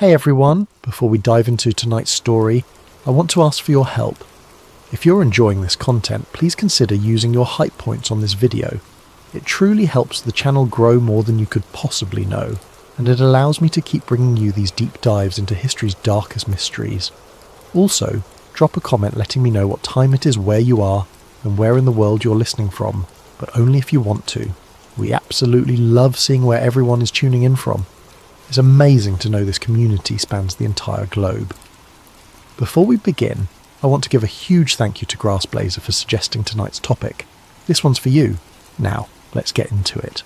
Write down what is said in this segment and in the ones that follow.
Hey everyone, before we dive into tonight's story, I want to ask for your help. If you're enjoying this content, please consider using your hype points on this video. It truly helps the channel grow more than you could possibly know, and it allows me to keep bringing you these deep dives into history's darkest mysteries. Also, drop a comment letting me know what time it is where you are and where in the world you're listening from, but only if you want to. We absolutely love seeing where everyone is tuning in from. It's amazing to know this community spans the entire globe. Before we begin, I want to give a huge thank you to Grassblazer for suggesting tonight's topic. This one's for you. Now, let's get into it.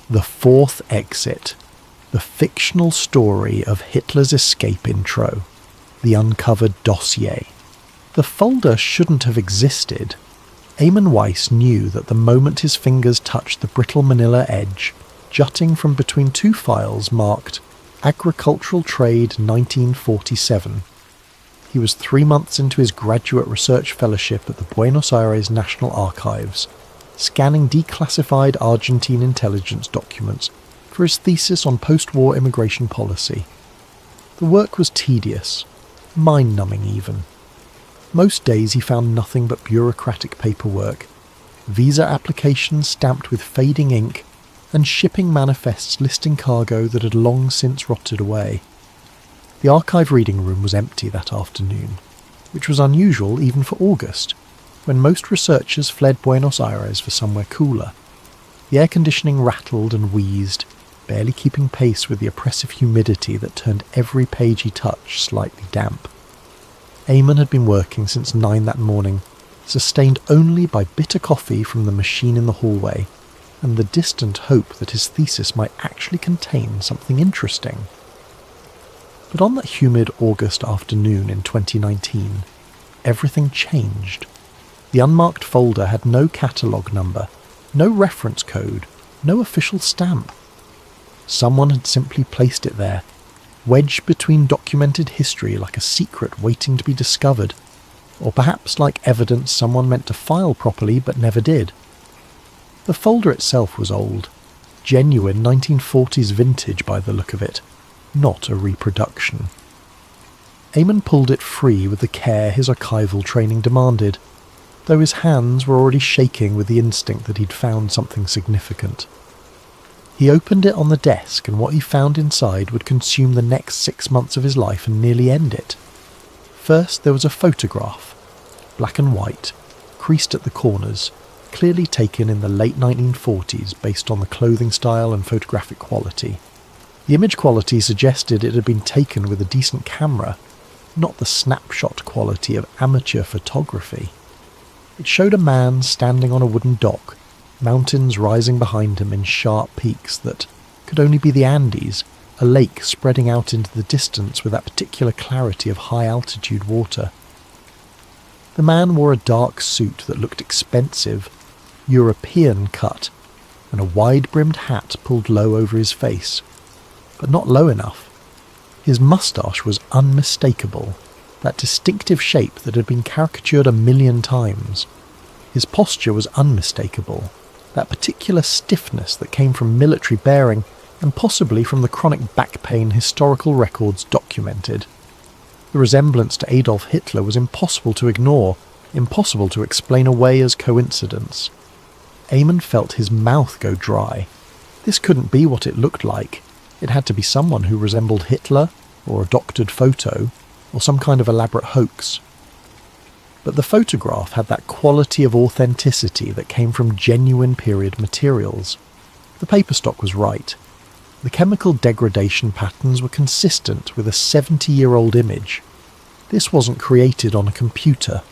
The Fourth Exit. The fictional story of Hitler's escape intro. The uncovered dossier. The folder shouldn't have existed. Eamon Weiss knew that the moment his fingers touched the brittle manila edge, jutting from between two files marked Agricultural Trade 1947. He was 3 months into his graduate research fellowship at the Buenos Aires National Archives, scanning declassified Argentine intelligence documents for his thesis on post-war immigration policy. The work was tedious, mind-numbing even. Most days he found nothing but bureaucratic paperwork, visa applications stamped with fading ink, and shipping manifests listing cargo that had long since rotted away. The archive reading room was empty that afternoon, which was unusual even for August, when most researchers fled Buenos Aires for somewhere cooler. The air conditioning rattled and wheezed, barely keeping pace with the oppressive humidity that turned every page he touched slightly damp. Eamon had been working since 9 that morning, sustained only by bitter coffee from the machine in the hallway, and the distant hope that his thesis might actually contain something interesting. But on that humid August afternoon in 2019, everything changed. The unmarked folder had no catalogue number, no reference code, no official stamp. Someone had simply placed it there, wedged between documented history like a secret waiting to be discovered, or perhaps like evidence someone meant to file properly but never did. The folder itself was old, genuine 1940s vintage by the look of it, not a reproduction. Eamon pulled it free with the care his archival training demanded, though his hands were already shaking with the instinct that he'd found something significant. He opened it on the desk, and what he found inside would consume the next 6 months of his life and nearly end it. First there was a photograph, black and white, creased at the corners, clearly taken in the late 1940s based on the clothing style and photographic quality. The image quality suggested it had been taken with a decent camera, not the snapshot quality of amateur photography. It showed a man standing on a wooden dock, mountains rising behind him in sharp peaks that could only be the Andes, a lake spreading out into the distance with that particular clarity of high-altitude water. The man wore a dark suit that looked expensive, European cut, and a wide-brimmed hat pulled low over his face, but not low enough. His moustache was unmistakable, that distinctive shape that had been caricatured 1,000,000 times. His posture was unmistakable, that particular stiffness that came from military bearing and possibly from the chronic back pain historical records documented. The resemblance to Adolf Hitler was impossible to ignore, impossible to explain away as coincidence. Eamon felt his mouth go dry. This couldn't be what it looked like. It had to be someone who resembled Hitler, or a doctored photo, or some kind of elaborate hoax. But the photograph had that quality of authenticity that came from genuine period materials. The paper stock was right. The chemical degradation patterns were consistent with a 70-year-old image. This wasn't created on a computer.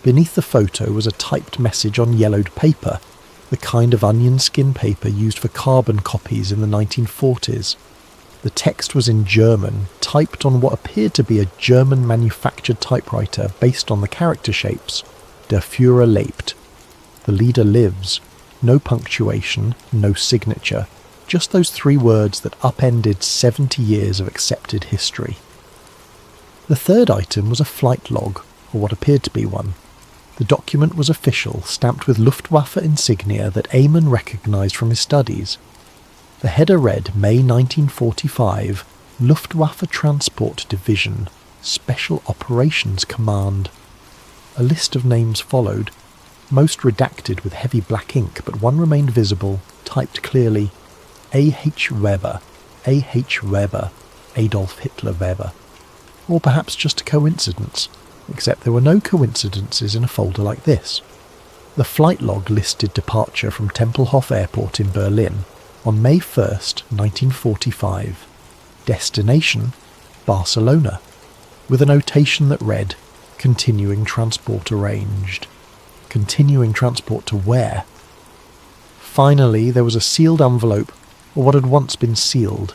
Beneath the photo was a typed message on yellowed paper, the kind of onion skin paper used for carbon copies in the 1940s. The text was in German, typed on what appeared to be a German-manufactured typewriter based on the character shapes. Der Führer lebt. The leader lives. No punctuation, no signature. Just those 3 words that upended 70 years of accepted history. The third item was a flight log, or what appeared to be one. The document was official, stamped with Luftwaffe insignia that Eamon recognised from his studies. The header read May 1945, Luftwaffe Transport Division, Special Operations Command. A list of names followed, most redacted with heavy black ink, but one remained visible, typed clearly: A.H. Weber, A.H. Weber, Adolf Hitler Weber. Or perhaps just a coincidence, except there were no coincidences in a folder like this. The flight log listed departure from Tempelhof Airport in Berlin on May 1st, 1945. Destination, Barcelona, with a notation that read, continuing transport arranged. Continuing transport to where? Finally, there was a sealed envelope, or what had once been sealed.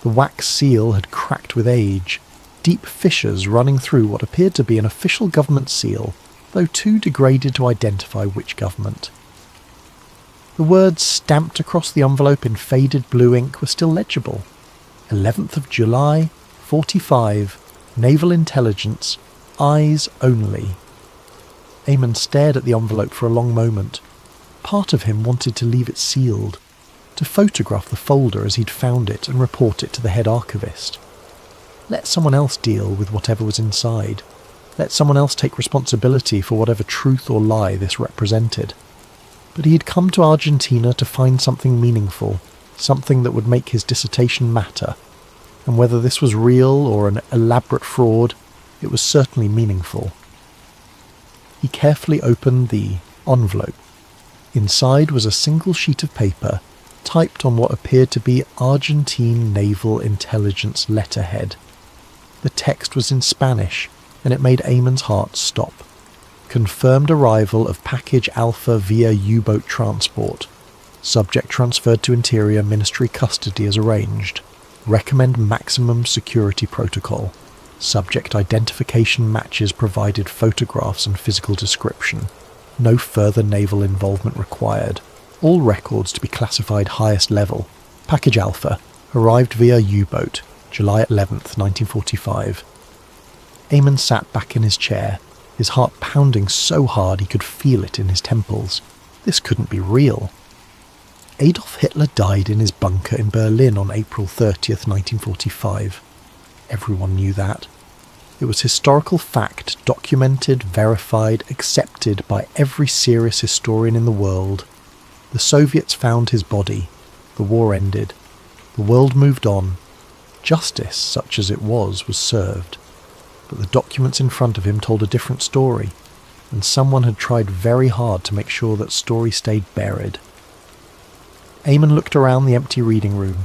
The wax seal had cracked with age, deep fissures running through what appeared to be an official government seal, though too degraded to identify which government. The words stamped across the envelope in faded blue ink were still legible. 11th of July, 45, Naval Intelligence, eyes only. Eamon stared at the envelope for a long moment. Part of him wanted to leave it sealed, to photograph the folder as he'd found it and report it to the head archivist. Let someone else deal with whatever was inside. Let someone else take responsibility for whatever truth or lie this represented. But he had come to Argentina to find something meaningful, something that would make his dissertation matter. And whether this was real or an elaborate fraud, it was certainly meaningful. He carefully opened the envelope. Inside was a single sheet of paper, typed on what appeared to be Argentine Naval Intelligence letterhead. The text was in Spanish, and it made Eamon's heart stop. Confirmed arrival of package Alpha via U-boat transport. Subject transferred to Interior Ministry custody as arranged. Recommend maximum security protocol. Subject identification matches provided photographs and physical description. No further naval involvement required. All records to be classified highest level. Package Alpha. Arrived via U-boat. July 11th, 1945. Eamon sat back in his chair, his heart pounding so hard he could feel it in his temples. This couldn't be real. Adolf Hitler died in his bunker in Berlin on April 30th, 1945. Everyone knew that. It was historical fact, documented, verified, accepted by every serious historian in the world. The Soviets found his body. The war ended. The world moved on. Justice, such as it was served. But the documents in front of him told a different story, and someone had tried very hard to make sure that story stayed buried. Eamon looked around the empty reading room.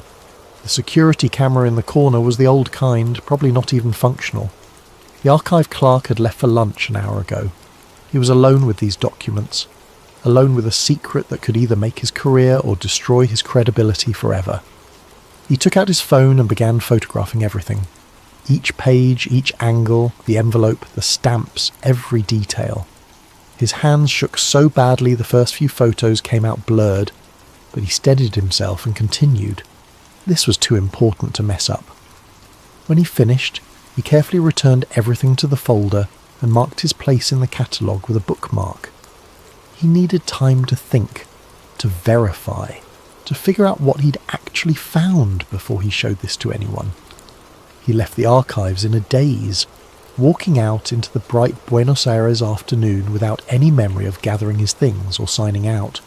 The security camera in the corner was the old kind, probably not even functional. The archive clerk had left for lunch an hour ago. He was alone with these documents, alone with a secret that could either make his career or destroy his credibility forever. He took out his phone and began photographing everything. Each page, each angle, the envelope, the stamps, every detail. His hands shook so badly the first few photos came out blurred, but he steadied himself and continued. This was too important to mess up. When he finished, he carefully returned everything to the folder and marked his place in the catalogue with a bookmark. He needed time to think, to verify, to figure out what he'd actually found before he showed this to anyone. He left the archives in a daze, walking out into the bright Buenos Aires afternoon without any memory of gathering his things or signing out.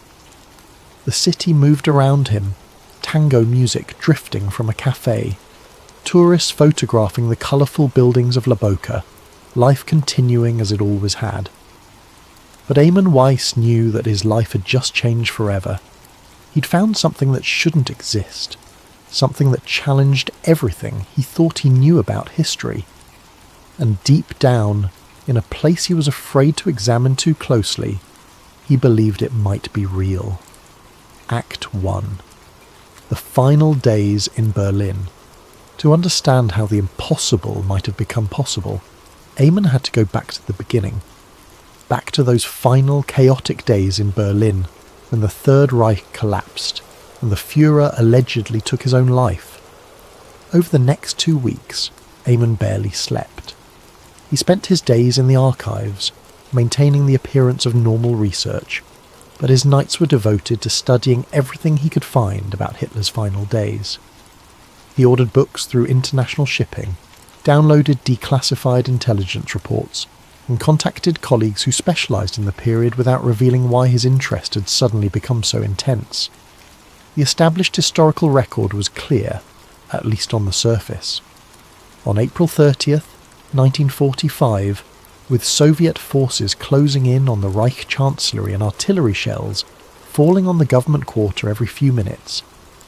The city moved around him, tango music drifting from a cafe, tourists photographing the colourful buildings of La Boca, life continuing as it always had. But Eamon Weiss knew that his life had just changed forever. He'd found something that shouldn't exist, something that challenged everything he thought he knew about history. And deep down, in a place he was afraid to examine too closely, he believed it might be real. Act 1. The final days in Berlin. To understand how the impossible might have become possible, Eamon had to go back to the beginning. Back to those final chaotic days in Berlin, when the Third Reich collapsed and the Führer allegedly took his own life. Over the next 2 weeks, Eamon barely slept. He spent his days in the archives, maintaining the appearance of normal research, but his nights were devoted to studying everything he could find about Hitler's final days. He ordered books through international shipping, downloaded declassified intelligence reports, and contacted colleagues who specialised in the period without revealing why his interest had suddenly become so intense. The established historical record was clear, at least on the surface. On April 30th, 1945, with Soviet forces closing in on the Reich Chancellery and artillery shells falling on the government quarter every few minutes,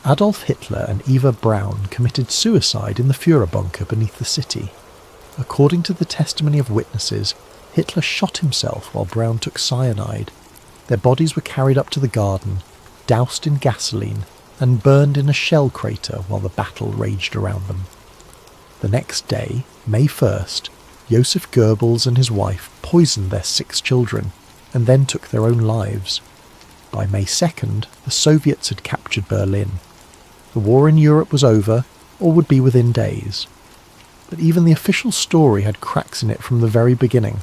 Adolf Hitler and Eva Braun committed suicide in the Führer bunker beneath the city. According to the testimony of witnesses, Hitler shot himself while Braun took cyanide. Their bodies were carried up to the garden, doused in gasoline, and burned in a shell crater while the battle raged around them. The next day, May 1st, Joseph Goebbels and his wife poisoned their 6 children and then took their own lives. By May 2nd, the Soviets had captured Berlin. The war in Europe was over, or would be within days. But even the official story had cracks in it from the very beginning.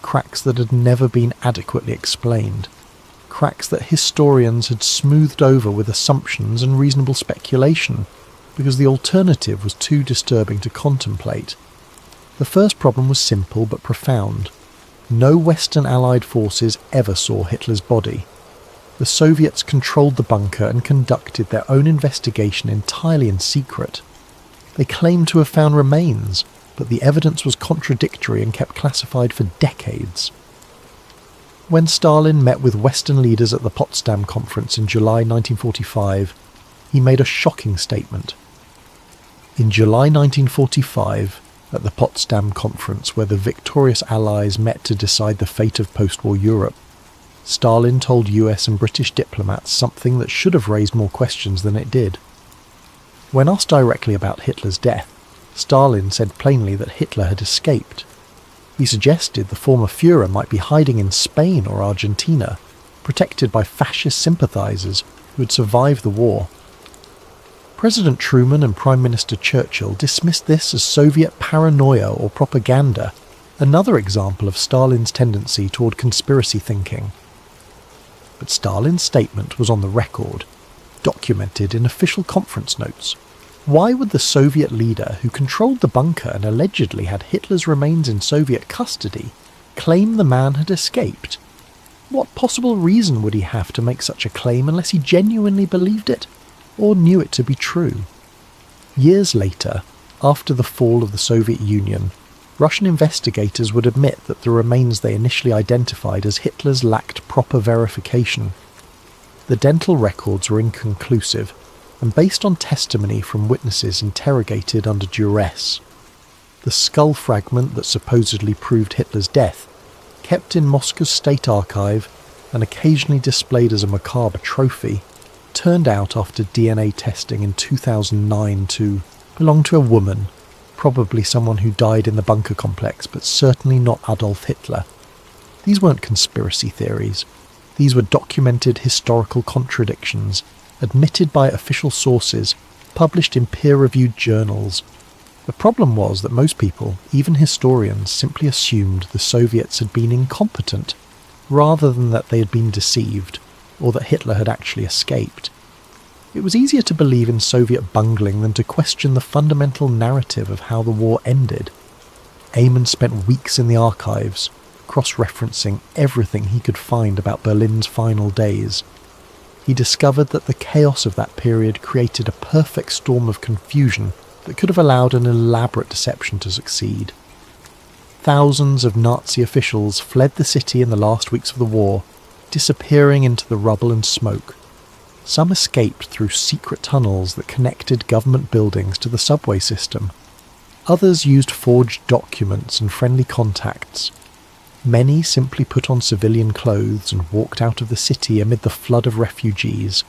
Cracks that had never been adequately explained. Cracks that historians had smoothed over with assumptions and reasonable speculation, because the alternative was too disturbing to contemplate. The first problem was simple but profound. No Western Allied forces ever saw Hitler's body. The Soviets controlled the bunker and conducted their own investigation entirely in secret. They claimed to have found remains, but the evidence was contradictory and kept classified for decades. When Stalin met with Western leaders at the Potsdam Conference in July 1945, he made a shocking statement. In July 1945, at the Potsdam Conference where the victorious Allies met to decide the fate of post-war Europe, Stalin told US and British diplomats something that should have raised more questions than it did. When asked directly about Hitler's death, Stalin said plainly that Hitler had escaped. He suggested the former Führer might be hiding in Spain or Argentina, protected by fascist sympathisers who had survived the war. President Truman and Prime Minister Churchill dismissed this as Soviet paranoia or propaganda, another example of Stalin's tendency toward conspiracy thinking. But Stalin's statement was on the record, documented in official conference notes. Why would the Soviet leader, who controlled the bunker and allegedly had Hitler's remains in Soviet custody, claim the man had escaped? What possible reason would he have to make such a claim unless he genuinely believed it, or knew it to be true? Years later, after the fall of the Soviet Union, Russian investigators would admit that the remains they initially identified as Hitler's lacked proper verification. The dental records were inconclusive, and based on testimony from witnesses interrogated under duress. The skull fragment that supposedly proved Hitler's death, kept in Moscow's state archive and occasionally displayed as a macabre trophy, turned out after DNA testing in 2009 to belong to a woman, probably someone who died in the bunker complex, but certainly not Adolf Hitler. These weren't conspiracy theories. These were documented historical contradictions, admitted by official sources, published in peer-reviewed journals. The problem was that most people, even historians, simply assumed the Soviets had been incompetent, rather than that they had been deceived, or that Hitler had actually escaped. It was easier to believe in Soviet bungling than to question the fundamental narrative of how the war ended. Eamon spent weeks in the archives, cross-referencing everything he could find about Berlin's final days. He discovered that the chaos of that period created a perfect storm of confusion that could have allowed an elaborate deception to succeed. Thousands of Nazi officials fled the city in the last weeks of the war, disappearing into the rubble and smoke. Some escaped through secret tunnels that connected government buildings to the subway system. Others used forged documents and friendly contacts. Many simply put on civilian clothes and walked out of the city amid the flood of refugees.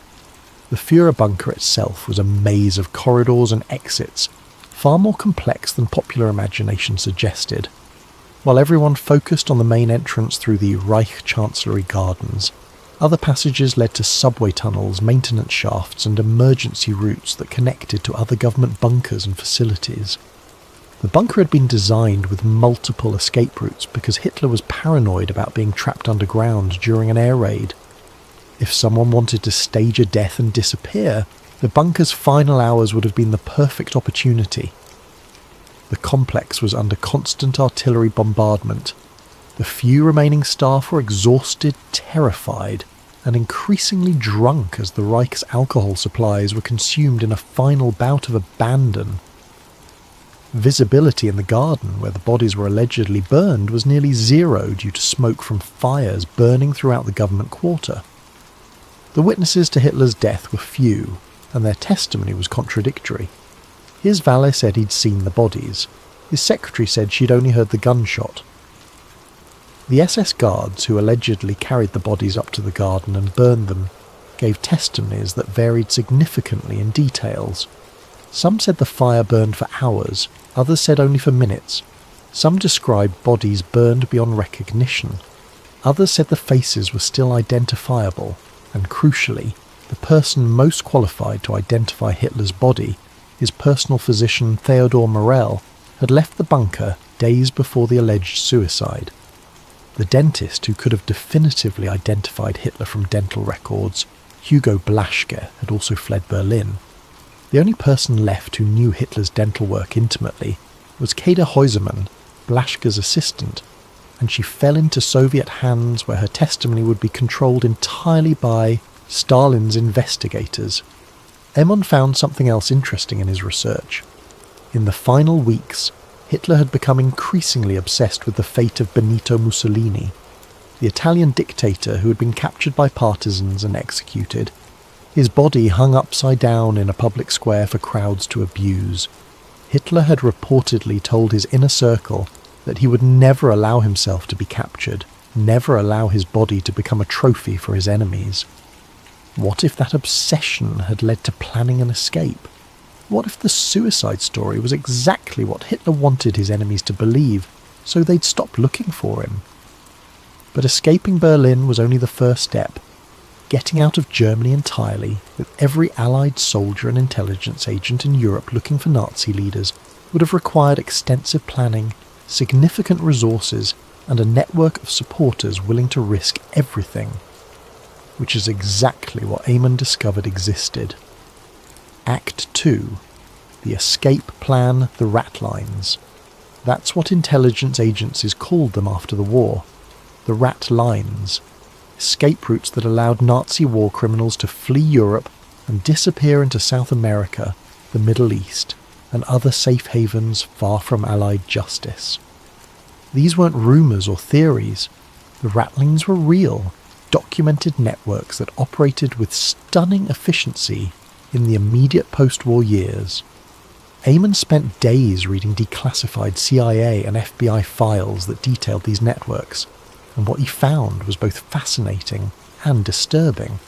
The Führer bunker itself was a maze of corridors and exits, far more complex than popular imagination suggested. While everyone focused on the main entrance through the Reich Chancellery gardens, other passages led to subway tunnels, maintenance shafts, and emergency routes that connected to other government bunkers and facilities. The bunker had been designed with multiple escape routes because Hitler was paranoid about being trapped underground during an air raid. If someone wanted to stage a death and disappear, The bunker's final hours would have been the perfect opportunity. The complex was under constant artillery bombardment. The few remaining staff were exhausted, terrified, and increasingly drunk as the Reich's alcohol supplies were consumed in a final bout of abandon. Visibility in the garden where the bodies were allegedly burned was nearly zero due to smoke from fires burning throughout the government quarter. The witnesses to Hitler's death were few, and their testimony was contradictory. His valet said he'd seen the bodies. His secretary said she'd only heard the gunshot. The SS guards who allegedly carried the bodies up to the garden and burned them gave testimonies that varied significantly in details. Some said the fire burned for hours, others said only for minutes. Some described bodies burned beyond recognition. Others said the faces were still identifiable, and crucially, the person most qualified to identify Hitler's body, his personal physician Theodor Morell, had left the bunker days before the alleged suicide. The dentist who could have definitively identified Hitler from dental records, Hugo Blaschke, had also fled Berlin. The only person left who knew Hitler's dental work intimately was Kader Heusemann, Blaschke's assistant, and she fell into Soviet hands where her testimony would be controlled entirely by Stalin's investigators. Eamon found something else interesting in his research. In the final weeks, Hitler had become increasingly obsessed with the fate of Benito Mussolini, the Italian dictator who had been captured by partisans and executed. His body hung upside down in a public square for crowds to abuse. Hitler had reportedly told his inner circle that he would never allow himself to be captured, never allow his body to become a trophy for his enemies. What if that obsession had led to planning an escape? What if the suicide story was exactly what Hitler wanted his enemies to believe, so they'd stop looking for him? But escaping Berlin was only the first step. Getting out of Germany entirely, with every Allied soldier and intelligence agent in Europe looking for Nazi leaders, would have required extensive planning, significant resources, and a network of supporters willing to risk everything. Which is exactly what Eamon discovered existed. Act 2. The Escape Plan, the Rat Lines. That's what intelligence agencies called them after the war. The Rat Lines. Escape routes that allowed Nazi war criminals to flee Europe and disappear into South America, the Middle East, and other safe havens far from Allied justice. These weren't rumours or theories. The Rat Lines were real, documented networks that operated with stunning efficiency in the immediate post-war years. Eamon spent days reading declassified CIA and FBI files that detailed these networks, and what he found was both fascinating and disturbing.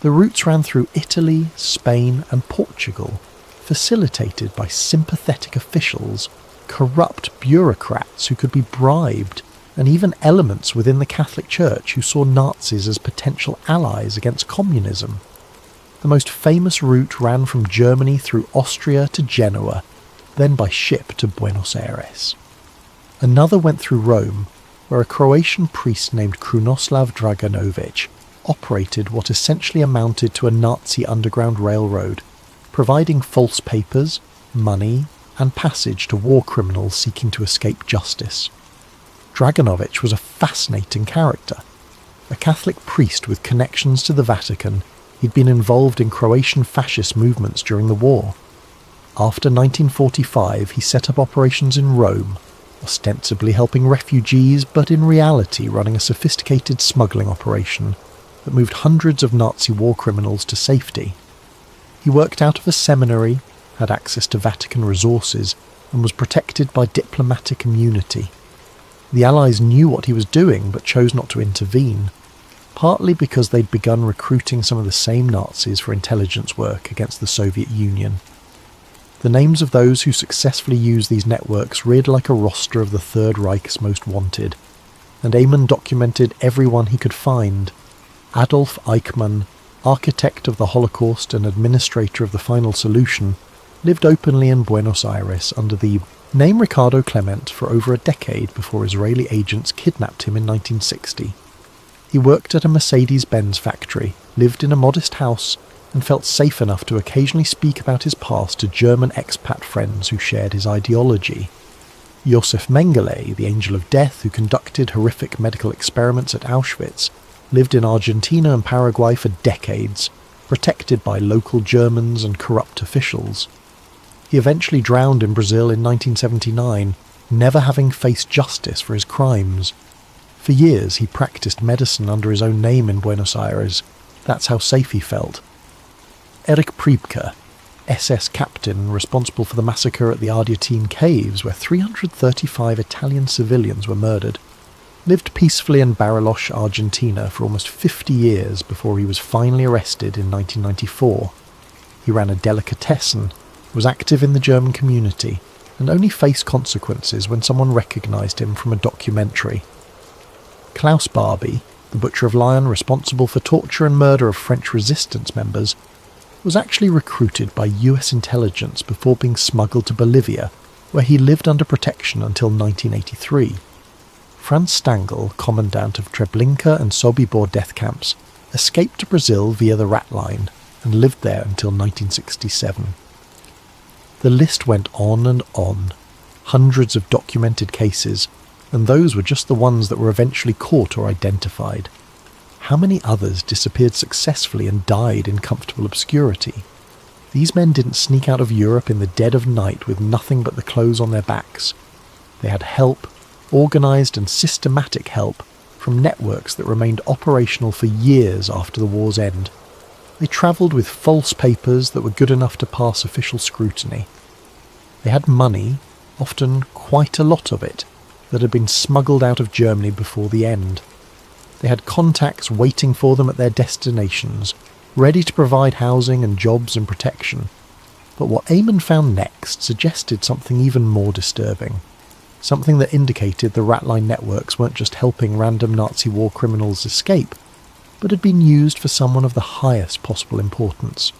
The routes ran through Italy, Spain, and Portugal, facilitated by sympathetic officials, corrupt bureaucrats who could be bribed, and even elements within the Catholic Church who saw Nazis as potential allies against communism. The most famous route ran from Germany through Austria to Genoa, then by ship to Buenos Aires. Another went through Rome, where a Croatian priest named Krunoslav Draganovic operated what essentially amounted to a Nazi underground railroad, providing false papers, money, and passage to war criminals seeking to escape justice. Draganovic was a fascinating character. A Catholic priest with connections to the Vatican, he'd been involved in Croatian fascist movements during the war. After 1945, he set up operations in Rome, ostensibly helping refugees, but in reality running a sophisticated smuggling operation that moved hundreds of Nazi war criminals to safety. He worked out of a seminary, had access to Vatican resources, and was protected by diplomatic immunity. The Allies knew what he was doing, but chose not to intervene, partly because they'd begun recruiting some of the same Nazis for intelligence work against the Soviet Union. The names of those who successfully used these networks reared like a roster of the Third Reich's most wanted, and Eamon documented everyone he could find. Adolf Eichmann, architect of the Holocaust and administrator of the Final Solution, lived openly in Buenos Aires under the name Ricardo Clement for over a decade before Israeli agents kidnapped him in 1960. He worked at a Mercedes-Benz factory, lived in a modest house, and felt safe enough to occasionally speak about his past to German expat friends who shared his ideology. Josef Mengele, the Angel of Death who conducted horrific medical experiments at Auschwitz, lived in Argentina and Paraguay for decades, protected by local Germans and corrupt officials. He eventually drowned in Brazil in 1979, never having faced justice for his crimes. For years he practiced medicine under his own name in Buenos Aires. That's how safe he felt. Erich Priebke, SS captain responsible for the massacre at the Ardeatine Caves, where 335 Italian civilians were murdered, lived peacefully in Bariloche, Argentina for almost 50 years before he was finally arrested in 1994. He ran a delicatessen, was active in the German community, and only faced consequences when someone recognised him from a documentary. Klaus Barbie, the Butcher of Lyon responsible for torture and murder of French resistance members, was actually recruited by US intelligence before being smuggled to Bolivia, where he lived under protection until 1983. Franz Stangl, commandant of Treblinka and Sobibor death camps, escaped to Brazil via the Rat Line and lived there until 1967. The list went on and on, hundreds of documented cases, and those were just the ones that were eventually caught or identified. How many others disappeared successfully and died in comfortable obscurity? These men didn't sneak out of Europe in the dead of night with nothing but the clothes on their backs. They had help, organised and systematic help, from networks that remained operational for years after the war's end. They travelled with false papers that were good enough to pass official scrutiny. They had money, often quite a lot of it, that had been smuggled out of Germany before the end. They had contacts waiting for them at their destinations, ready to provide housing and jobs and protection. But what Eamon found next suggested something even more disturbing. Something that indicated the Ratline networks weren't just helping random Nazi war criminals escape, but had been used for someone of the highest possible importance.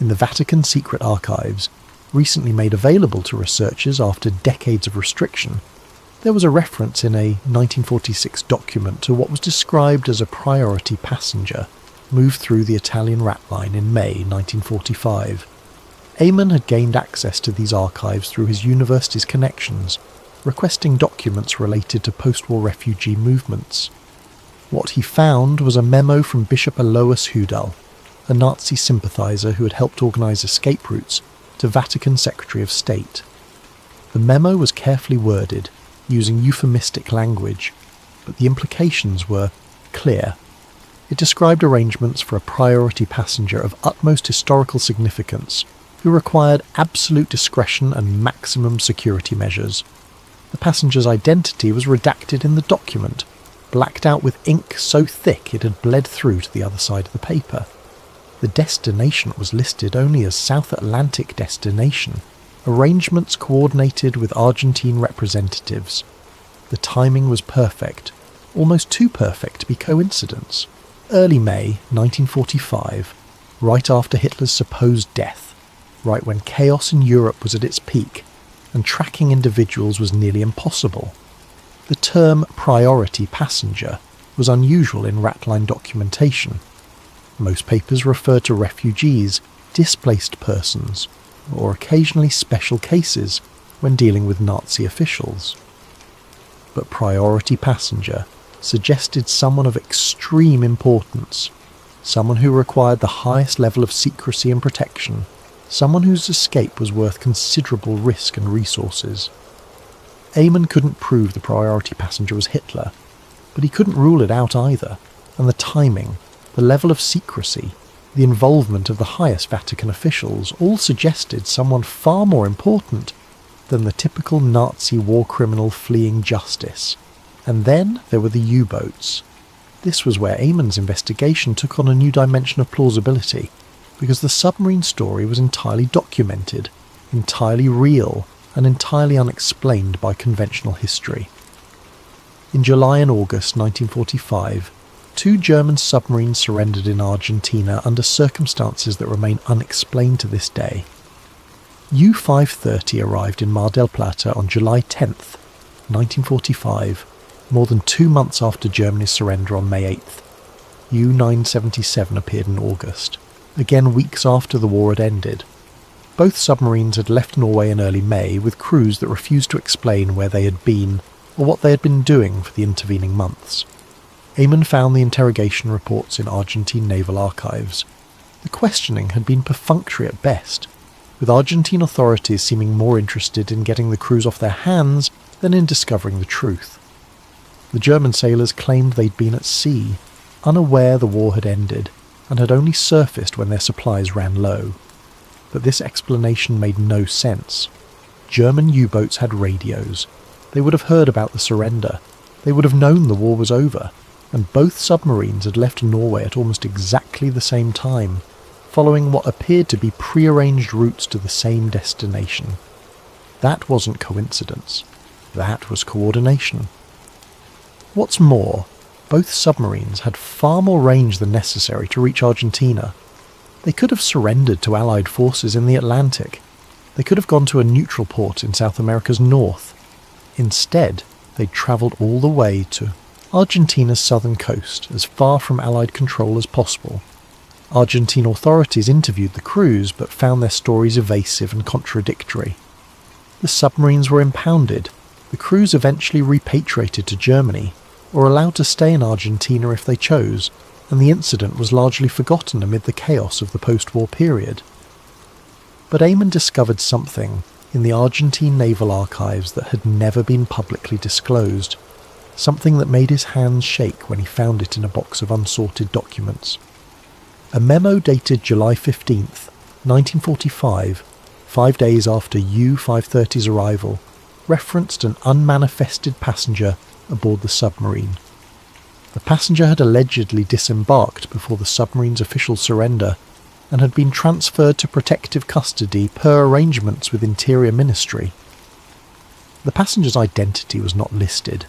In the Vatican secret archives, recently made available to researchers after decades of restriction, there was a reference in a 1946 document to what was described as a priority passenger moved through the Italian Rat Line in May 1945. Eamon had gained access to these archives through his university's connections, requesting documents related to post-war refugee movements. What he found was a memo from Bishop Alois Hudal, a Nazi sympathiser who had helped organise escape routes, to Vatican Secretary of State. The memo was carefully worded, using euphemistic language, but the implications were clear. It described arrangements for a priority passenger of utmost historical significance, who required absolute discretion and maximum security measures. The passenger's identity was redacted in the document, blacked out with ink so thick it had bled through to the other side of the paper. The destination was listed only as South Atlantic destination, arrangements coordinated with Argentine representatives. The timing was perfect, almost too perfect to be coincidence. Early May 1945, right after Hitler's supposed death, right when chaos in Europe was at its peak, and tracking individuals was nearly impossible. The term priority passenger was unusual in Ratline documentation. Most papers refer to refugees, displaced persons, or occasionally special cases when dealing with Nazi officials. But priority passenger suggested someone of extreme importance, someone who required the highest level of secrecy and protection, someone whose escape was worth considerable risk and resources. Eamon couldn't prove the priority passenger was Hitler, but he couldn't rule it out either, and the timing, the level of secrecy, the involvement of the highest Vatican officials all suggested someone far more important than the typical Nazi war criminal fleeing justice. And then there were the U-boats. This was where Eamon's investigation took on a new dimension of plausibility, because the submarine story was entirely documented, entirely real, and entirely unexplained by conventional history. In July and August 1945, 2 German submarines surrendered in Argentina under circumstances that remain unexplained to this day. U-530 arrived in Mar del Plata on July 10th, 1945, more than 2 months after Germany's surrender on May 8th. U-977 appeared in August. again weeks after the war had ended. Both submarines had left Norway in early May with crews that refused to explain where they had been or what they had been doing for the intervening months. Eamon found the interrogation reports in Argentine naval archives. The questioning had been perfunctory at best, with Argentine authorities seeming more interested in getting the crews off their hands than in discovering the truth. The German sailors claimed they'd been at sea, unaware the war had ended, and had only surfaced when their supplies ran low. But this explanation made no sense. German U-boats had radios. They would have heard about the surrender. They would have known the war was over, and both submarines had left Norway at almost exactly the same time, following what appeared to be prearranged routes to the same destination. That wasn't coincidence. That was coordination. What's more, both submarines had far more range than necessary to reach Argentina. They could have surrendered to Allied forces in the Atlantic. They could have gone to a neutral port in South America's north. Instead, they'd travelled all the way to Argentina's southern coast, as far from Allied control as possible. Argentine authorities interviewed the crews, but found their stories evasive and contradictory. The submarines were impounded. The crews eventually repatriated to Germany, or allowed to stay in Argentina if they chose, and the incident was largely forgotten amid the chaos of the post-war period. But Eamon discovered something in the Argentine naval archives that had never been publicly disclosed, something that made his hands shake when he found it in a box of unsorted documents. A memo dated July 15th, 1945, 5 days after U-530's arrival, referenced an unmanifested passenger aboard the submarine. The passenger had allegedly disembarked before the submarine's official surrender and had been transferred to protective custody per arrangements with Interior Ministry. The passenger's identity was not listed.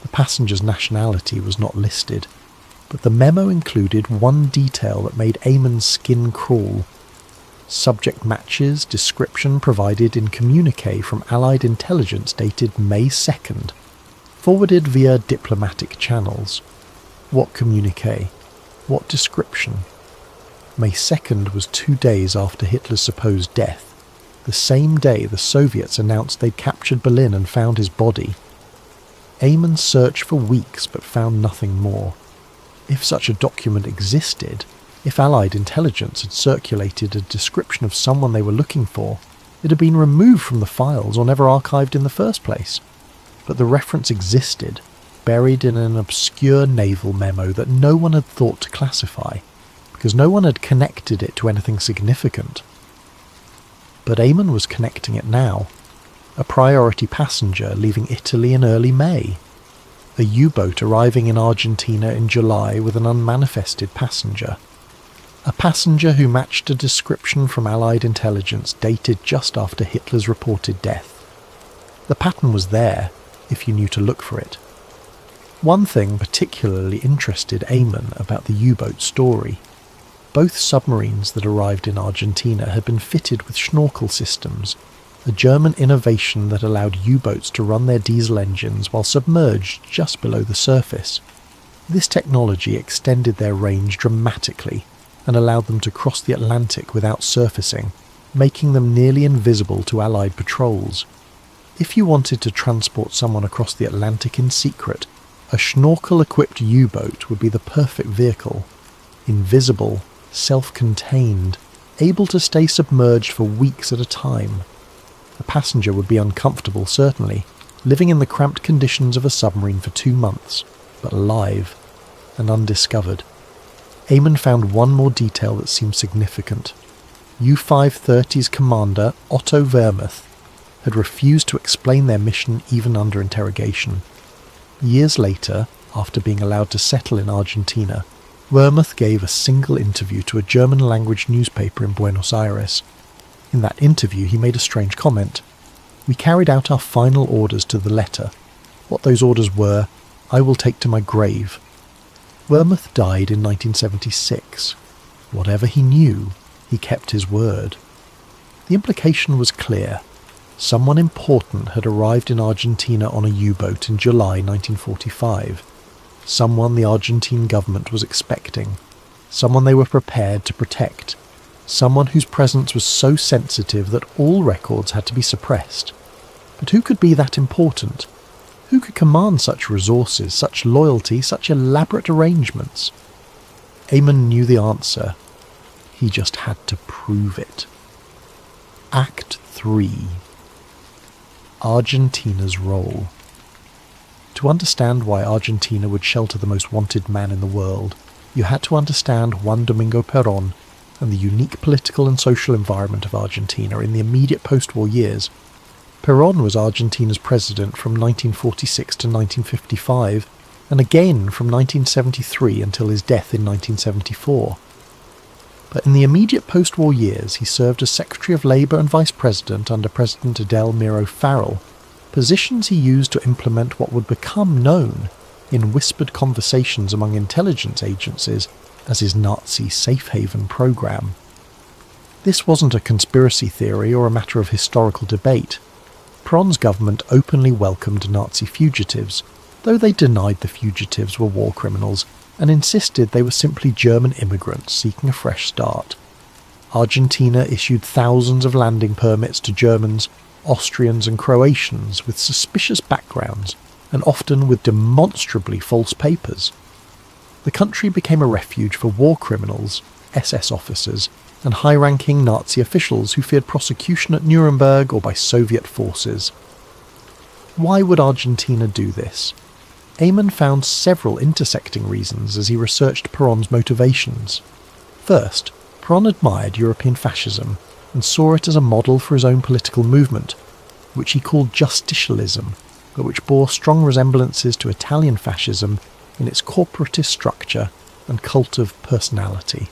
The passenger's nationality was not listed. But the memo included one detail that made Eamon's skin crawl. Subject matches description provided in communique from Allied intelligence dated May 2nd, forwarded via diplomatic channels. What communique? What description? May 2nd was 2 days after Hitler's supposed death, the same day the Soviets announced they'd captured Berlin and found his body. Eamon searched for weeks but found nothing more. If such a document existed, if Allied intelligence had circulated a description of someone they were looking for, it had been removed from the files or never archived in the first place. But the reference existed, buried in an obscure naval memo that no one had thought to classify, because no one had connected it to anything significant. But Eamon was connecting it now. A priority passenger leaving Italy in early May. A U-boat arriving in Argentina in July with an unmanifested passenger. A passenger who matched a description from Allied intelligence dated just after Hitler's reported death. The pattern was there, if you knew to look for it. One thing particularly interested Eamon about the U-boat story. Both submarines that arrived in Argentina had been fitted with schnorkel systems, a German innovation that allowed U-boats to run their diesel engines while submerged just below the surface. This technology extended their range dramatically and allowed them to cross the Atlantic without surfacing, making them nearly invisible to Allied patrols. If you wanted to transport someone across the Atlantic in secret, a schnorkel-equipped U-boat would be the perfect vehicle. Invisible, self-contained, able to stay submerged for weeks at a time. The passenger would be uncomfortable, certainly, living in the cramped conditions of a submarine for 2 months, but alive and undiscovered. Eamon found one more detail that seemed significant. U-530's commander, Otto Wehrmuth, had refused to explain their mission even under interrogation. Years later, after being allowed to settle in Argentina, Wehrmuth gave a single interview to a German-language newspaper in Buenos Aires. In that interview he made a strange comment. "We carried out our final orders to the letter. What those orders were, I will take to my grave." Wehrmuth died in 1976. Whatever he knew, he kept his word. The implication was clear. Someone important had arrived in Argentina on a U-boat in July 1945. Someone the Argentine government was expecting. someone they were prepared to protect, someone whose presence was so sensitive that all records had to be suppressed. But who could be that important? Who could command such resources, such loyalty, such elaborate arrangements? Eamon knew the answer. He just had to prove it. Act 3. Argentina's role. To understand why Argentina would shelter the most wanted man in the world, you had to understand Juan Domingo Perón and the unique political and social environment of Argentina in the immediate post-war years. Perón was Argentina's president from 1946 to 1955, and again from 1973 until his death in 1974. But in the immediate post-war years, he served as Secretary of Labour and Vice President under President Edelmiro Farrell, positions he used to implement what would become known in whispered conversations among intelligence agencies as his Nazi safe haven program. This wasn't a conspiracy theory or a matter of historical debate. Perón's government openly welcomed Nazi fugitives, though they denied the fugitives were war criminals and insisted they were simply German immigrants seeking a fresh start. Argentina issued thousands of landing permits to Germans, Austrians and Croatians with suspicious backgrounds and often with demonstrably false papers. The country became a refuge for war criminals, SS officers, and high-ranking Nazi officials who feared prosecution at Nuremberg or by Soviet forces. Why would Argentina do this? Eamon found several intersecting reasons as he researched Perón's motivations. First, Perón admired European fascism and saw it as a model for his own political movement, which he called justicialism, but which bore strong resemblances to Italian fascism in its corporatist structure and cult of personality.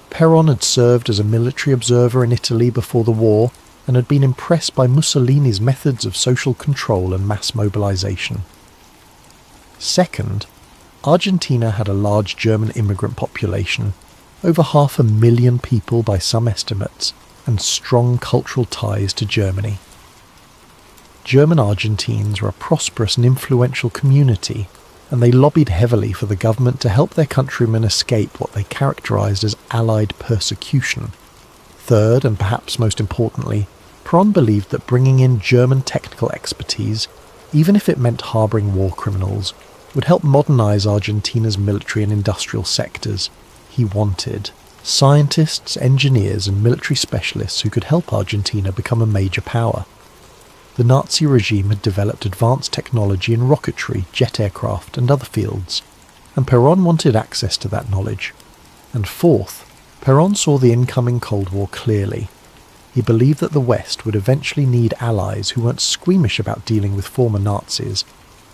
Perón had served as a military observer in Italy before the war and had been impressed by Mussolini's methods of social control and mass mobilization. Second, Argentina had a large German immigrant population, over 500,000 people by some estimates, and strong cultural ties to Germany. German Argentines were a prosperous and influential community, and they lobbied heavily for the government to help their countrymen escape what they characterized as Allied persecution. Third, and perhaps most importantly, Perón believed that bringing in German technical expertise, even if it meant harbouring war criminals, would help modernize Argentina's military and industrial sectors. He wanted scientists, engineers and military specialists who could help Argentina become a major power. The Nazi regime had developed advanced technology in rocketry, jet aircraft and other fields, and Perón wanted access to that knowledge. And fourth, Perón saw the incoming Cold War clearly. He believed that the West would eventually need allies who weren't squeamish about dealing with former Nazis,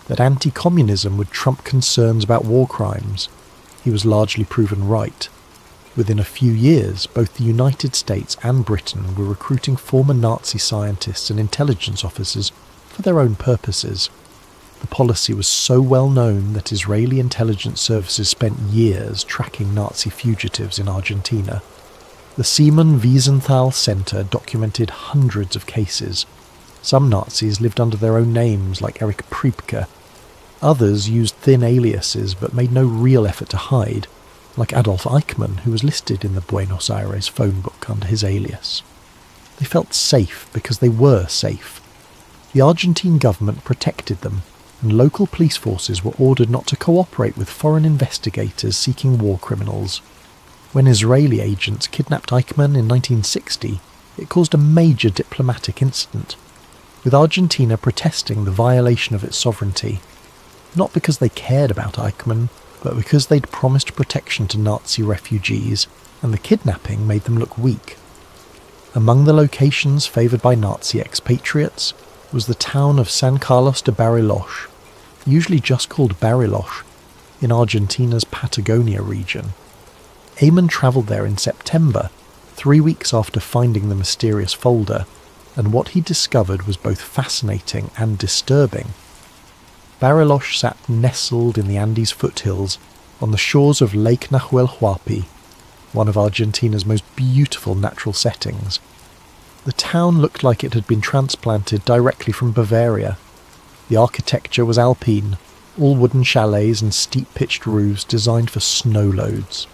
that anti-communism would trump concerns about war crimes. He was largely proven right. Within a few years, both the United States and Britain were recruiting former Nazi scientists and intelligence officers for their own purposes. The policy was so well known that Israeli intelligence services spent years tracking Nazi fugitives in Argentina. The Simon Wiesenthal Center documented hundreds of cases. Some Nazis lived under their own names, like Erich Priebke. Others used thin aliases but made no real effort to hide, like Adolf Eichmann, who was listed in the Buenos Aires phone book under his alias. They felt safe because they were safe. The Argentine government protected them, and local police forces were ordered not to cooperate with foreign investigators seeking war criminals. When Israeli agents kidnapped Eichmann in 1960, it caused a major diplomatic incident, with Argentina protesting the violation of its sovereignty, not because they cared about Eichmann, but because they'd promised protection to Nazi refugees, and the kidnapping made them look weak. Among the locations favoured by Nazi expatriates was the town of San Carlos de Bariloche, usually just called Bariloche, in Argentina's Patagonia region. Eamon travelled there in September, 3 weeks after finding the mysterious folder, and what he discovered was both fascinating and disturbing. Bariloche sat nestled in the Andes foothills on the shores of Lake Nahuel Huapi, one of Argentina's most beautiful natural settings. The town looked like it had been transplanted directly from Bavaria. The architecture was alpine, all wooden chalets and steep-pitched roofs designed for snow loads.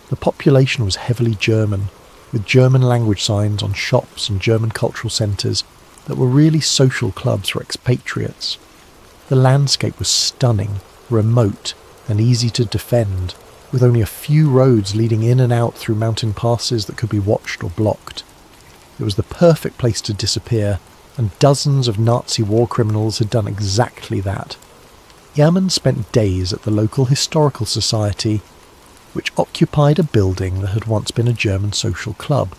The population was heavily German, with German language signs on shops and German cultural centres that were really social clubs for expatriates. The landscape was stunning, remote and easy to defend, with only a few roads leading in and out through mountain passes that could be watched or blocked. It was the perfect place to disappear, and dozens of Nazi war criminals had done exactly that. Hermann spent days at the local historical society, which occupied a building that had once been a German social club.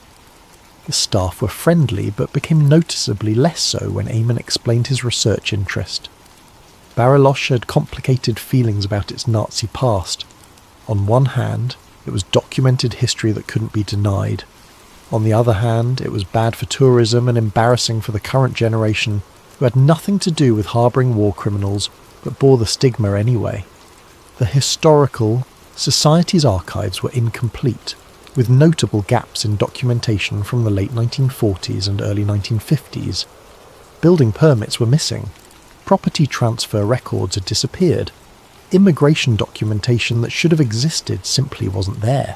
The staff were friendly, but became noticeably less so when Eamon explained his research interest. Bariloche had complicated feelings about its Nazi past. On one hand, it was documented history that couldn't be denied. On the other hand, it was bad for tourism and embarrassing for the current generation, who had nothing to do with harbouring war criminals, but bore the stigma anyway. The historical society's archives were incomplete, with notable gaps in documentation from the late 1940s and early 1950s. Building permits were missing. Property transfer records had disappeared. Immigration documentation that should have existed simply wasn't there.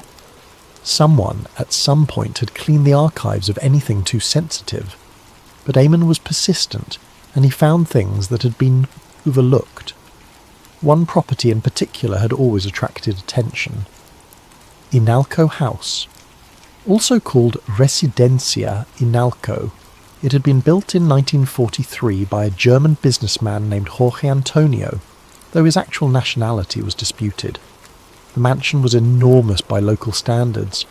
Someone, at some point, had cleaned the archives of anything too sensitive. But Eamon was persistent, and he found things that had been overlooked. One property in particular had always attracted attention. Inalco House. Also called Residencia Inalco, it had been built in 1943 by a German businessman named Jorge Antonio, though his actual nationality was disputed. The mansion was enormous by local standards,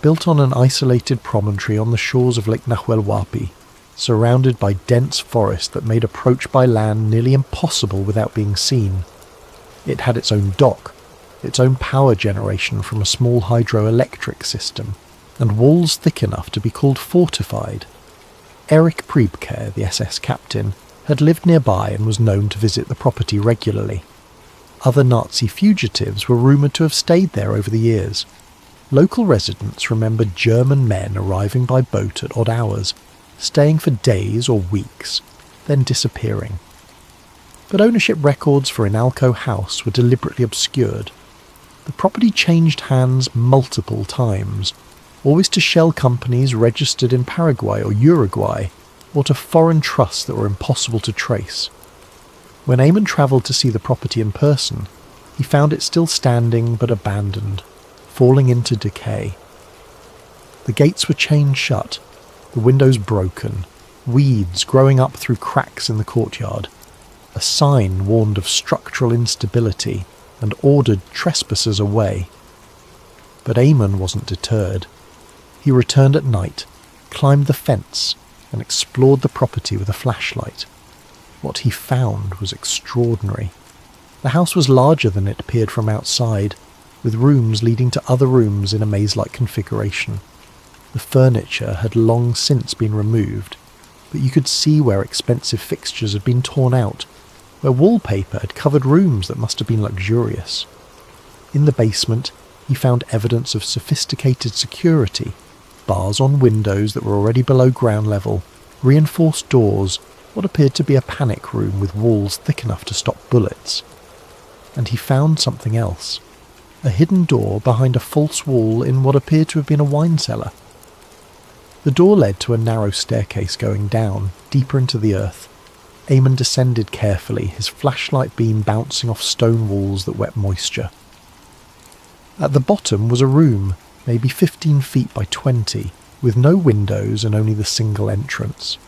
built on an isolated promontory on the shores of Lake Nahuel Huapi, surrounded by dense forest that made approach by land nearly impossible without being seen. It had its own dock, its own power generation from a small hydroelectric system, and walls thick enough to be called fortified. Erich Priebke, the SS captain, had lived nearby and was known to visit the property regularly. Other Nazi fugitives were rumoured to have stayed there over the years. Local residents remembered German men arriving by boat at odd hours, staying for days or weeks, then disappearing. But ownership records for Inalco House were deliberately obscured. The property changed hands multiple times, always to shell companies registered in Paraguay or Uruguay, or to foreign trusts that were impossible to trace. When Eamon travelled to see the property in person, he found it still standing but abandoned, falling into decay. The gates were chained shut, the windows broken, weeds growing up through cracks in the courtyard. A sign warned of structural instability and ordered trespassers away. But Eamon wasn't deterred. He returned at night, climbed the fence, and explored the property with a flashlight. What he found was extraordinary. The house was larger than it appeared from outside, with rooms leading to other rooms in a maze-like configuration. The furniture had long since been removed, but you could see where expensive fixtures had been torn out, where wallpaper had covered rooms that must have been luxurious. In the basement, he found evidence of sophisticated security, bars on windows that were already below ground level, reinforced doors, what appeared to be a panic room with walls thick enough to stop bullets. And he found something else. A hidden door behind a false wall in what appeared to have been a wine cellar. The door led to a narrow staircase going down, deeper into the earth. Eamon descended carefully, his flashlight beam bouncing off stone walls that wept moisture. At the bottom was a room, maybe 15 feet by 20, with no windows and only the single entrance.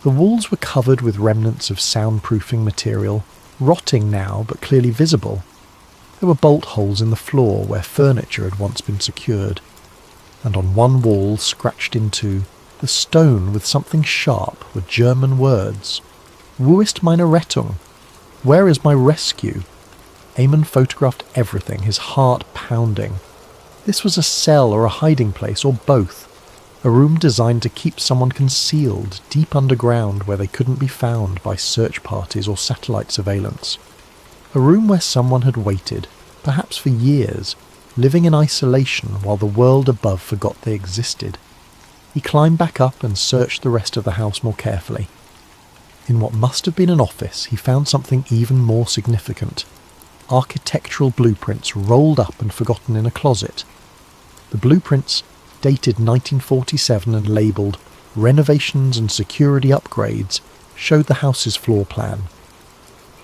The walls were covered with remnants of soundproofing material, rotting now but clearly visible. There were bolt holes in the floor where furniture had once been secured, and on one wall, scratched into the stone with something sharp, were German words. Wo ist meine Rettung? Where is my rescue? Eamon photographed everything, his heart pounding. This was a cell or a hiding place, or both. A room designed to keep someone concealed deep underground where they couldn't be found by search parties or satellite surveillance. A room where someone had waited, perhaps for years, living in isolation while the world above forgot they existed. He climbed back up and searched the rest of the house more carefully. In what must have been an office, he found something even more significant. Architectural blueprints rolled up and forgotten in a closet. The blueprints, dated 1947 and labelled "Renovations and Security Upgrades," showed the house's floor plan.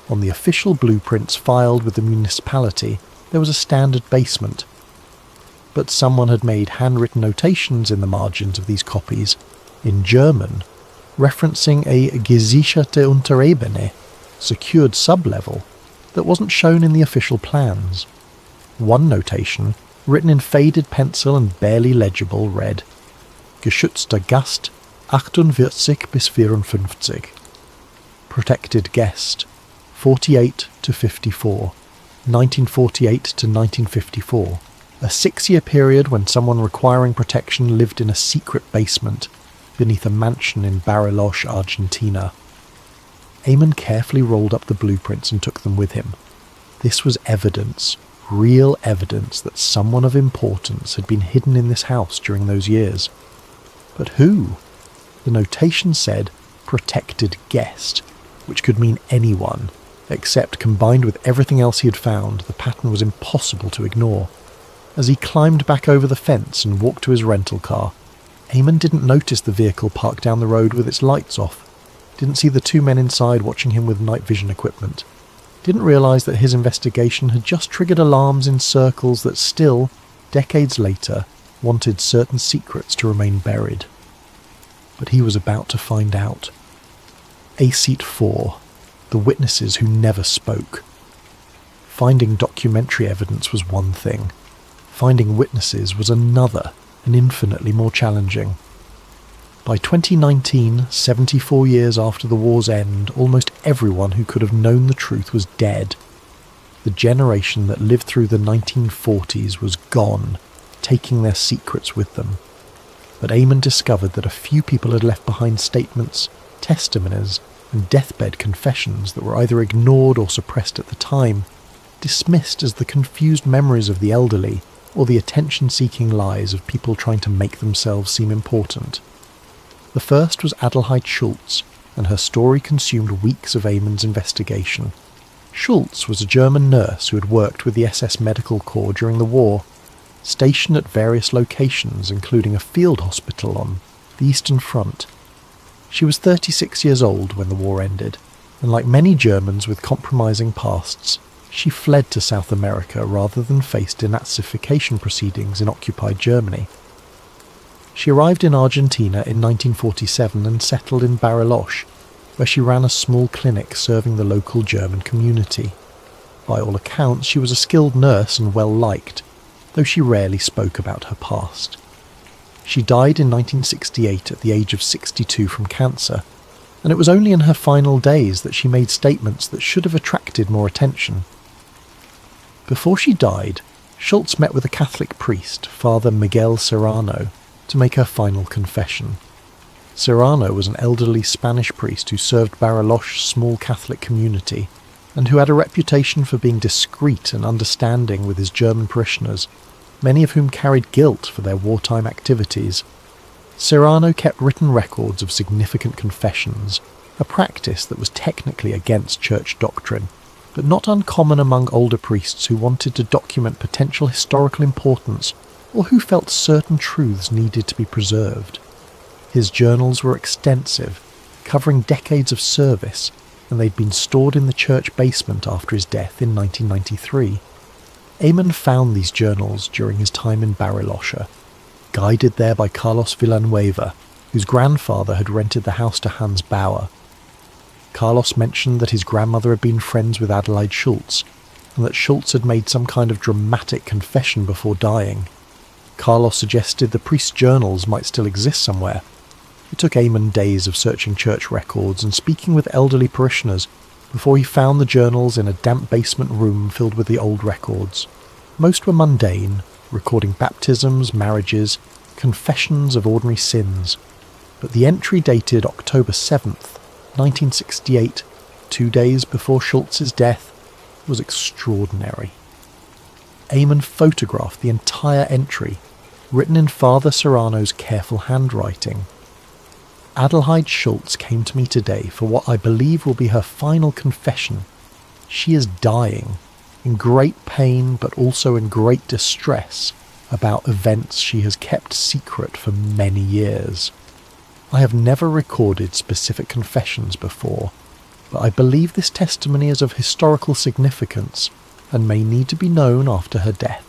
On the official blueprints filed with the municipality, there was a standard basement. But someone had made handwritten notations in the margins of these copies, in German, referencing a gesicherte Unterebene, secured sublevel, that wasn't shown in the official plans. One notation, written in faded pencil and barely legible, read, "Geschützter Gast 48 bis 54. Protected Guest 48 to 54, 1948 to 1954, a 6-year period when someone requiring protection lived in a secret basement beneath a mansion in Bariloche, Argentina." Eamon carefully rolled up the blueprints and took them with him. This was evidence, real evidence, that someone of importance had been hidden in this house during those years. But who? The notation said "protected guest," which could mean anyone, except combined with everything else he had found, the pattern was impossible to ignore. As he climbed back over the fence and walked to his rental car, Eamon didn't notice the vehicle parked down the road with its lights off, didn't see the 2 men inside watching him with night vision equipment, didn't realise that his investigation had just triggered alarms in circles that still, decades later, wanted certain secrets to remain buried. But he was about to find out. A-Seat 4, the witnesses who never spoke. Finding documentary evidence was one thing. Finding witnesses was another, and infinitely more challenging. By 2019, 74 years after the war's end, almost everyone who could have known the truth was dead. The generation that lived through the 1940s was gone, taking their secrets with them. But Eamon discovered that a few people had left behind statements, testimonies, and deathbed confessions that were either ignored or suppressed at the time, dismissed as the confused memories of the elderly or the attention-seeking lies of people trying to make themselves seem important. The first was Adelheid Schultz, and her story consumed weeks of Eamon's investigation. Schultz was a German nurse who had worked with the SS Medical Corps during the war, stationed at various locations, including a field hospital on the Eastern Front. She was 36 years old when the war ended, and like many Germans with compromising pasts, she fled to South America rather than face denazification proceedings in occupied Germany. She arrived in Argentina in 1947 and settled in Bariloche, where she ran a small clinic serving the local German community. By all accounts, she was a skilled nurse and well-liked, though she rarely spoke about her past. She died in 1968 at the age of 62 from cancer, and it was only in her final days that she made statements that should have attracted more attention. Before she died, Schultz met with a Catholic priest, Father Miguel Serrano, to make her final confession. Serrano was an elderly Spanish priest who served Bariloche's small Catholic community, and who had a reputation for being discreet and understanding with his German parishioners, many of whom carried guilt for their wartime activities. Serrano kept written records of significant confessions, a practice that was technically against church doctrine, but not uncommon among older priests who wanted to document potential historical importance or who felt certain truths needed to be preserved. His journals were extensive, covering decades of service, and they'd been stored in the church basement after his death in 1993. Eamon found these journals during his time in Bariloche, guided there by Carlos Villanueva, whose grandfather had rented the house to Hans Bauer. Carlos mentioned that his grandmother had been friends with Adelheid Schultz, and that Schultz had made some kind of dramatic confession before dying. Carlos suggested the priest's journals might still exist somewhere. It took Eamon days of searching church records and speaking with elderly parishioners before he found the journals in a damp basement room filled with the old records. Most were mundane, recording baptisms, marriages, confessions of ordinary sins, but the entry dated October 7th, 1968, 2 days before Schultz's death, was extraordinary. Eamon photographed the entire entry, written in Father Serrano's careful handwriting. Adelheid Schultz came to me today for what I believe will be her final confession. She is dying, in great pain but also in great distress, about events she has kept secret for many years. I have never recorded specific confessions before, but I believe this testimony is of historical significance and may need to be known after her death.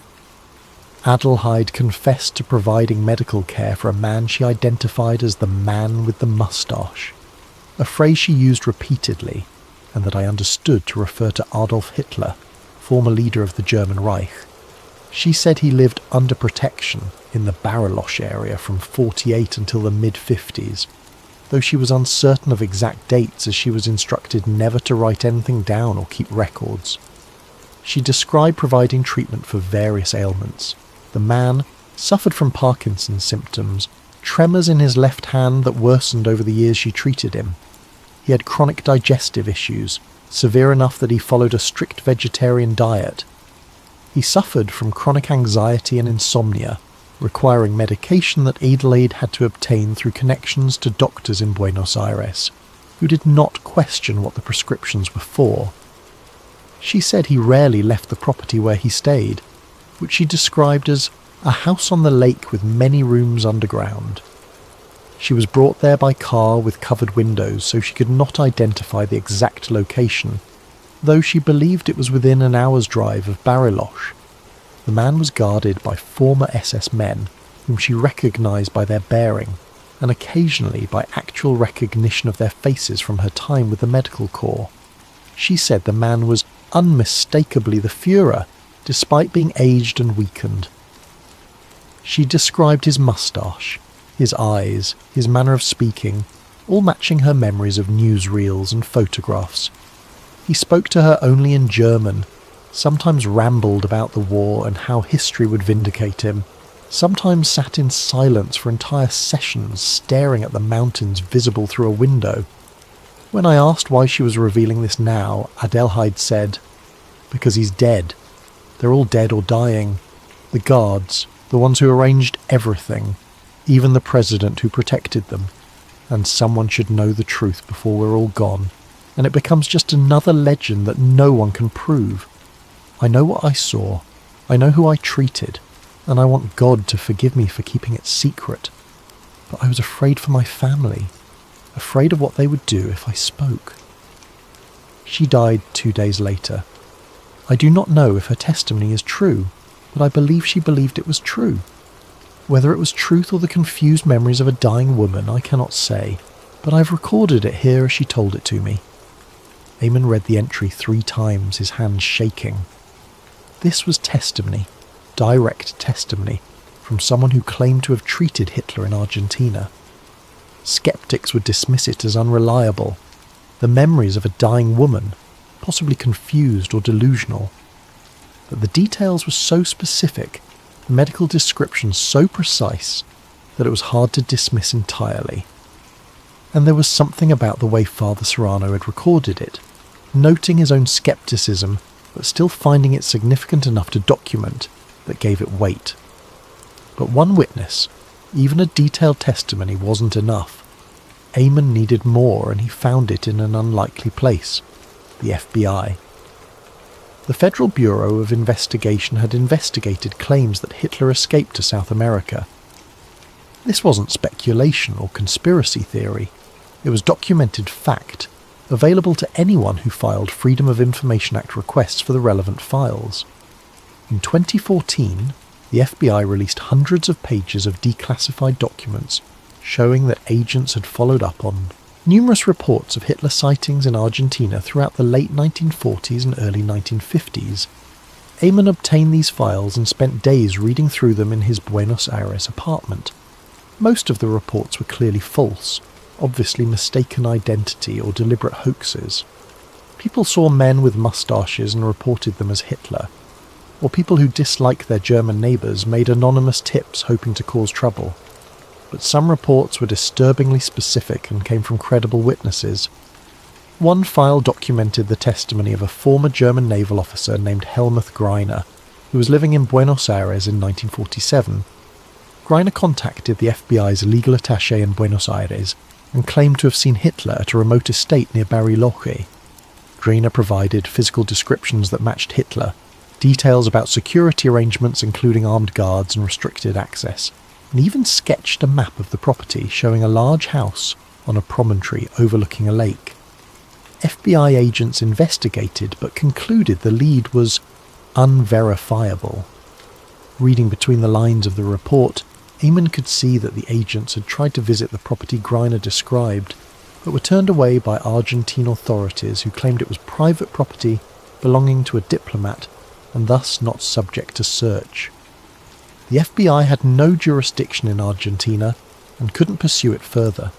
Adelheid confessed to providing medical care for a man she identified as the man with the moustache, a phrase she used repeatedly and that I understood to refer to Adolf Hitler, former leader of the German Reich. She said he lived under protection in the Bariloche area from 48 until the mid-50s, though she was uncertain of exact dates as she was instructed never to write anything down or keep records. She described providing treatment for various ailments. The man suffered from Parkinson's symptoms, tremors in his left hand that worsened over the years she treated him. He had chronic digestive issues, severe enough that he followed a strict vegetarian diet. He suffered from chronic anxiety and insomnia, requiring medication that Adelaide had to obtain through connections to doctors in Buenos Aires, who did not question what the prescriptions were for. She said he rarely left the property where he stayed, which she described as a house on the lake with many rooms underground. She was brought there by car with covered windows so she could not identify the exact location, though she believed it was within an hour's drive of Bariloche. The man was guarded by former SS men, whom she recognised by their bearing, and occasionally by actual recognition of their faces from her time with the medical corps. She said the man was unmistakably the Führer, despite being aged and weakened. She described his moustache, his eyes, his manner of speaking, all matching her memories of newsreels and photographs. He spoke to her only in German, sometimes rambled about the war and how history would vindicate him, sometimes sat in silence for entire sessions staring at the mountains visible through a window. When I asked why she was revealing this now, Adelheid said, "Because he's dead. They're all dead or dying. The guards, the ones who arranged everything, even the president who protected them. And someone should know the truth before we're all gone, and it becomes just another legend that no one can prove. I know what I saw, I know who I treated, and I want God to forgive me for keeping it secret. But I was afraid for my family, afraid of what they would do if I spoke." She died 2 days later. I do not know if her testimony is true, but I believe she believed it was true. Whether it was truth or the confused memories of a dying woman, I cannot say, but I've recorded it here as she told it to me. Eamon read the entry 3 times, his hands shaking. This was testimony, direct testimony, from someone who claimed to have treated Hitler in Argentina. Skeptics would dismiss it as unreliable. The memories of a dying woman, possibly confused or delusional. But the details were so specific, the medical description so precise, that it was hard to dismiss entirely. And there was something about the way Father Serrano had recorded it, noting his own skepticism, but still finding it significant enough to document, that gave it weight. But one witness, even a detailed testimony, wasn't enough. Eamon needed more, and he found it in an unlikely place: the FBI. The Federal Bureau of Investigation had investigated claims that Hitler escaped to South America. This wasn't speculation or conspiracy theory. It was documented fact, available to anyone who filed Freedom of Information Act requests for the relevant files. In 2014, the FBI released hundreds of pages of declassified documents showing that agents had followed up on numerous reports of Hitler sightings in Argentina throughout the late 1940s and early 1950s. Eamon obtained these files and spent days reading through them in his Buenos Aires apartment. Most of the reports were clearly false, obviously mistaken identity or deliberate hoaxes. People saw men with moustaches and reported them as Hitler, or people who disliked their German neighbours made anonymous tips hoping to cause trouble. But some reports were disturbingly specific and came from credible witnesses. One file documented the testimony of a former German naval officer named Helmuth Greiner, who was living in Buenos Aires in 1947. Greiner contacted the FBI's legal attaché in Buenos Aires and claimed to have seen Hitler at a remote estate near Bariloche. Drina provided physical descriptions that matched Hitler, details about security arrangements including armed guards and restricted access, and even sketched a map of the property showing a large house on a promontory overlooking a lake. FBI agents investigated but concluded the lead was unverifiable. Reading between the lines of the report, Eamon could see that the agents had tried to visit the property Greiner described, but were turned away by Argentine authorities who claimed it was private property belonging to a diplomat and thus not subject to search. The FBI had no jurisdiction in Argentina and couldn't pursue it further.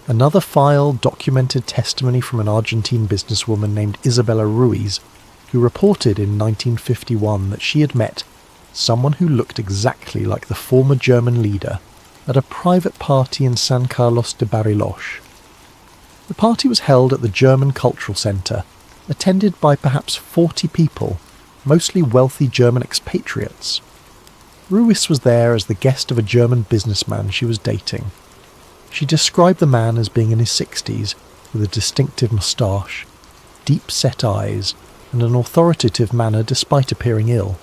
Another file documented testimony from an Argentine businesswoman named Isabella Ruiz, who reported in 1951 that she had met someone who looked exactly like the former German leader at a private party in San Carlos de Bariloche. The party was held at the German Cultural Centre, attended by perhaps 40 people, mostly wealthy German expatriates. Ruiz was there as the guest of a German businessman she was dating. She described the man as being in his 60s, with a distinctive moustache, deep-set eyes, and an authoritative manner despite appearing ill.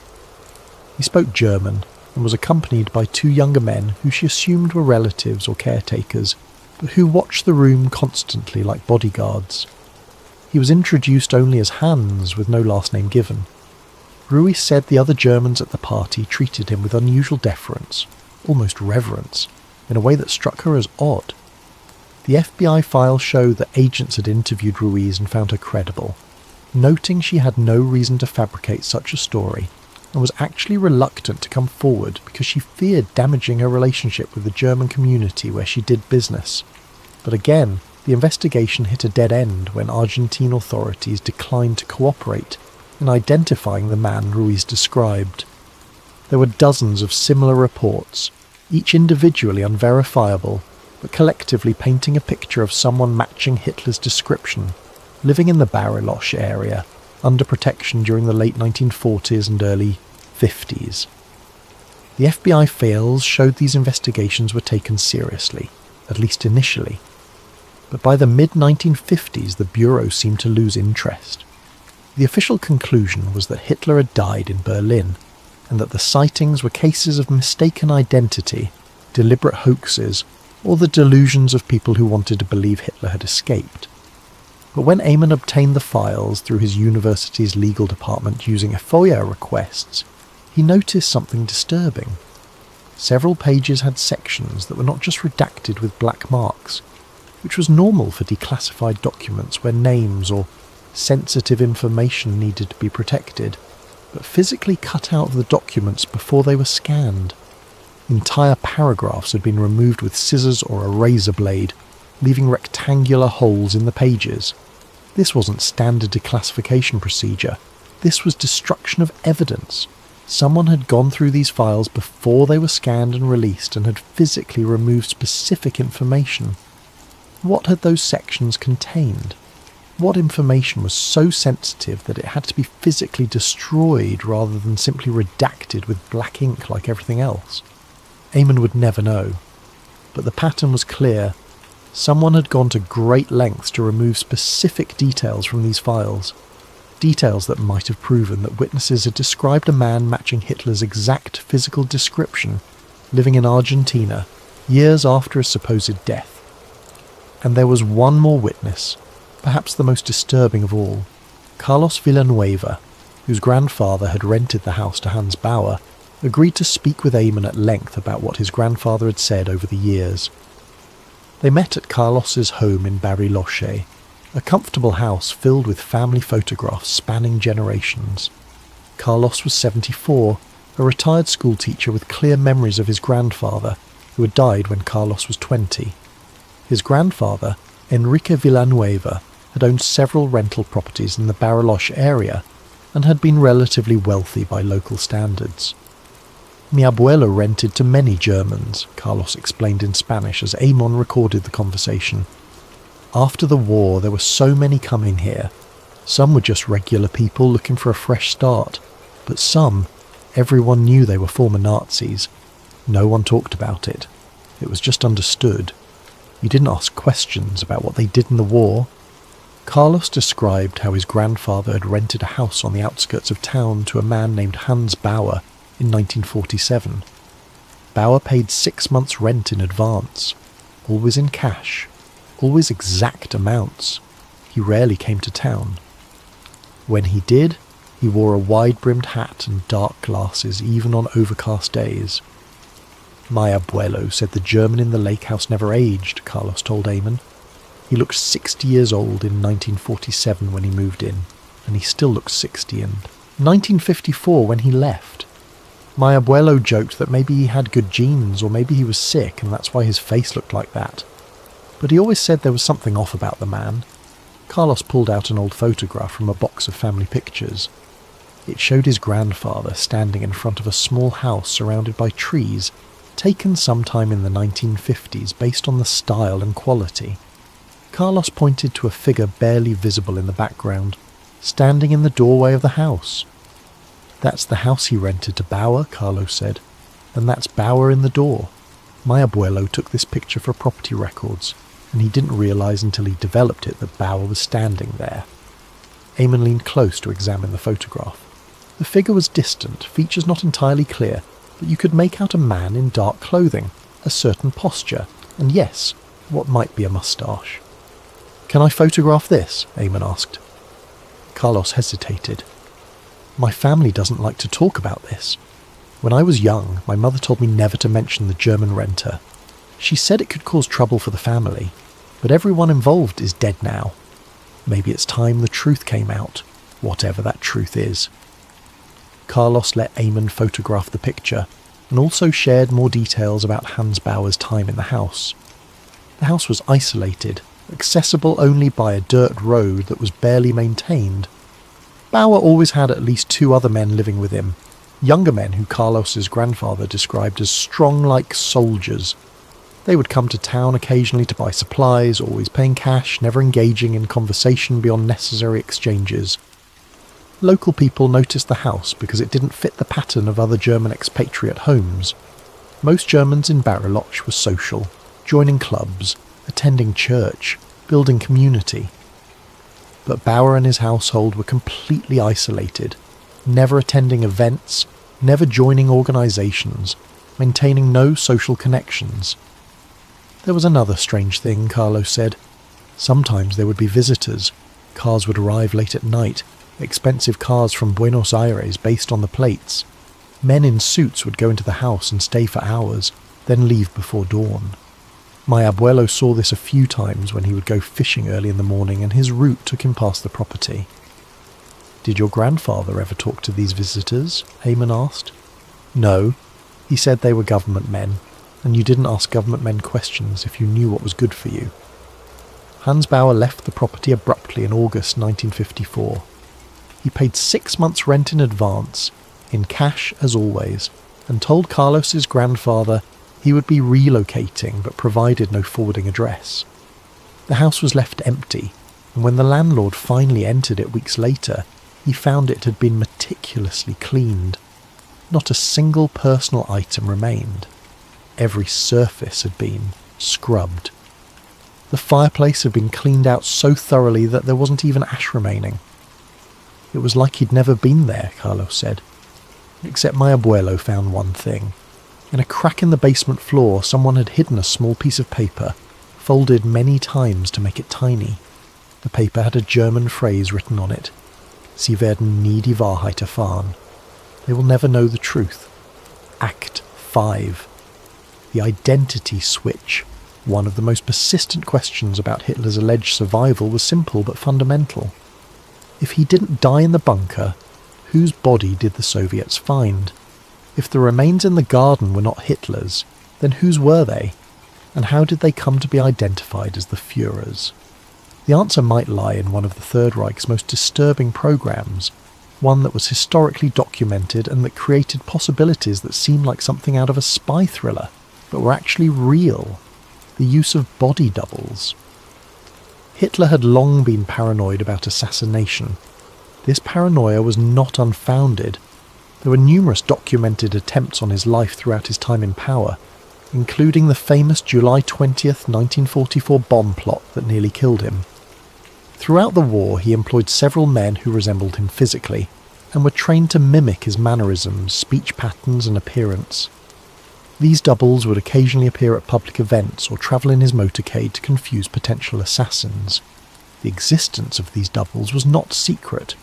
He spoke German and was accompanied by two younger men who she assumed were relatives or caretakers, but who watched the room constantly like bodyguards. He was introduced only as Hans, with no last name given. Ruiz said the other Germans at the party treated him with unusual deference, almost reverence, in a way that struck her as odd. The FBI files show that agents had interviewed Ruiz and found her credible, noting she had no reason to fabricate such a story, and was actually reluctant to come forward because she feared damaging her relationship with the German community where she did business. But again, the investigation hit a dead end when Argentine authorities declined to cooperate in identifying the man Ruiz described. There were dozens of similar reports, each individually unverifiable, but collectively painting a picture of someone matching Hitler's description, living in the Bariloche area, under protection during the late 1940s and early 50s. The FBI files showed these investigations were taken seriously, at least initially. But by the mid-1950s, the Bureau seemed to lose interest. The official conclusion was that Hitler had died in Berlin, and that the sightings were cases of mistaken identity, deliberate hoaxes, or the delusions of people who wanted to believe Hitler had escaped. But when Eamon obtained the files through his university's legal department using FOIA requests, he noticed something disturbing. Several pages had sections that were not just redacted with black marks, which was normal for declassified documents where names or sensitive information needed to be protected, but physically cut out of the documents before they were scanned. Entire paragraphs had been removed with scissors or a razor blade, leaving rectangular holes in the pages. This wasn't standard declassification procedure. This was destruction of evidence. Someone had gone through these files before they were scanned and released and had physically removed specific information. What had those sections contained? What information was so sensitive that it had to be physically destroyed rather than simply redacted with black ink like everything else? Eamon would never know. But the pattern was clear. Someone had gone to great lengths to remove specific details from these files. Details that might have proven that witnesses had described a man matching Hitler's exact physical description, living in Argentina, years after his supposed death. And there was one more witness, perhaps the most disturbing of all, Carlos Villanueva, whose grandfather had rented the house to Hans Bauer, agreed to speak with Eamon at length about what his grandfather had said over the years. They met at Carlos's home in Bariloche, a comfortable house filled with family photographs spanning generations. Carlos was 74, a retired schoolteacher with clear memories of his grandfather, who had died when Carlos was 20. His grandfather, Enrique Villanueva, had owned several rental properties in the Bariloche area and had been relatively wealthy by local standards. Mi abuelo rented to many Germans, Carlos explained in Spanish as Eamon recorded the conversation. After the war, there were so many coming here. Some were just regular people looking for a fresh start, but some, everyone knew they were former Nazis. No one talked about it. It was just understood. You didn't ask questions about what they did in the war. Carlos described how his grandfather had rented a house on the outskirts of town to a man named Hans Bauer in 1947. Bauer paid 6 months' rent in advance, always in cash, always exact amounts. He rarely came to town. When he did, he wore a wide-brimmed hat and dark glasses even on overcast days. My abuelo said the German in the lake house never aged, Carlos told Eamon. He looked 60 years old in 1947 when he moved in, and he still looks 60 in 1954 when he left. My abuelo joked that maybe he had good genes, or maybe he was sick and that's why his face looked like that. But he always said there was something off about the man. Carlos pulled out an old photograph from a box of family pictures. It showed his grandfather standing in front of a small house surrounded by trees, taken sometime in the 1950s based on the style and quality. Carlos pointed to a figure barely visible in the background, standing in the doorway of the house. That's the house he rented to Bauer, Carlos said, and that's Bauer in the door. My abuelo took this picture for property records, and he didn't realise until he developed it that Bauer was standing there. Eamon leaned close to examine the photograph. The figure was distant, features not entirely clear, but you could make out a man in dark clothing, a certain posture, and yes, what might be a moustache. "Can I photograph this?" Eamon asked. Carlos hesitated. "My family doesn't like to talk about this. When I was young, my mother told me never to mention the German renter. She said it could cause trouble for the family, but everyone involved is dead now. Maybe it's time the truth came out, whatever that truth is." Carlos let Eamon photograph the picture, and also shared more details about Hans Bauer's time in the house. The house was isolated, accessible only by a dirt road that was barely maintained. Bauer always had at least 2 other men living with him, younger men who Carlos's grandfather described as strong like soldiers. They would come to town occasionally to buy supplies, always paying cash, never engaging in conversation beyond necessary exchanges. Local people noticed the house because it didn't fit the pattern of other German expatriate homes. Most Germans in Bariloche were social, joining clubs, attending church, building community. But Bauer and his household were completely isolated, never attending events, never joining organisations, maintaining no social connections. There was another strange thing, Carlos said. Sometimes there would be visitors. Cars would arrive late at night, expensive cars from Buenos Aires based on the plates. Men in suits would go into the house and stay for hours, then leave before dawn. My abuelo saw this a few times when he would go fishing early in the morning and his route took him past the property. "Did your grandfather ever talk to these visitors?" Eamon asked. "No. He said they were government men, and you didn't ask government men questions if you knew what was good for you." Hans Bauer left the property abruptly in August 1954. He paid 6 months' rent in advance, in cash as always, and told Carlos's grandfather he would be relocating but provided no forwarding address. The house was left empty, and when the landlord finally entered it weeks later, he found it had been meticulously cleaned. Not a single personal item remained. Every surface had been scrubbed. The fireplace had been cleaned out so thoroughly that there wasn't even ash remaining. It was like he'd never been there, Carlos said. Except my abuelo found one thing. In a crack in the basement floor, someone had hidden a small piece of paper, folded many times to make it tiny. The paper had a German phrase written on it. "Sie werden nie die Wahrheit erfahren." They will never know the truth. Act 5. The identity switch. One of the most persistent questions about Hitler's alleged survival was simple but fundamental. If he didn't die in the bunker, whose body did the Soviets find? If the remains in the garden were not Hitler's, then whose were they? And how did they come to be identified as the Führer's? The answer might lie in one of the Third Reich's most disturbing programs, one that was historically documented and that created possibilities that seemed like something out of a spy thriller, but were actually real. The use of body doubles. Hitler had long been paranoid about assassination. This paranoia was not unfounded. There were numerous documented attempts on his life throughout his time in power, including the famous July 20th, 1944 bomb plot that nearly killed him. Throughout the war, he employed several men who resembled him physically, and were trained to mimic his mannerisms, speech patterns and appearance. These doubles would occasionally appear at public events or travel in his motorcade to confuse potential assassins. The existence of these doubles was not secret.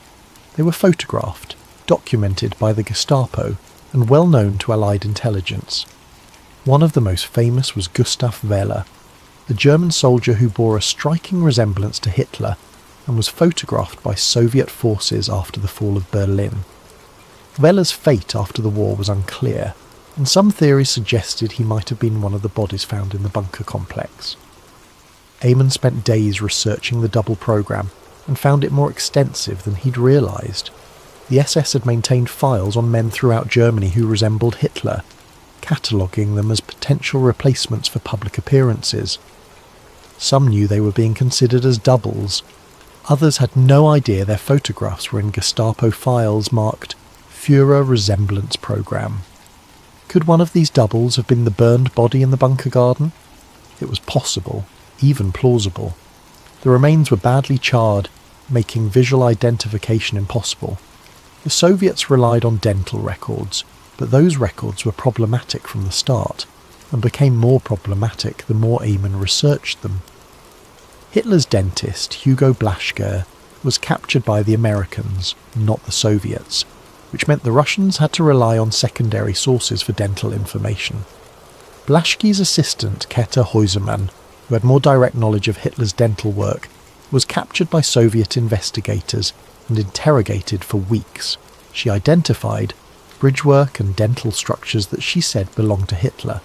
They were photographed, documented by the Gestapo, and well known to Allied intelligence. One of the most famous was Gustav Wehler, a German soldier who bore a striking resemblance to Hitler and was photographed by Soviet forces after the fall of Berlin. Wehler's fate after the war was unclear, and some theories suggested he might have been one of the bodies found in the bunker complex. Eamon spent days researching the double program and found it more extensive than he'd realised. The SS had maintained files on men throughout Germany who resembled Hitler, cataloguing them as potential replacements for public appearances. Some knew they were being considered as doubles. Others had no idea their photographs were in Gestapo files marked Führer Resemblance Program. Could one of these doubles have been the burned body in the bunker garden? It was possible, even plausible. The remains were badly charred, making visual identification impossible. The Soviets relied on dental records, but those records were problematic from the start, and became more problematic the more Eamon researched them. Hitler's dentist, Hugo Blaschke, was captured by the Americans, not the Soviets, which meant the Russians had to rely on secondary sources for dental information. Blaschke's assistant, Keta Heusemann, who had more direct knowledge of Hitler's dental work, was captured by Soviet investigators and interrogated for weeks. She identified bridgework and dental structures that she said belonged to Hitler.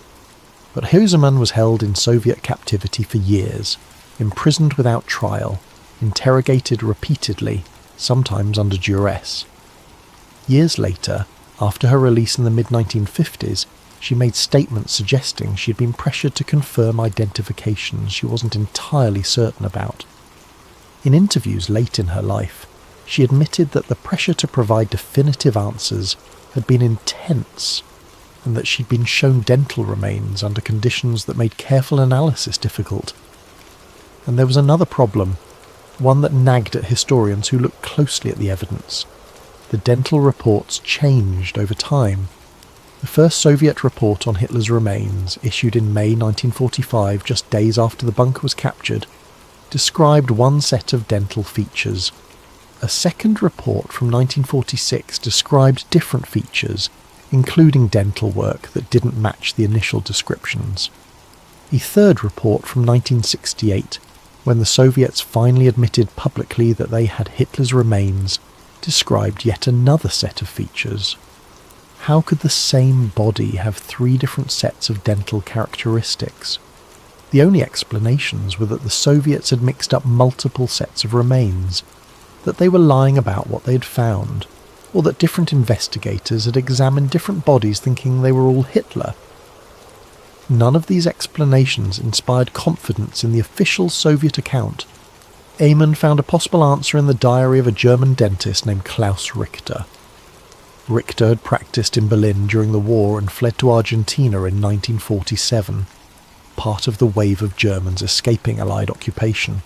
But Heusemann was held in Soviet captivity for years, imprisoned without trial, interrogated repeatedly, sometimes under duress. Years later, after her release in the mid-1950s, she made statements suggesting she had been pressured to confirm identifications she wasn't entirely certain about. In interviews late in her life, she admitted that the pressure to provide definitive answers had been intense, and that she'd been shown dental remains under conditions that made careful analysis difficult. And there was another problem, one that nagged at historians who looked closely at the evidence. The dental reports changed over time. The first Soviet report on Hitler's remains, issued in May 1945, just days after the bunker was captured, described one set of dental features. A second report from 1946 described different features, including dental work that didn't match the initial descriptions. A third report from 1968, when the Soviets finally admitted publicly that they had Hitler's remains, described yet another set of features. How could the same body have three different sets of dental characteristics? The only explanations were that the Soviets had mixed up multiple sets of remains, that they were lying about what they had found, or that different investigators had examined different bodies thinking they were all Hitler. None of these explanations inspired confidence in the official Soviet account. Eamon found a possible answer in the diary of a German dentist named Klaus Richter. Richter had practiced in Berlin during the war and fled to Argentina in 1947, part of the wave of Germans escaping Allied occupation.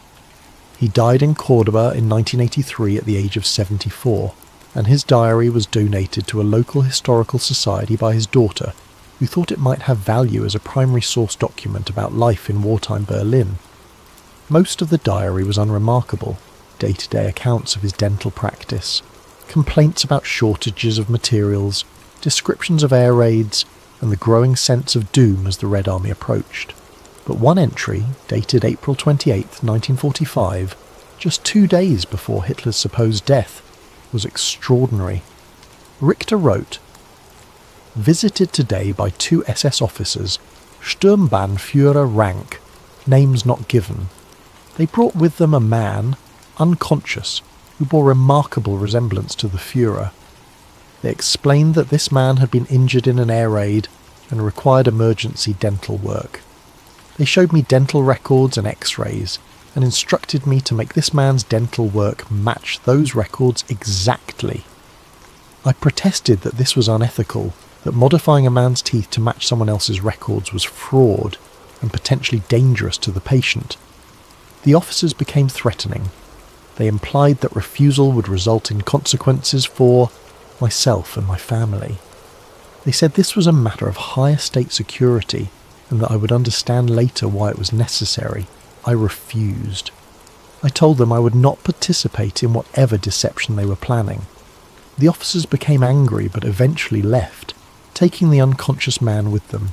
He died in Cordoba in 1983 at the age of 74, and his diary was donated to a local historical society by his daughter, who thought it might have value as a primary source document about life in wartime Berlin. Most of the diary was unremarkable, day-to-day accounts of his dental practice, complaints about shortages of materials, descriptions of air raids, and the growing sense of doom as the Red Army approached. But one entry, dated April 28, 1945, just 2 days before Hitler's supposed death, was extraordinary. Richter wrote, "Visited today by 2 SS officers, Sturmbannführer rank, names not given. They brought with them a man, unconscious, who bore remarkable resemblance to the Führer. They explained that this man had been injured in an air raid and required emergency dental work. They showed me dental records and x-rays and instructed me to make this man's dental work match those records exactly. I protested that this was unethical that modifying a man's teeth to match someone else's records was fraud and potentially dangerous to the patient. The officers became threatening. They implied that refusal would result in consequences for myself and my family. They said this was a matter of higher state security and that I would understand later why it was necessary. I refused. I told them I would not participate in whatever deception they were planning. The officers became angry but eventually left, taking the unconscious man with them.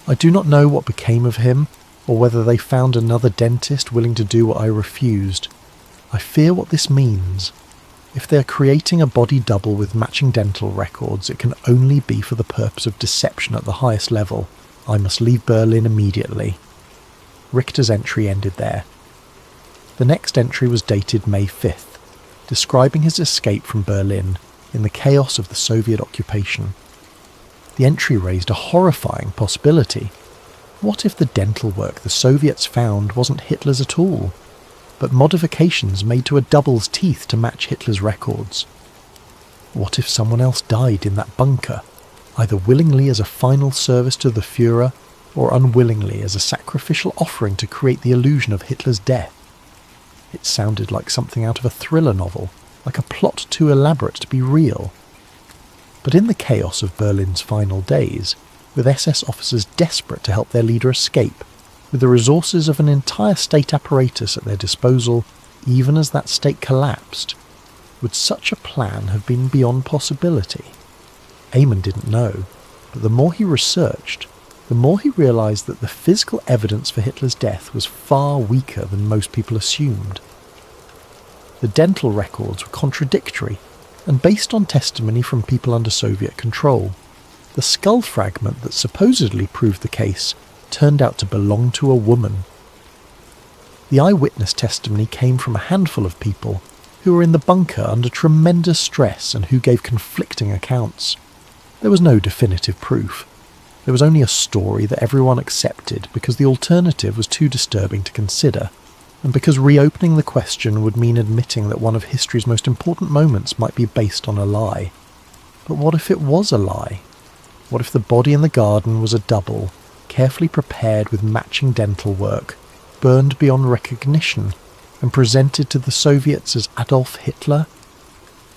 I do not know what became of him, or whether they found another dentist willing to do what I refused. I fear what this means. If they are creating a body double with matching dental records, it can only be for the purpose of deception at the highest level. I must leave Berlin immediately. Richter's entry ended there. The next entry was dated May 5th, describing his escape from Berlin in the chaos of the Soviet occupation. The entry raised a horrifying possibility. What if the dental work the Soviets found wasn't Hitler's at all, but modifications made to a double's teeth to match Hitler's records? What if someone else died in that bunker, either willingly as a final service to the Führer, or unwillingly as a sacrificial offering to create the illusion of Hitler's death? It sounded like something out of a thriller novel, like a plot too elaborate to be real. But in the chaos of Berlin's final days, with SS officers desperate to help their leader escape, with the resources of an entire state apparatus at their disposal, even as that state collapsed, would such a plan have been beyond possibility? Eamon didn't know, but the more he researched, the more he realised that the physical evidence for Hitler's death was far weaker than most people assumed. The dental records were contradictory and based on testimony from people under Soviet control. The skull fragment that supposedly proved the case turned out to belong to a woman. The eyewitness testimony came from a handful of people who were in the bunker under tremendous stress and who gave conflicting accounts. There was no definitive proof. There was only a story that everyone accepted because the alternative was too disturbing to consider, and because reopening the question would mean admitting that one of history's most important moments might be based on a lie. But what if it was a lie? What if the body in the garden was a double, carefully prepared with matching dental work, burned beyond recognition, and presented to the Soviets as Adolf Hitler?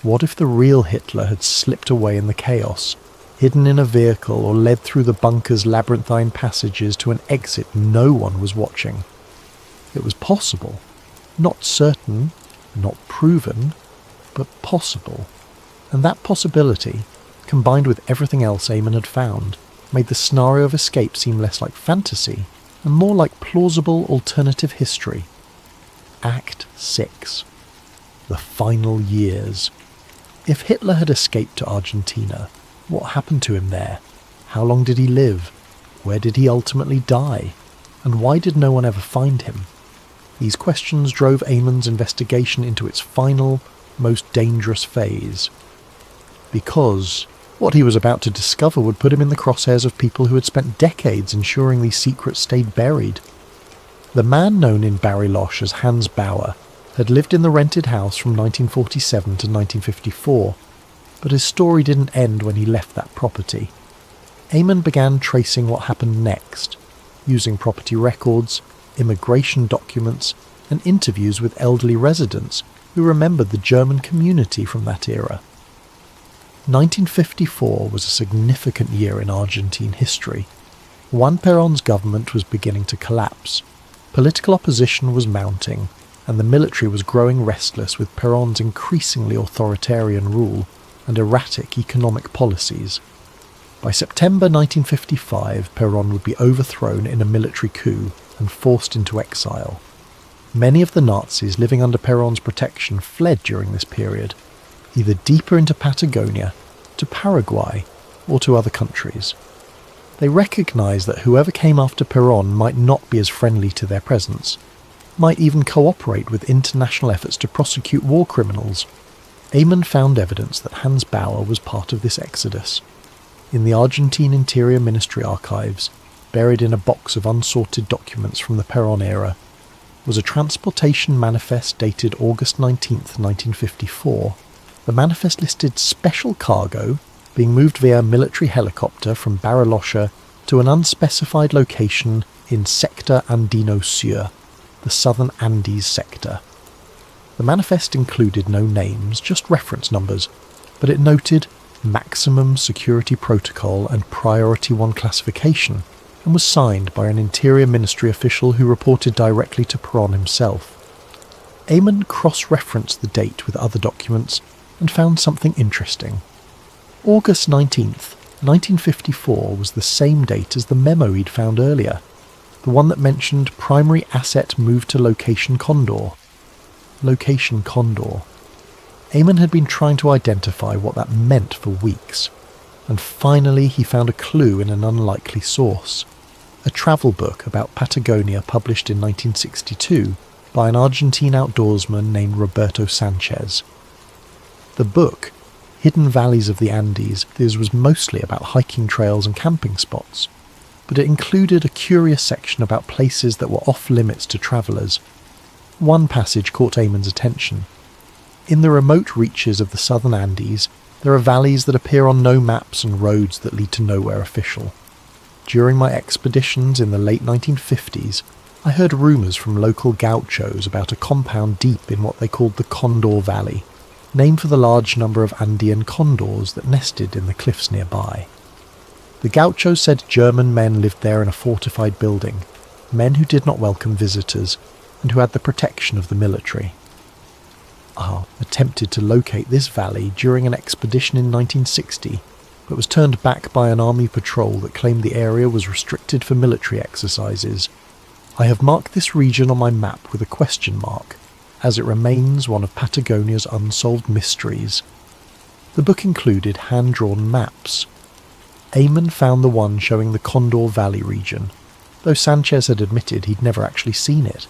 What if the real Hitler had slipped away in the chaos, hidden in a vehicle or led through the bunker's labyrinthine passages to an exit no one was watching? It was possible. Not certain, not proven, but possible. And that possibility, combined with everything else Eamon had found, made the scenario of escape seem less like fantasy and more like plausible alternative history. Act 6. The final years. If Hitler had escaped to Argentina, what happened to him there? How long did he live? Where did he ultimately die? And why did no one ever find him? These questions drove Eamon's investigation into its final, most dangerous phase. Because what he was about to discover would put him in the crosshairs of people who had spent decades ensuring these secrets stayed buried. The man known in Bariloche as Hans Bauer had lived in the rented house from 1947 to 1954, but his story didn't end when he left that property. Eamon began tracing what happened next, using property records, immigration documents, and interviews with elderly residents who remembered the German community from that era. 1954 was a significant year in Argentine history. Juan Perón's government was beginning to collapse. Political opposition was mounting, and the military was growing restless with Perón's increasingly authoritarian rule and erratic economic policies. By September 1955, Perón would be overthrown in a military coup and forced into exile. Many of the Nazis living under Perón's protection fled during this period, either deeper into Patagonia, to Paraguay, or to other countries. They recognized that whoever came after Perón might not be as friendly to their presence, might even cooperate with international efforts to prosecute war criminals. Eamon found evidence that Hans Bauer was part of this exodus. In the Argentine Interior Ministry archives, buried in a box of unsorted documents from the Perón era, was a transportation manifest dated August 19, 1954. The manifest listed special cargo, being moved via military helicopter from Bariloche to an unspecified location in Sector Andino Sur, the southern Andes sector. The manifest included no names, just reference numbers, but it noted maximum security protocol and priority 1 classification, and was signed by an Interior Ministry official who reported directly to Perón himself. Eamon cross-referenced the date with other documents and found something interesting. August 19th, 1954 was the same date as the memo he'd found earlier, the one that mentioned primary asset moved to Location Condor. Location Condor. Eamon had been trying to identify what that meant for weeks, and finally he found a clue in an unlikely source. A travel book about Patagonia published in 1962 by an Argentine outdoorsman named Roberto Sanchez. The book, Hidden Valleys of the Andes, was mostly about hiking trails and camping spots, but it included a curious section about places that were off-limits to travellers. One passage caught Eamon's attention. In the remote reaches of the southern Andes, there are valleys that appear on no maps and roads that lead to nowhere official. During my expeditions in the late 1950s, I heard rumours from local gauchos about a compound deep in what they called the Condor Valley, named for the large number of Andean condors that nested in the cliffs nearby. The gauchos said German men lived there in a fortified building, men who did not welcome visitors, and who had the protection of the military. I attempted to locate this valley during an expedition in 1960, but was turned back by an army patrol that claimed the area was restricted for military exercises. I have marked this region on my map with a question mark, as it remains one of Patagonia's unsolved mysteries. The book included hand-drawn maps. Eamon found the one showing the Condor Valley region, though Sanchez had admitted he'd never actually seen it.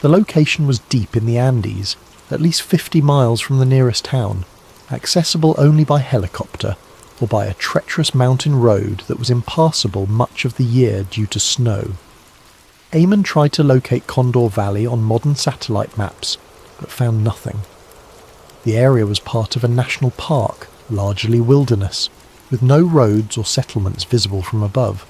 The location was deep in the Andes, at least 50 miles from the nearest town, accessible only by helicopter or by a treacherous mountain road that was impassable much of the year due to snow. Eamon tried to locate Condor Valley on modern satellite maps, but found nothing. The area was part of a national park, largely wilderness, with no roads or settlements visible from above.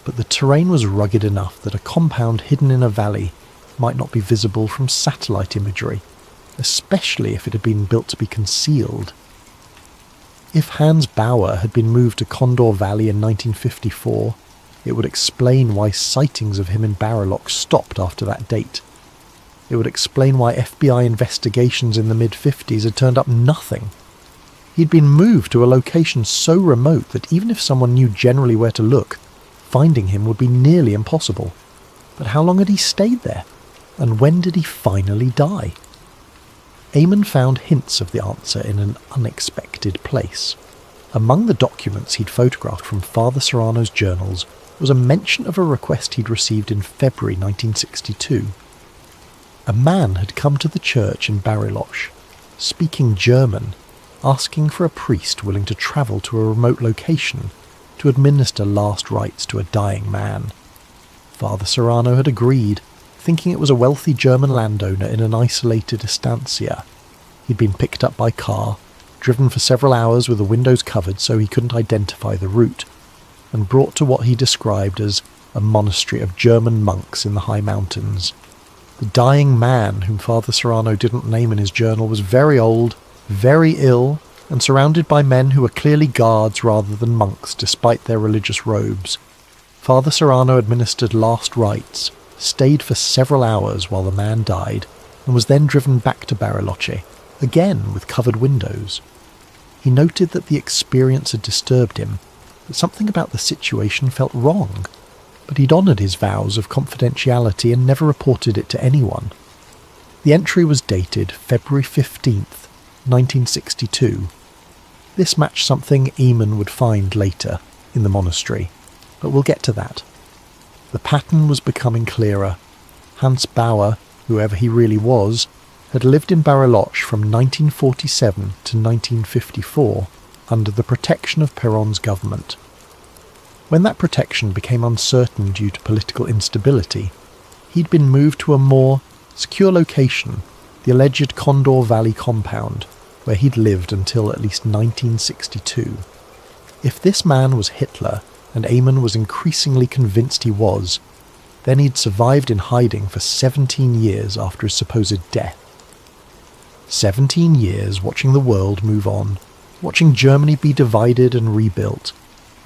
But the terrain was rugged enough that a compound hidden in a valley might not be visible from satellite imagery, especially if it had been built to be concealed. If Hans Bauer had been moved to Condor Valley in 1954, it would explain why sightings of him in Bariloche stopped after that date. It would explain why FBI investigations in the mid-50s had turned up nothing. He'd been moved to a location so remote that even if someone knew generally where to look, finding him would be nearly impossible. But how long had he stayed there? And when did he finally die? Eamon found hints of the answer in an unexpected place. Among the documents he'd photographed from Father Serrano's journals was a mention of a request he'd received in February 1962. A man had come to the church in Bariloche, speaking German, asking for a priest willing to travel to a remote location to administer last rites to a dying man. Father Serrano had agreed, thinking it was a wealthy German landowner in an isolated estancia. He'd been picked up by car, driven for several hours with the windows covered so he couldn't identify the route, and brought to what he described as a monastery of German monks in the high mountains. The dying man, whom Father Serrano didn't name in his journal, was very old, very ill, and surrounded by men who were clearly guards rather than monks despite their religious robes. Father Serrano administered last rites, stayed for several hours while the man died, and was then driven back to Bariloche, again with covered windows. He noted that the experience had disturbed him, that something about the situation felt wrong, but he'd honoured his vows of confidentiality and never reported it to anyone. The entry was dated February 15th, 1962. This matched something Eamon would find later in the monastery, but we'll get to that. The pattern was becoming clearer. Hans Bauer, whoever he really was, had lived in Bariloche from 1947 to 1954 under the protection of Perón's government. When that protection became uncertain due to political instability, he'd been moved to a more secure location, the alleged Condor Valley compound, where he'd lived until at least 1962. If this man was Hitler, and Eamon was increasingly convinced he was, then he'd survived in hiding for 17 years after his supposed death. 17 years watching the world move on, watching Germany be divided and rebuilt,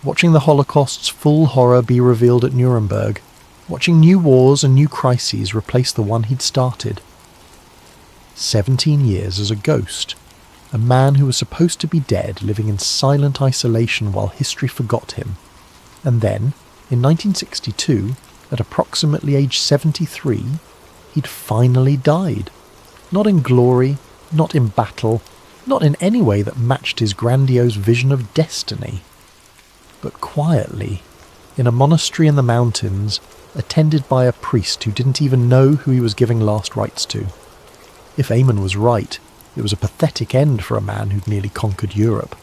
watching the Holocaust's full horror be revealed at Nuremberg, watching new wars and new crises replace the one he'd started. 17 years as a ghost, a man who was supposed to be dead, living in silent isolation while history forgot him. And then, in 1962, at approximately age 73, he'd finally died. Not in glory, not in battle, not in any way that matched his grandiose vision of destiny, but quietly, in a monastery in the mountains, attended by a priest who didn't even know who he was giving last rites to. If Eamon was right, it was a pathetic end for a man who'd nearly conquered Europe,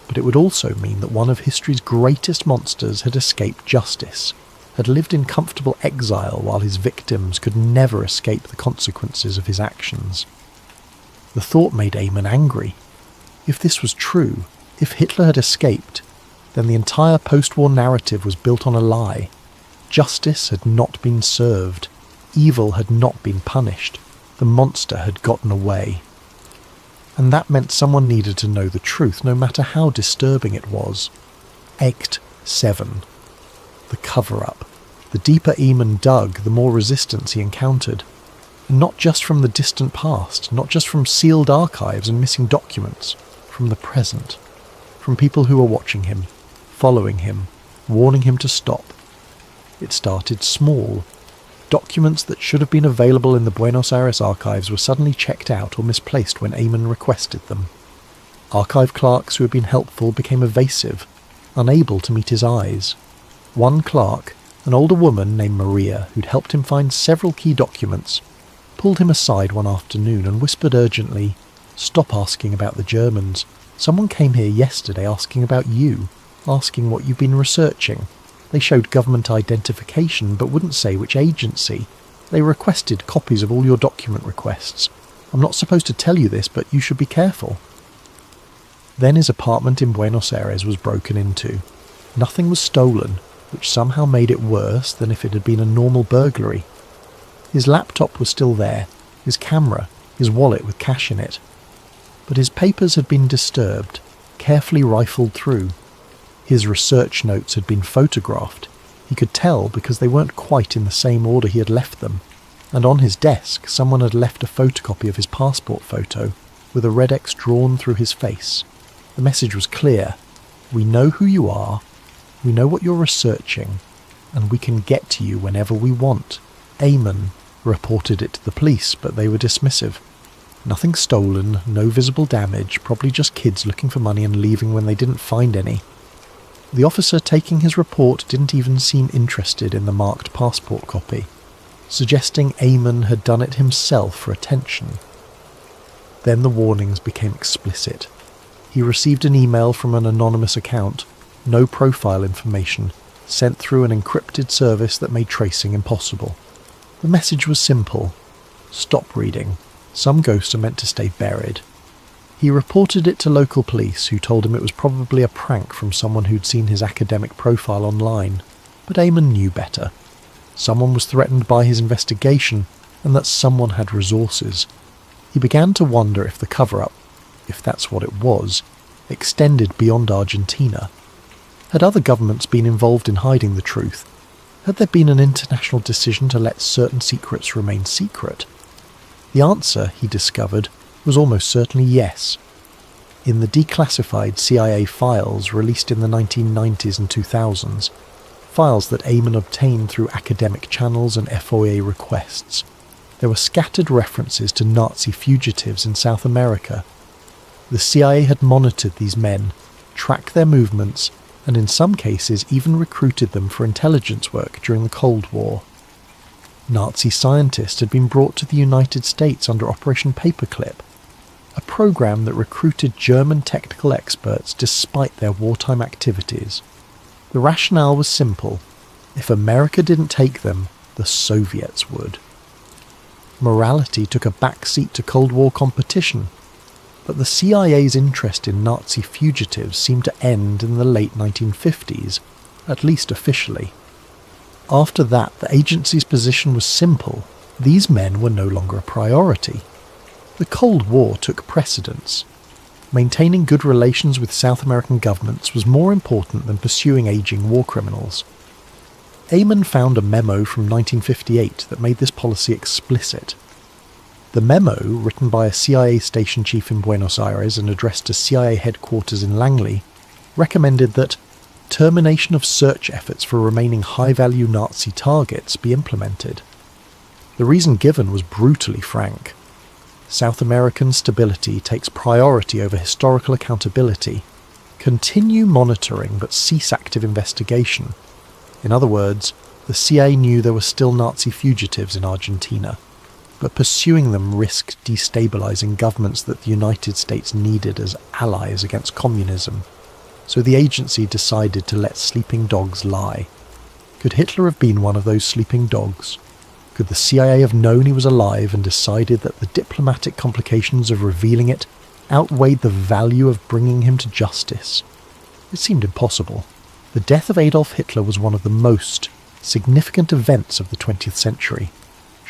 but it would also mean that one of history's greatest monsters had escaped justice, had lived in comfortable exile while his victims could never escape the consequences of his actions. The thought made Eamon angry. If this was true, if Hitler had escaped, then the entire post-war narrative was built on a lie. Justice had not been served. Evil had not been punished. The monster had gotten away. And that meant someone needed to know the truth, no matter how disturbing it was. Act 7. The cover-up. The deeper Eamon dug, the more resistance he encountered. And not just from the distant past, not just from sealed archives and missing documents, from the present. From people who were watching him, following him, warning him to stop. It started small. Documents that should have been available in the Buenos Aires archives were suddenly checked out or misplaced when Eamon requested them. Archive clerks who had been helpful became evasive, unable to meet his eyes. One clerk, an older woman named Maria, who'd helped him find several key documents, pulled him aside one afternoon and whispered urgently, "Stop asking about the Germans. Someone came here yesterday asking about you, asking what you've been researching. They showed government identification but wouldn't say which agency. They requested copies of all your document requests. I'm not supposed to tell you this, but you should be careful." Then his apartment in Buenos Aires was broken into. Nothing was stolen, which somehow made it worse than if it had been a normal burglary. His laptop was still there, his camera, his wallet with cash in it. But his papers had been disturbed, carefully rifled through. His research notes had been photographed. He could tell because they weren't quite in the same order he had left them. And on his desk, someone had left a photocopy of his passport photo, with a red X drawn through his face. The message was clear. We know who you are, we know what you're researching, and we can get to you whenever we want. Eamon reported it to the police, but they were dismissive. Nothing stolen, no visible damage, probably just kids looking for money and leaving when they didn't find any. The officer taking his report didn't even seem interested in the marked passport copy, suggesting Eamon had done it himself for attention. Then the warnings became explicit. He received an email from an anonymous account, no profile information, sent through an encrypted service that made tracing impossible. The message was simple. Stop reading. Some ghosts are meant to stay buried. He reported it to local police, who told him it was probably a prank from someone who'd seen his academic profile online. But Eamon knew better. Someone was threatened by his investigation, and that someone had resources. He began to wonder if the cover-up, if that's what it was, extended beyond Argentina. Had other governments been involved in hiding the truth? Had there been an international decision to let certain secrets remain secret? The answer, he discovered, was almost certainly yes. In the declassified CIA files released in the 1990s and 2000s, files that Eamon obtained through academic channels and FOIA requests, there were scattered references to Nazi fugitives in South America. The CIA had monitored these men, tracked their movements, and in some cases even recruited them for intelligence work during the Cold War. Nazi scientists had been brought to the United States under Operation Paperclip, a program that recruited German technical experts despite their wartime activities. The rationale was simple. If America didn't take them, the Soviets would. Morality took a back seat to Cold War competition. But the CIA's interest in Nazi fugitives seemed to end in the late 1950s, at least officially. After that, the agency's position was simple. These men were no longer a priority. The Cold War took precedence. Maintaining good relations with South American governments was more important than pursuing aging war criminals. Eamon found a memo from 1958 that made this policy explicit. The memo, written by a CIA station chief in Buenos Aires and addressed to CIA headquarters in Langley, recommended that termination of search efforts for remaining high-value Nazi targets be implemented. The reason given was brutally frank. South American stability takes priority over historical accountability. Continue monitoring but cease active investigation. In other words, the CIA knew there were still Nazi fugitives in Argentina, but pursuing them risked destabilizing governments that the United States needed as allies against communism. So the agency decided to let sleeping dogs lie. Could Hitler have been one of those sleeping dogs? Could the CIA have known he was alive and decided that the diplomatic complications of revealing it outweighed the value of bringing him to justice? It seemed impossible. The death of Adolf Hitler was one of the most significant events of the 20th century.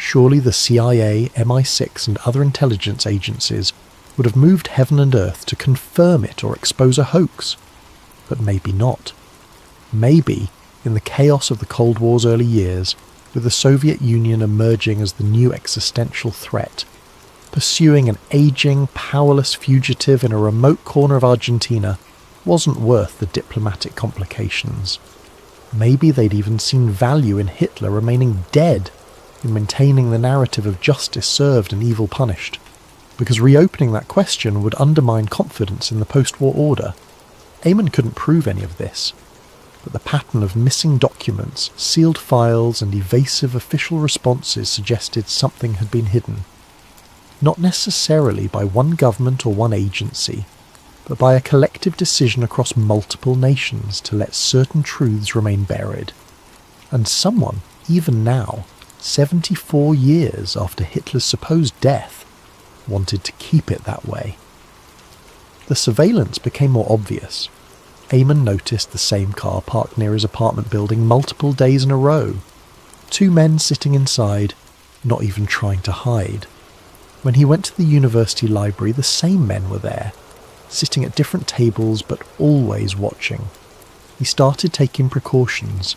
Surely the CIA, MI6 and other intelligence agencies would have moved heaven and earth to confirm it or expose a hoax. But maybe not. Maybe, in the chaos of the Cold War's early years, with the Soviet Union emerging as the new existential threat, pursuing an aging, powerless fugitive in a remote corner of Argentina wasn't worth the diplomatic complications. Maybe they'd even seen value in Hitler remaining dead, in maintaining the narrative of justice served and evil punished, because reopening that question would undermine confidence in the post-war order. Eamon couldn't prove any of this, but the pattern of missing documents, sealed files and evasive official responses suggested something had been hidden. Not necessarily by one government or one agency, but by a collective decision across multiple nations to let certain truths remain buried. And someone, even now, 74 years after Hitler's supposed death, wanted to keep it that way. The surveillance became more obvious. Eamon noticed the same car parked near his apartment building multiple days in a row. 2 men sitting inside, not even trying to hide. When he went to the university library, the same men were there, sitting at different tables but always watching. He started taking precautions.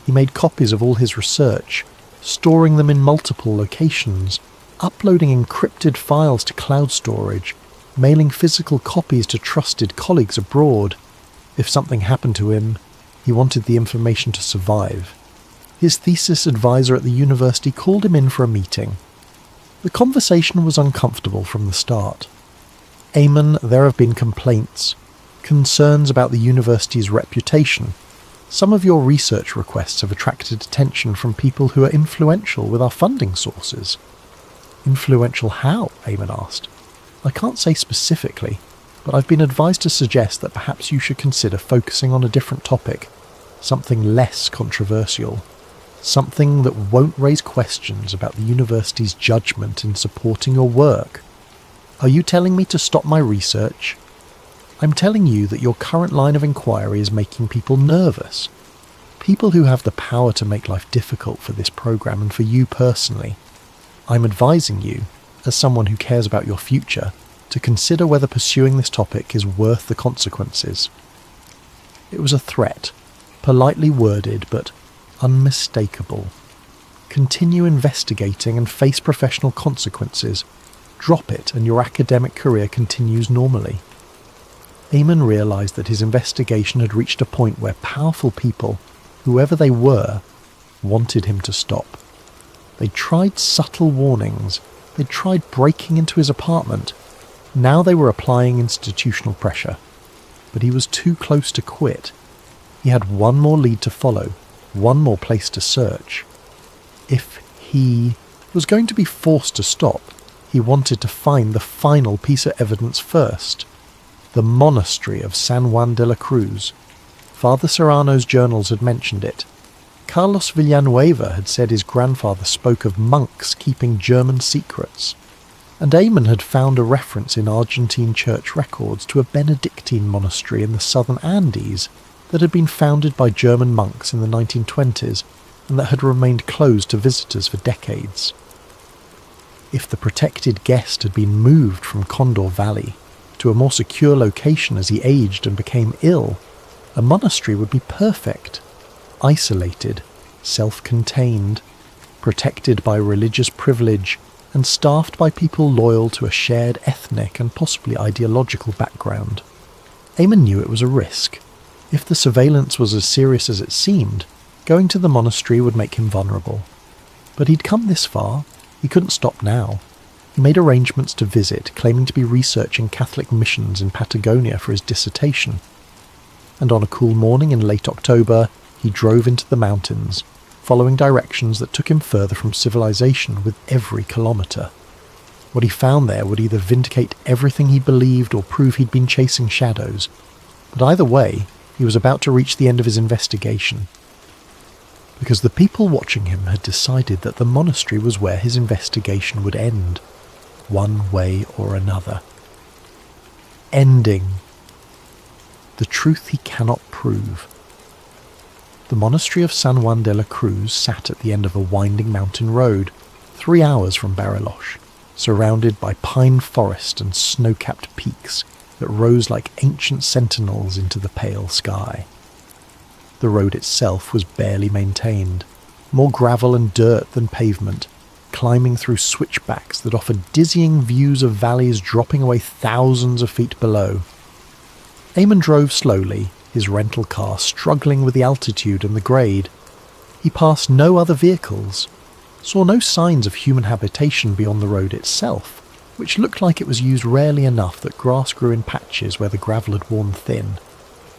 He made copies of all his research, storing them in multiple locations, uploading encrypted files to cloud storage, mailing physical copies to trusted colleagues abroad. If something happened to him, he wanted the information to survive. His thesis advisor at the university called him in for a meeting. The conversation was uncomfortable from the start. Eamon, there have been complaints, concerns about the university's reputation. Some of your research requests have attracted attention from people who are influential with our funding sources. Influential how? Eamon asked. I can't say specifically, but I've been advised to suggest that perhaps you should consider focusing on a different topic, something less controversial, something that won't raise questions about the university's judgment in supporting your work. Are you telling me to stop my research? I'm telling you that your current line of inquiry is making people nervous. People who have the power to make life difficult for this program and for you personally. I'm advising you, as someone who cares about your future, to consider whether pursuing this topic is worth the consequences. It was a threat, politely worded but unmistakable. Continue investigating and face professional consequences. Drop it and your academic career continues normally. Eamon realised that his investigation had reached a point where powerful people, whoever they were, wanted him to stop. They tried subtle warnings. They tried breaking into his apartment. Now they were applying institutional pressure. But he was too close to quit. He had one more lead to follow, one more place to search. If he was going to be forced to stop, he wanted to find the final piece of evidence first. The monastery of San Juan de la Cruz. Father Serrano's journals had mentioned it. Carlos Villanueva had said his grandfather spoke of monks keeping German secrets. and Eamon had found a reference in Argentine church records to a Benedictine monastery in the southern Andes that had been founded by German monks in the 1920s and that had remained closed to visitors for decades. If the protected guest had been moved from Condor Valley to a more secure location as he aged and became ill, a monastery would be perfect. Isolated, self-contained, protected by religious privilege, and staffed by people loyal to a shared ethnic and possibly ideological background. Eamon knew it was a risk. If the surveillance was as serious as it seemed, going to the monastery would make him vulnerable. But he'd come this far, he couldn't stop now. He made arrangements to visit, claiming to be researching Catholic missions in Patagonia for his dissertation. And on a cool morning in late October, he drove into the mountains, following directions that took him further from civilization with every kilometre. What he found there would either vindicate everything he believed or prove he'd been chasing shadows. But either way, he was about to reach the end of his investigation. Because the people watching him had decided that the monastery was where his investigation would end, one way or another. Ending. The truth he cannot prove. The monastery of San Juan de la Cruz sat at the end of a winding mountain road, 3 hours from Bariloche, surrounded by pine forest and snow-capped peaks that rose like ancient sentinels into the pale sky. The road itself was barely maintained, more gravel and dirt than pavement, climbing through switchbacks that offered dizzying views of valleys dropping away thousands of feet below. Eamon drove slowly, his rental car struggling with the altitude and the grade. He passed no other vehicles, saw no signs of human habitation beyond the road itself, which looked like it was used rarely enough that grass grew in patches where the gravel had worn thin.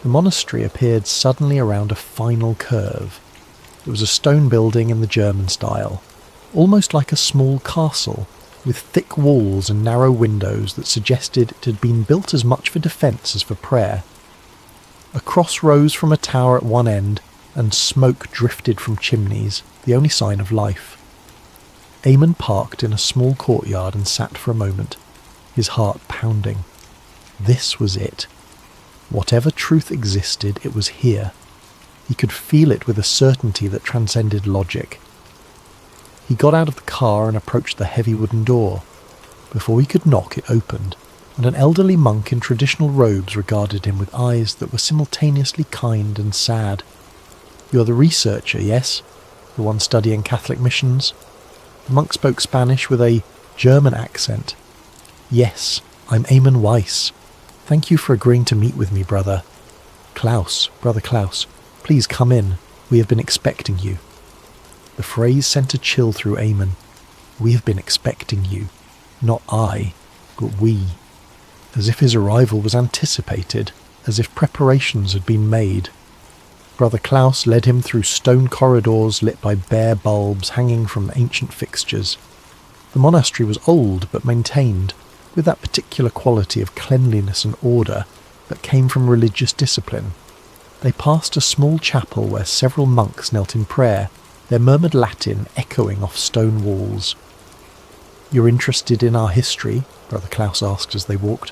The monastery appeared suddenly around a final curve. It was a stone building in the German style, almost like a small castle, with thick walls and narrow windows that suggested it had been built as much for defence as for prayer. A cross rose from a tower at one end, and smoke drifted from chimneys, the only sign of life. Eamon parked in a small courtyard and sat for a moment, his heart pounding. This was it. Whatever truth existed, it was here. He could feel it with a certainty that transcended logic. He got out of the car and approached the heavy wooden door. Before he could knock, it opened, and an elderly monk in traditional robes regarded him with eyes that were simultaneously kind and sad. "You're the researcher, yes? The one studying Catholic missions?" The monk spoke Spanish with a German accent. "Yes, I'm Eamon Weiss. Thank you for agreeing to meet with me, brother. Brother Klaus, please come in. We have been expecting you." The phrase sent a chill through Eamon. We have been expecting you. Not I, but we. As if his arrival was anticipated, as if preparations had been made. Brother Klaus led him through stone corridors lit by bare bulbs hanging from ancient fixtures. The monastery was old but maintained, with that particular quality of cleanliness and order that came from religious discipline. They passed a small chapel where several monks knelt in prayer, their murmured Latin echoing off stone walls. "You're interested in our history?" Brother Klaus asked as they walked.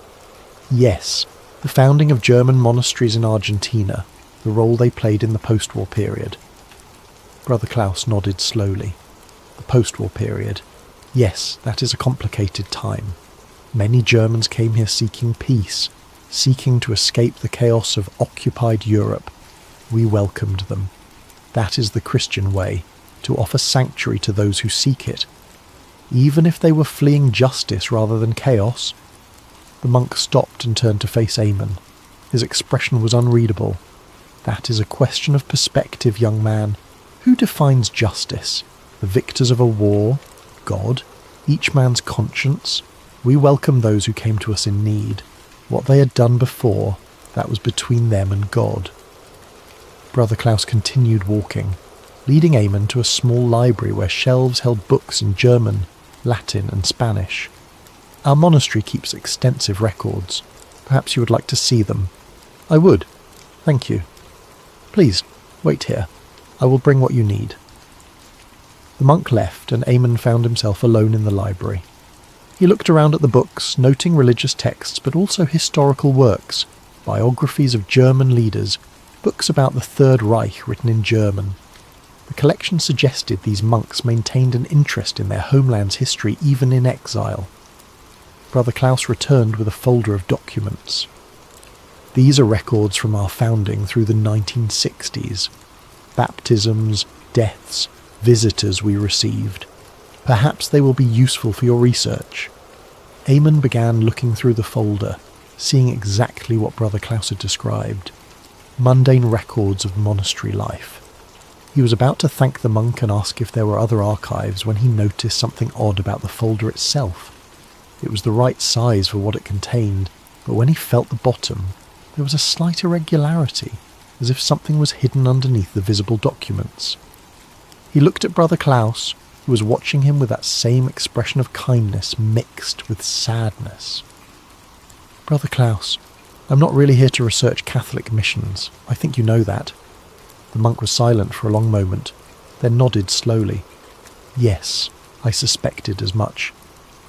"Yes, the founding of German monasteries in Argentina, the role they played in the post-war period." Brother Klaus nodded slowly. "The post-war period. Yes, that is a complicated time. Many Germans came here seeking peace, seeking to escape the chaos of occupied Europe. We welcomed them. That is the Christian way, to offer sanctuary to those who seek it, even if they were fleeing justice rather than chaos." The monk stopped and turned to face Eamon. His expression was unreadable. "That is a question of perspective, young man. Who defines justice? The victors of a war? God? Each man's conscience? We welcome those who came to us in need. What they had done before, that was between them and God." Brother Klaus continued walking, leading Eamon to a small library where shelves held books in German, Latin and Spanish. "Our monastery keeps extensive records. Perhaps you would like to see them." "I would. Thank you." "Please, wait here. I will bring what you need." The monk left and Eamon found himself alone in the library. He looked around at the books, noting religious texts but also historical works, biographies of German leaders, books about the Third Reich written in German. The collection suggested these monks maintained an interest in their homeland's history even in exile. Brother Klaus returned with a folder of documents. These are records from our founding through the 1960s. Baptisms, deaths, visitors we received. Perhaps they will be useful for your research. Eamon began looking through the folder, seeing exactly what Brother Klaus had described. Mundane records of monastery life. He was about to thank the monk and ask if there were other archives when he noticed something odd about the folder itself. It was the right size for what it contained, but when he felt the bottom, there was a slight irregularity, as if something was hidden underneath the visible documents. He looked at Brother Klaus, who was watching him with that same expression of kindness mixed with sadness. Brother Klaus, I'm not really here to research Catholic missions. I think you know that. The monk was silent for a long moment, then nodded slowly. Yes, I suspected as much.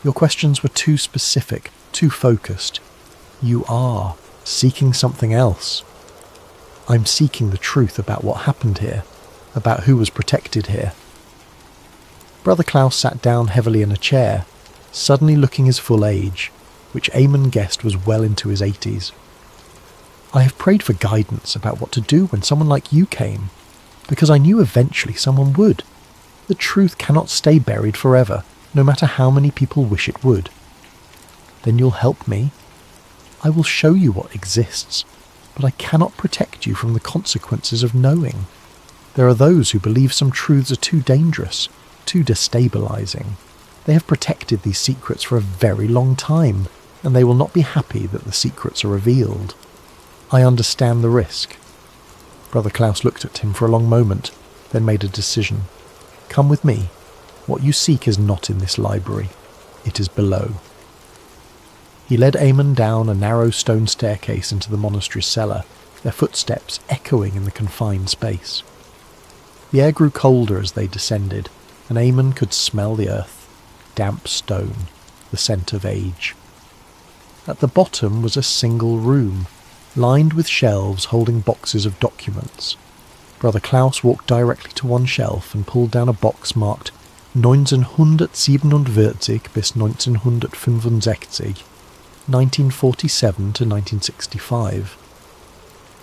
Your questions were too specific, too focused. You are seeking something else. I'm seeking the truth about what happened here, about who was protected here. Brother Klaus sat down heavily in a chair, suddenly looking his full age, which Eamon guessed was well into his 80s. I have prayed for guidance about what to do when someone like you came, because I knew eventually someone would. The truth cannot stay buried forever, no matter how many people wish it would. Then you'll help me? I will show you what exists, but I cannot protect you from the consequences of knowing. There are those who believe some truths are too dangerous, too destabilizing. They have protected these secrets for a very long time, and they will not be happy that the secrets are revealed. I understand the risk. Brother Klaus looked at him for a long moment, then made a decision. Come with me. What you seek is not in this library. It is below. He led Eamon down a narrow stone staircase into the monastery's cellar, their footsteps echoing in the confined space. The air grew colder as they descended, and Eamon could smell the earth, damp stone, the scent of age. At the bottom was a single room, lined with shelves holding boxes of documents. Brother Klaus walked directly to one shelf and pulled down a box marked 1947 bis 1965, 1947 to 1965.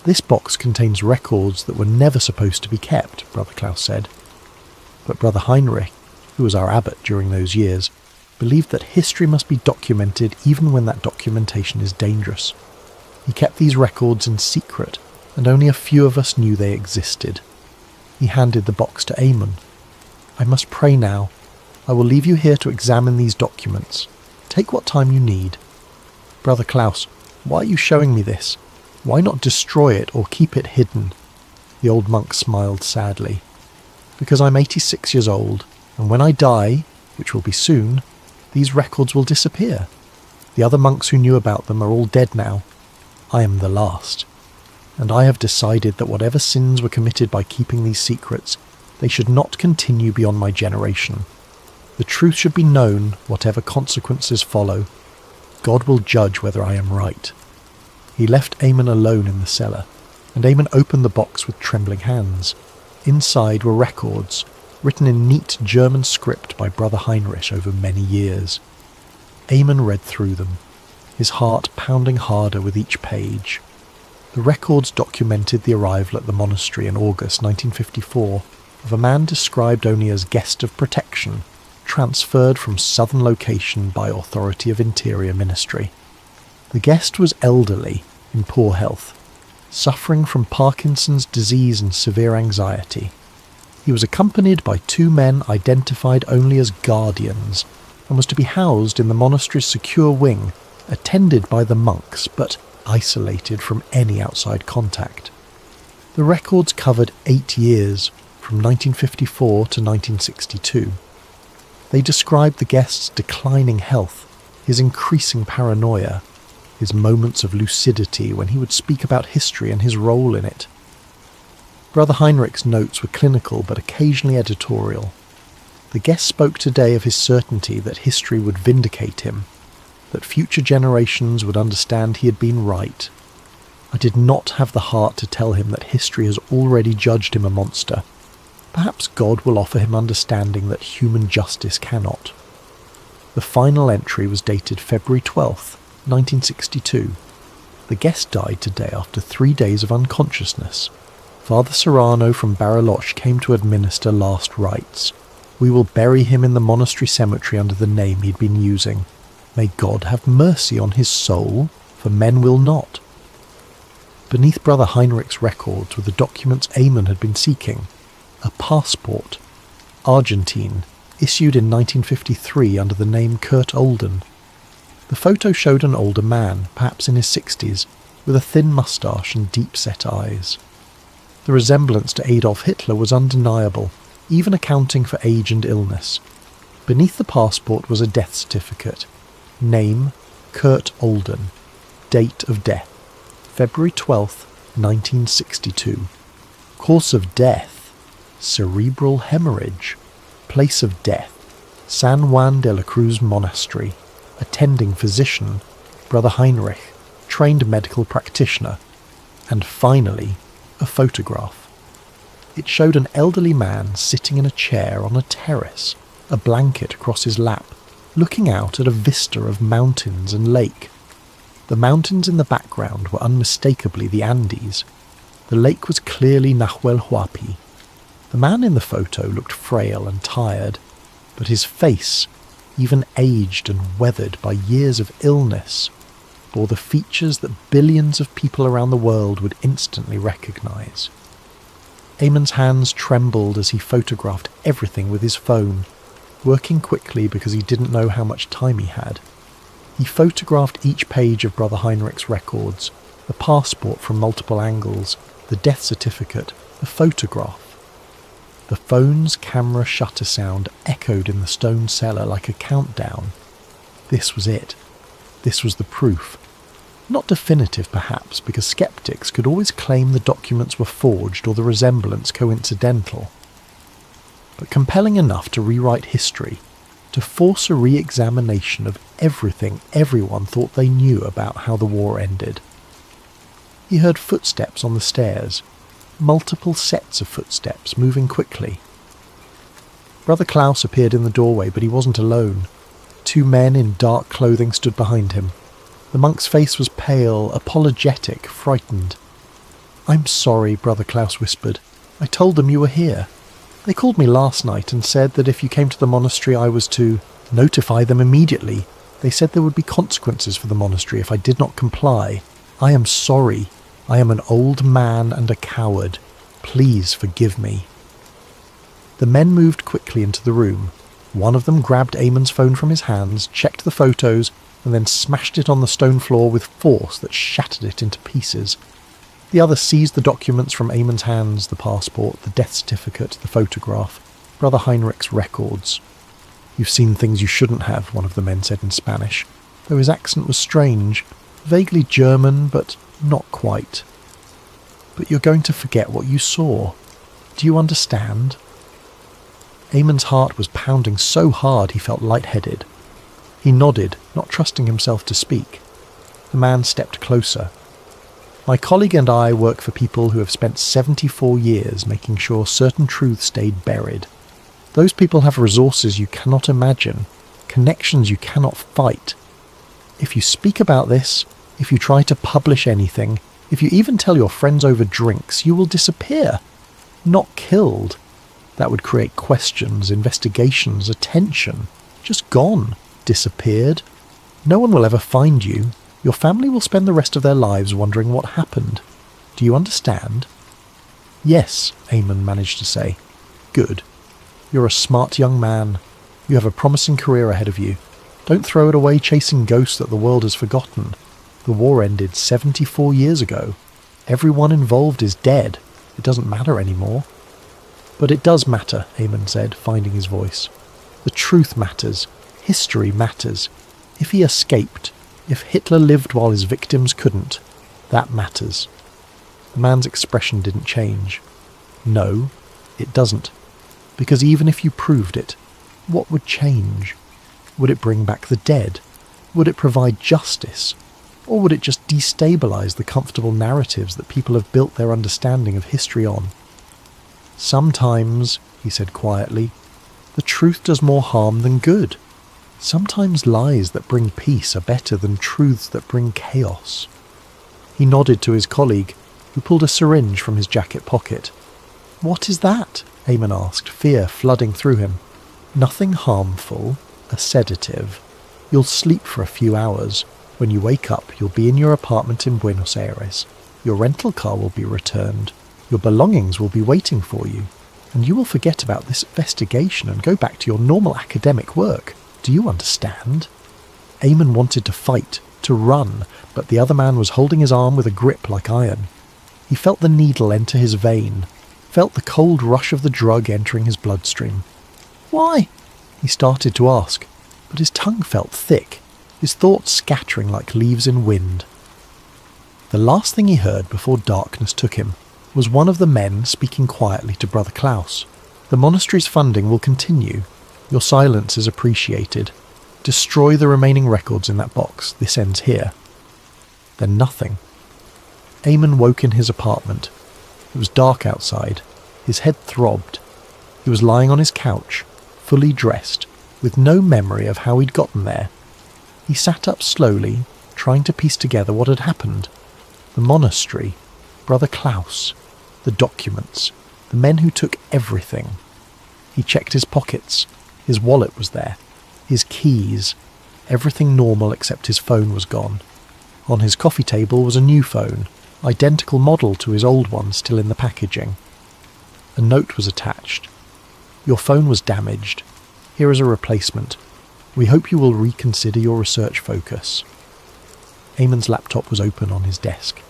This box contains records that were never supposed to be kept, Brother Klaus said. But Brother Heinrich, who was our abbot during those years, believed that history must be documented even when that documentation is dangerous. He kept these records in secret, and only a few of us knew they existed. He handed the box to Eamon. I must pray now. I will leave you here to examine these documents. Take what time you need. Brother Klaus, why are you showing me this? Why not destroy it or keep it hidden? The old monk smiled sadly. Because I'm 86 years old, and when I die, which will be soon, these records will disappear. The other monks who knew about them are all dead now. I am the last. And I have decided that whatever sins were committed by keeping these secrets, they should not continue beyond my generation. The truth should be known, whatever consequences follow. God will judge whether I am right. He left Eamon alone in the cellar, and Eamon opened the box with trembling hands. Inside were records, written in neat German script by Brother Heinrich over many years. Eamon read through them, his heart pounding harder with each page. The records documented the arrival at the monastery in August 1954 of a man described only as guest of protection, transferred from southern location by authority of Interior Ministry. The guest was elderly, in poor health, suffering from Parkinson's disease and severe anxiety. He was accompanied by two men identified only as guardians, and was to be housed in the monastery's secure wing, attended by the monks, but isolated from any outside contact. The records covered 8 years, from 1954 to 1962. They described the guest's declining health, his increasing paranoia, his moments of lucidity when he would speak about history and his role in it. Brother Heinrich's notes were clinical but occasionally editorial. The guest spoke today of his certainty that history would vindicate him, that future generations would understand he had been right. I did not have the heart to tell him that history has already judged him a monster. Perhaps God will offer him understanding that human justice cannot. The final entry was dated February 12th, 1962. The guest died today after 3 days of unconsciousness. Father Serrano from Bariloche came to administer last rites. We will bury him in the monastery cemetery under the name he'd been using. May God have mercy on his soul, for men will not. Beneath Brother Heinrich's records were the documents Eamon had been seeking. A passport, Argentine, issued in 1953 under the name Kurt Olden. The photo showed an older man, perhaps in his 60s, with a thin moustache and deep-set eyes. The resemblance to Adolf Hitler was undeniable, even accounting for age and illness. Beneath the passport was a death certificate. Name, Kurt Olden. Date of death, February 12th, 1962. Course of death, cerebral hemorrhage. Place of death, San Juan de la Cruz Monastery. Attending physician, Brother Heinrich, trained medical practitioner. And finally, a photograph. It showed an elderly man sitting in a chair on a terrace, a blanket across his lap, looking out at a vista of mountains and lake. The mountains in the background were unmistakably the Andes. The lake was clearly Nahuel Huapi. The man in the photo looked frail and tired, but his face, even aged and weathered by years of illness, bore the features that billions of people around the world would instantly recognize. Eamon's hands trembled as he photographed everything with his phone, working quickly because he didn't know how much time he had. He photographed each page of Brother Heinrich's records, the passport from multiple angles, the death certificate, the photograph. The phone's camera shutter sound echoed in the stone cellar like a countdown. This was it. This was the proof. Not definitive, perhaps, because skeptics could always claim the documents were forged or the resemblance coincidental. But compelling enough to rewrite history, to force a re-examination of everything everyone thought they knew about how the war ended. He heard footsteps on the stairs, multiple sets of footsteps moving quickly. Brother Klaus appeared in the doorway, but he wasn't alone. 2 men in dark clothing stood behind him. The monk's face was pale, apologetic, frightened. "I'm sorry," Brother Klaus whispered. "I told them you were here. They called me last night and said that if you came to the monastery I was to notify them immediately. They said there would be consequences for the monastery if I did not comply. I am sorry. I am an old man and a coward. Please forgive me." The men moved quickly into the room. One of them grabbed Eamon's phone from his hands, checked the photos, and then smashed it on the stone floor with force that shattered it into pieces. The other seized the documents from Eamon's hands, the passport, the death certificate, the photograph, Brother Heinrich's records. "You've seen things you shouldn't have," one of the men said in Spanish, though his accent was strange, vaguely German, but not quite. "But you're going to forget what you saw. Do you understand?" Eamon's heart was pounding so hard he felt lightheaded. He nodded, not trusting himself to speak. The man stepped closer. "My colleague and I work for people who have spent 74 years making sure certain truths stayed buried. Those people have resources you cannot imagine, connections you cannot fight. If you speak about this, if you try to publish anything, if you even tell your friends over drinks, you will disappear. Not killed. That would create questions, investigations, attention. Just gone. Disappeared. No one will ever find you. Your family will spend the rest of their lives wondering what happened. Do you understand?" "Yes," Eamon managed to say. "Good. You're a smart young man. You have a promising career ahead of you. Don't throw it away chasing ghosts that the world has forgotten. The war ended 74 years ago. Everyone involved is dead. It doesn't matter anymore." "But it does matter," Eamon said, finding his voice. "The truth matters. History matters. If he escaped, if Hitler lived while his victims couldn't, that matters." The man's expression didn't change. "No, it doesn't. Because even if you proved it, What would change? Would it bring back the dead? Would it provide justice? Or would it just destabilise the comfortable narratives that people have built their understanding of history on? Sometimes, he said quietly, the truth does more harm than good. Sometimes lies that bring peace are better than truths that bring chaos. He nodded to his colleague, who pulled a syringe from his jacket pocket. What is that? Eamon asked, fear flooding through him. Nothing harmful, a sedative. You'll sleep for a few hours. When you wake up, you'll be in your apartment in Buenos Aires. Your rental car will be returned. Your belongings will be waiting for you. And you will forget about this investigation and go back to your normal academic work. Do you understand? Eamon wanted to fight, to run, but the other man was holding his arm with a grip like iron. He felt the needle enter his vein, felt the cold rush of the drug entering his bloodstream. Why? He started to ask, but his tongue felt thick, his thoughts scattering like leaves in wind. The last thing he heard before darkness took him was one of the men speaking quietly to Brother Klaus. The monastery's funding will continue. Your silence is appreciated. Destroy the remaining records in that box. This ends here. Then nothing. Eamon woke in his apartment. It was dark outside. His head throbbed. He was lying on his couch, fully dressed, with no memory of how he'd gotten there. He sat up slowly, trying to piece together what had happened. The monastery, Brother Klaus, the documents, the men who took everything. He checked his pockets. His wallet was there. His keys. Everything normal except his phone was gone. On his coffee table was a new phone, identical model to his old one still in the packaging. A note was attached. Your phone was damaged. Here is a replacement. We hope you will reconsider your research focus. Eamon's laptop was open on his desk.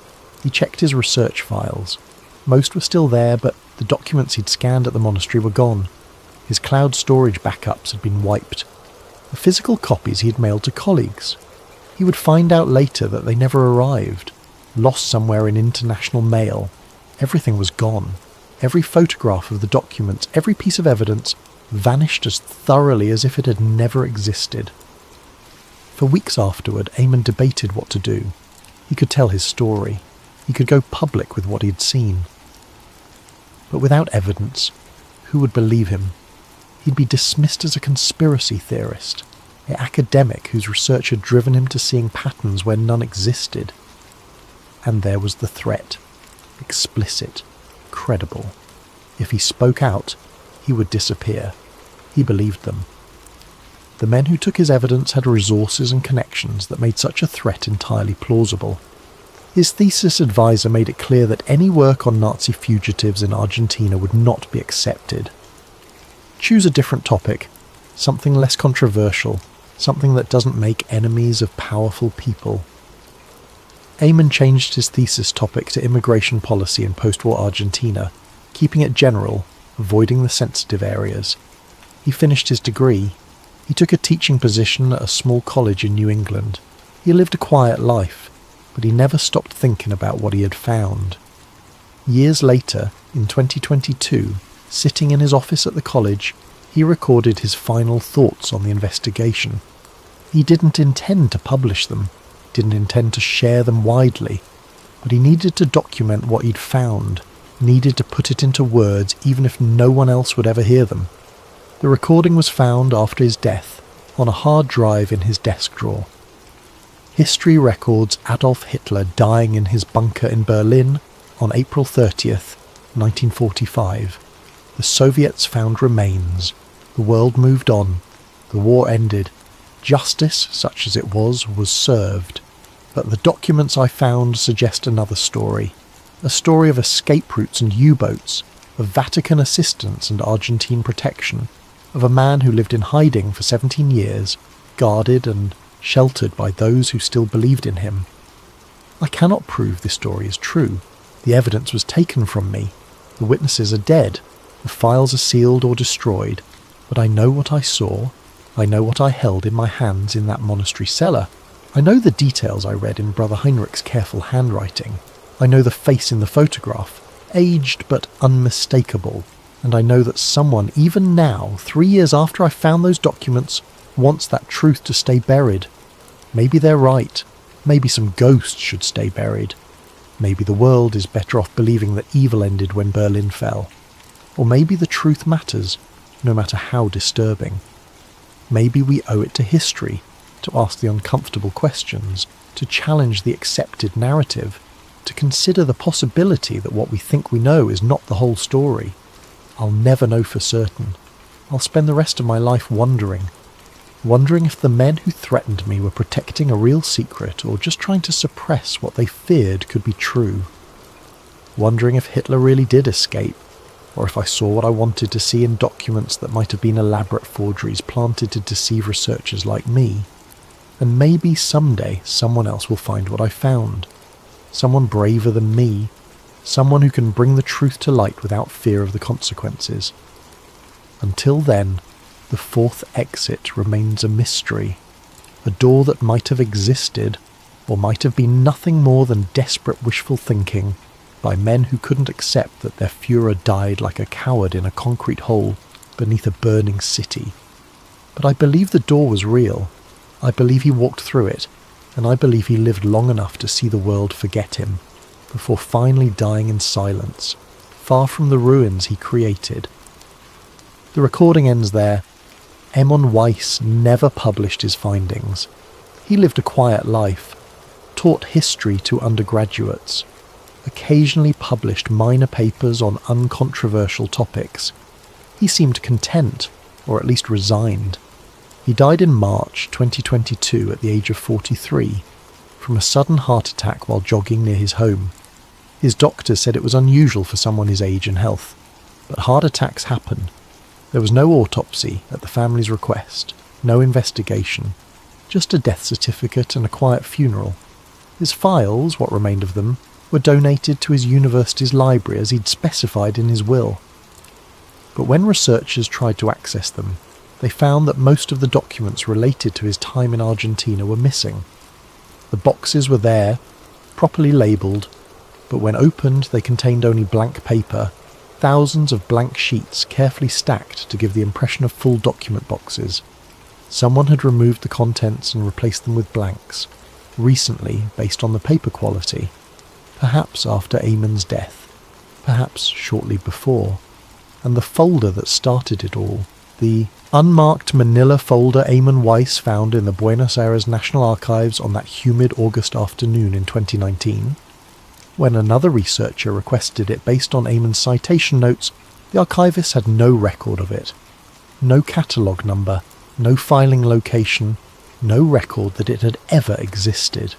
He checked his research files. Most were still there, but the documents he'd scanned at the monastery were gone. His cloud storage backups had been wiped. The physical copies he had mailed to colleagues. He would find out later that they never arrived, lost somewhere in international mail. Everything was gone. Every photograph of the document, every piece of evidence, vanished as thoroughly as if it had never existed. For weeks afterward, Eamon debated what to do. He could tell his story. He could go public with what he'd seen. But without evidence, who would believe him? He'd be dismissed as a conspiracy theorist, an academic whose research had driven him to seeing patterns where none existed. And there was the threat, explicit, credible. If he spoke out, he would disappear. He believed them. The men who took his evidence had resources and connections that made such a threat entirely plausible. His thesis advisor made it clear that any work on Nazi fugitives in Argentina would not be accepted. Choose a different topic, something less controversial, something that doesn't make enemies of powerful people. Eamon changed his thesis topic to immigration policy in post-war Argentina, keeping it general, avoiding the sensitive areas. He finished his degree. He took a teaching position at a small college in New England. He lived a quiet life, but he never stopped thinking about what he had found. Years later, in 2022, sitting in his office at the college, he recorded his final thoughts on the investigation. He didn't intend to publish them, didn't intend to share them widely, but he needed to document what he'd found, needed to put it into words even if no one else would ever hear them. The recording was found after his death, on a hard drive in his desk drawer. History records Adolf Hitler dying in his bunker in Berlin on April 30th, 1945. The Soviets found remains. The world moved on. The war ended. Justice, such as it was served. But the documents I found suggest another story. A story of escape routes and U-boats, of Vatican assistance and Argentine protection, of a man who lived in hiding for 17 years, guarded and sheltered by those who still believed in him. I cannot prove this story is true. The evidence was taken from me. The witnesses are dead. The files are sealed or destroyed. But I know what I saw. I know what I held in my hands in that monastery cellar. I know the details I read in Brother Heinrich's careful handwriting. I know the face in the photograph, aged but unmistakable. And I know that someone, even now, 3 years after I found those documents, wants that truth to stay buried. Maybe they're right. Maybe some ghosts should stay buried. Maybe the world is better off believing that evil ended when Berlin fell. Or maybe the truth matters, no matter how disturbing. Maybe we owe it to history to ask the uncomfortable questions, to challenge the accepted narrative, to consider the possibility that what we think we know is not the whole story. I'll never know for certain. I'll spend the rest of my life wondering if the men who threatened me were protecting a real secret or just trying to suppress what they feared could be true. Wondering if Hitler really did escape, or if I saw what I wanted to see in documents that might have been elaborate forgeries planted to deceive researchers like me. And maybe someday someone else will find what I found. Someone braver than me. Someone who can bring the truth to light without fear of the consequences. Until then, the fourth exit remains a mystery. A door that might have existed, or might have been nothing more than desperate wishful thinking by men who couldn't accept that their Führer died like a coward in a concrete hole beneath a burning city. But I believe the door was real. I believe he walked through it, and I believe he lived long enough to see the world forget him, before finally dying in silence, far from the ruins he created. The recording ends there. Eamon Weiss never published his findings. He lived a quiet life, taught history to undergraduates, occasionally published minor papers on uncontroversial topics. He seemed content, or at least resigned. He died in March 2022 at the age of 43, from a sudden heart attack while jogging near his home. His doctor said it was unusual for someone his age and health, but heart attacks happen. There was no autopsy at the family's request, no investigation, just a death certificate and a quiet funeral. His files, what remained of them, were donated to his university's library as he'd specified in his will. But when researchers tried to access them, they found that most of the documents related to his time in Argentina were missing. The boxes were there, properly labelled, but when opened they contained only blank paper, thousands of blank sheets carefully stacked to give the impression of full document boxes. Someone had removed the contents and replaced them with blanks, recently based on the paper quality, perhaps after Eamon's death, perhaps shortly before. And the folder that started it all, the unmarked manila folder Eamon Weiss found in the Buenos Aires National Archives on that humid August afternoon in 2019. When another researcher requested it based on Eamon's citation notes, the archivist had no record of it. No catalogue number, no filing location, no record that it had ever existed.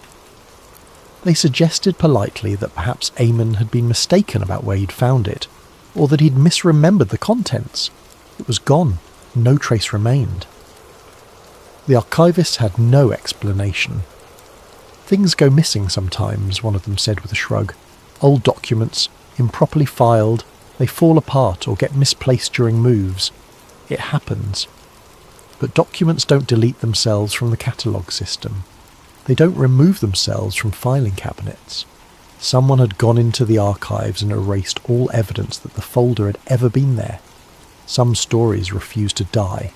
They suggested politely that perhaps Eamon had been mistaken about where he'd found it, or that he'd misremembered the contents. It was gone. No trace remained. The archivist had no explanation. Things go missing sometimes, one of them said with a shrug. Old documents, improperly filed, they fall apart or get misplaced during moves. It happens. But documents don't delete themselves from the catalogue system. They don't remove themselves from filing cabinets. Someone had gone into the archives and erased all evidence that the folder had ever been there. Some stories refuse to die.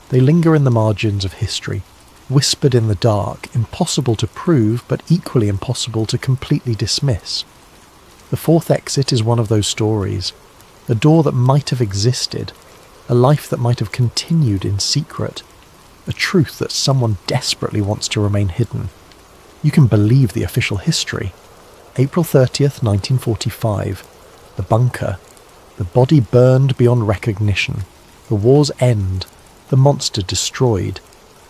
They linger in the margins of history, whispered in the dark, impossible to prove but equally impossible to completely dismiss. The fourth exit is one of those stories, a door that might have existed, a life that might have continued in secret, a truth that someone desperately wants to remain hidden. You can believe the official history. April 30th, 1945. The bunker. The body burned beyond recognition. The war's end. The monster destroyed.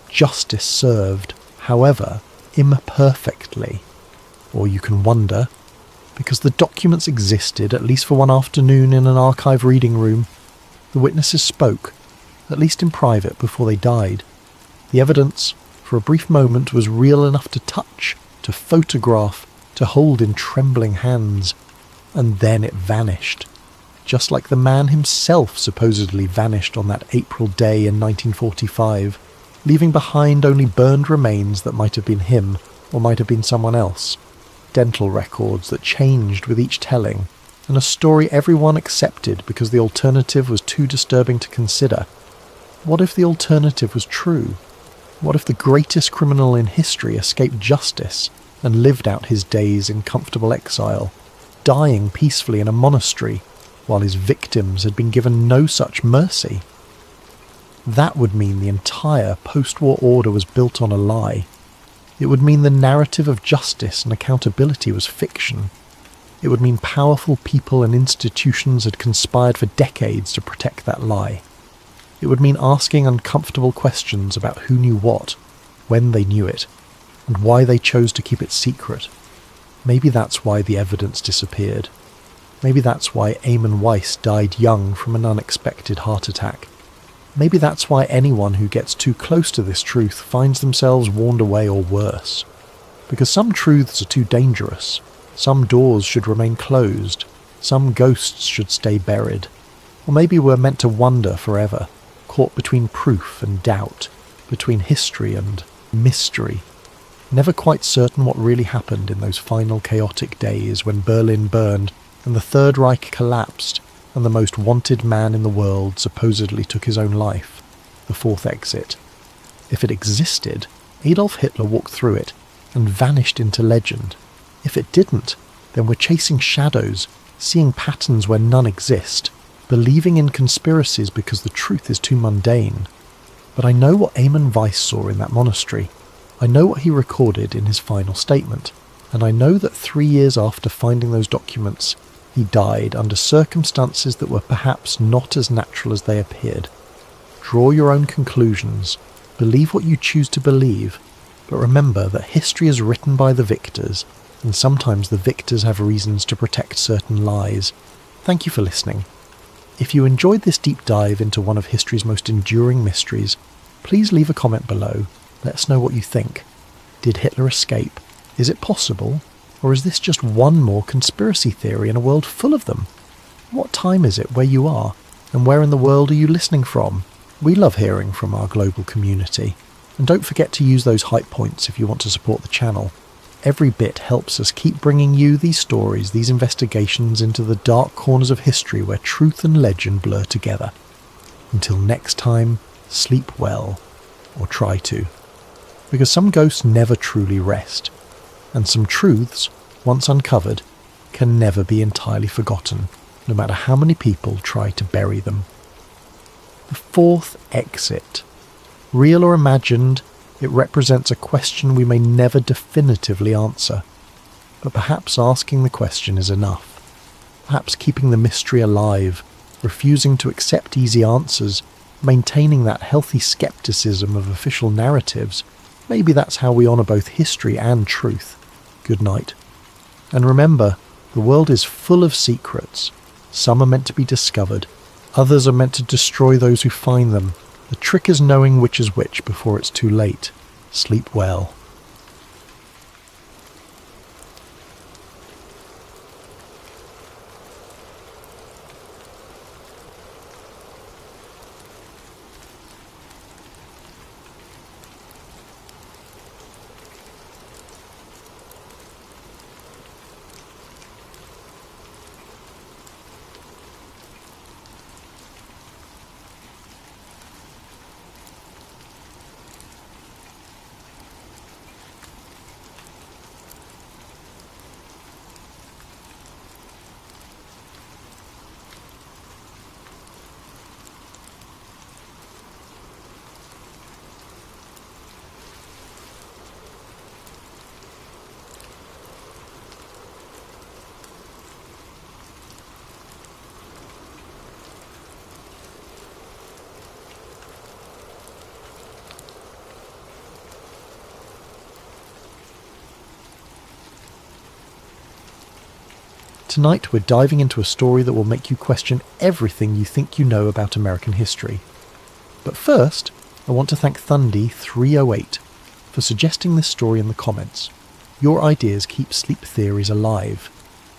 Justice served, however, imperfectly. Or you can wonder, because the documents existed, at least for one afternoon in an archive reading room, the witnesses spoke, at least in private, before they died. The evidence, for a brief moment, was real enough to touch, to photograph, to hold in trembling hands, and then it vanished. Just like the man himself supposedly vanished on that April day in 1945, leaving behind only burned remains that might have been him or might have been someone else, dental records that changed with each telling, and a story everyone accepted because the alternative was too disturbing to consider. What if the alternative was true? What if the greatest criminal in history escaped justice and lived out his days in comfortable exile, dying peacefully in a monastery, while his victims had been given no such mercy? That would mean the entire post-war order was built on a lie. It would mean the narrative of justice and accountability was fiction. It would mean powerful people and institutions had conspired for decades to protect that lie. It would mean asking uncomfortable questions about who knew what, when they knew it, and why they chose to keep it secret. Maybe that's why the evidence disappeared. Maybe that's why Eamon Weiss died young from an unexpected heart attack. Maybe that's why anyone who gets too close to this truth finds themselves warned away or worse. Because some truths are too dangerous. Some doors should remain closed. Some ghosts should stay buried. Or maybe we're meant to wonder forever, caught between proof and doubt, between history and mystery, never quite certain what really happened in those final chaotic days when Berlin burned and the Third Reich collapsed and the most wanted man in the world supposedly took his own life, the fourth exit. If it existed, Adolf Hitler walked through it and vanished into legend. If it didn't, then we're chasing shadows, seeing patterns where none exist, believing in conspiracies because the truth is too mundane. But I know what Eamon Weiss saw in that monastery. I know what he recorded in his final statement, and I know that 3 years after finding those documents, he died under circumstances that were perhaps not as natural as they appeared. Draw your own conclusions, believe what you choose to believe, but remember that history is written by the victors, and sometimes the victors have reasons to protect certain lies. Thank you for listening. If you enjoyed this deep dive into one of history's most enduring mysteries, please leave a comment below. Let us know what you think. Did Hitler escape? Is it possible? Or is this just one more conspiracy theory in a world full of them? What time is it where you are? And where in the world are you listening from? We love hearing from our global community. And don't forget to use those hype points if you want to support the channel. Every bit helps us keep bringing you these stories, these investigations into the dark corners of history where truth and legend blur together. Until next time, sleep well, or try to. Because some ghosts never truly rest, and some truths, once uncovered, can never be entirely forgotten, no matter how many people try to bury them. The fourth exit. Real or imagined, it represents a question we may never definitively answer, but perhaps asking the question is enough. Perhaps keeping the mystery alive, refusing to accept easy answers, maintaining that healthy skepticism of official narratives, maybe that's how we honour both history and truth. Good night. And remember, the world is full of secrets. Some are meant to be discovered, others are meant to destroy those who find them. The trick is knowing which is which before it's too late. Sleep well. Tonight we're diving into a story that will make you question everything you think you know about American history. But first, I want to thank Thundy308 for suggesting this story in the comments. Your ideas keep sleep theories alive.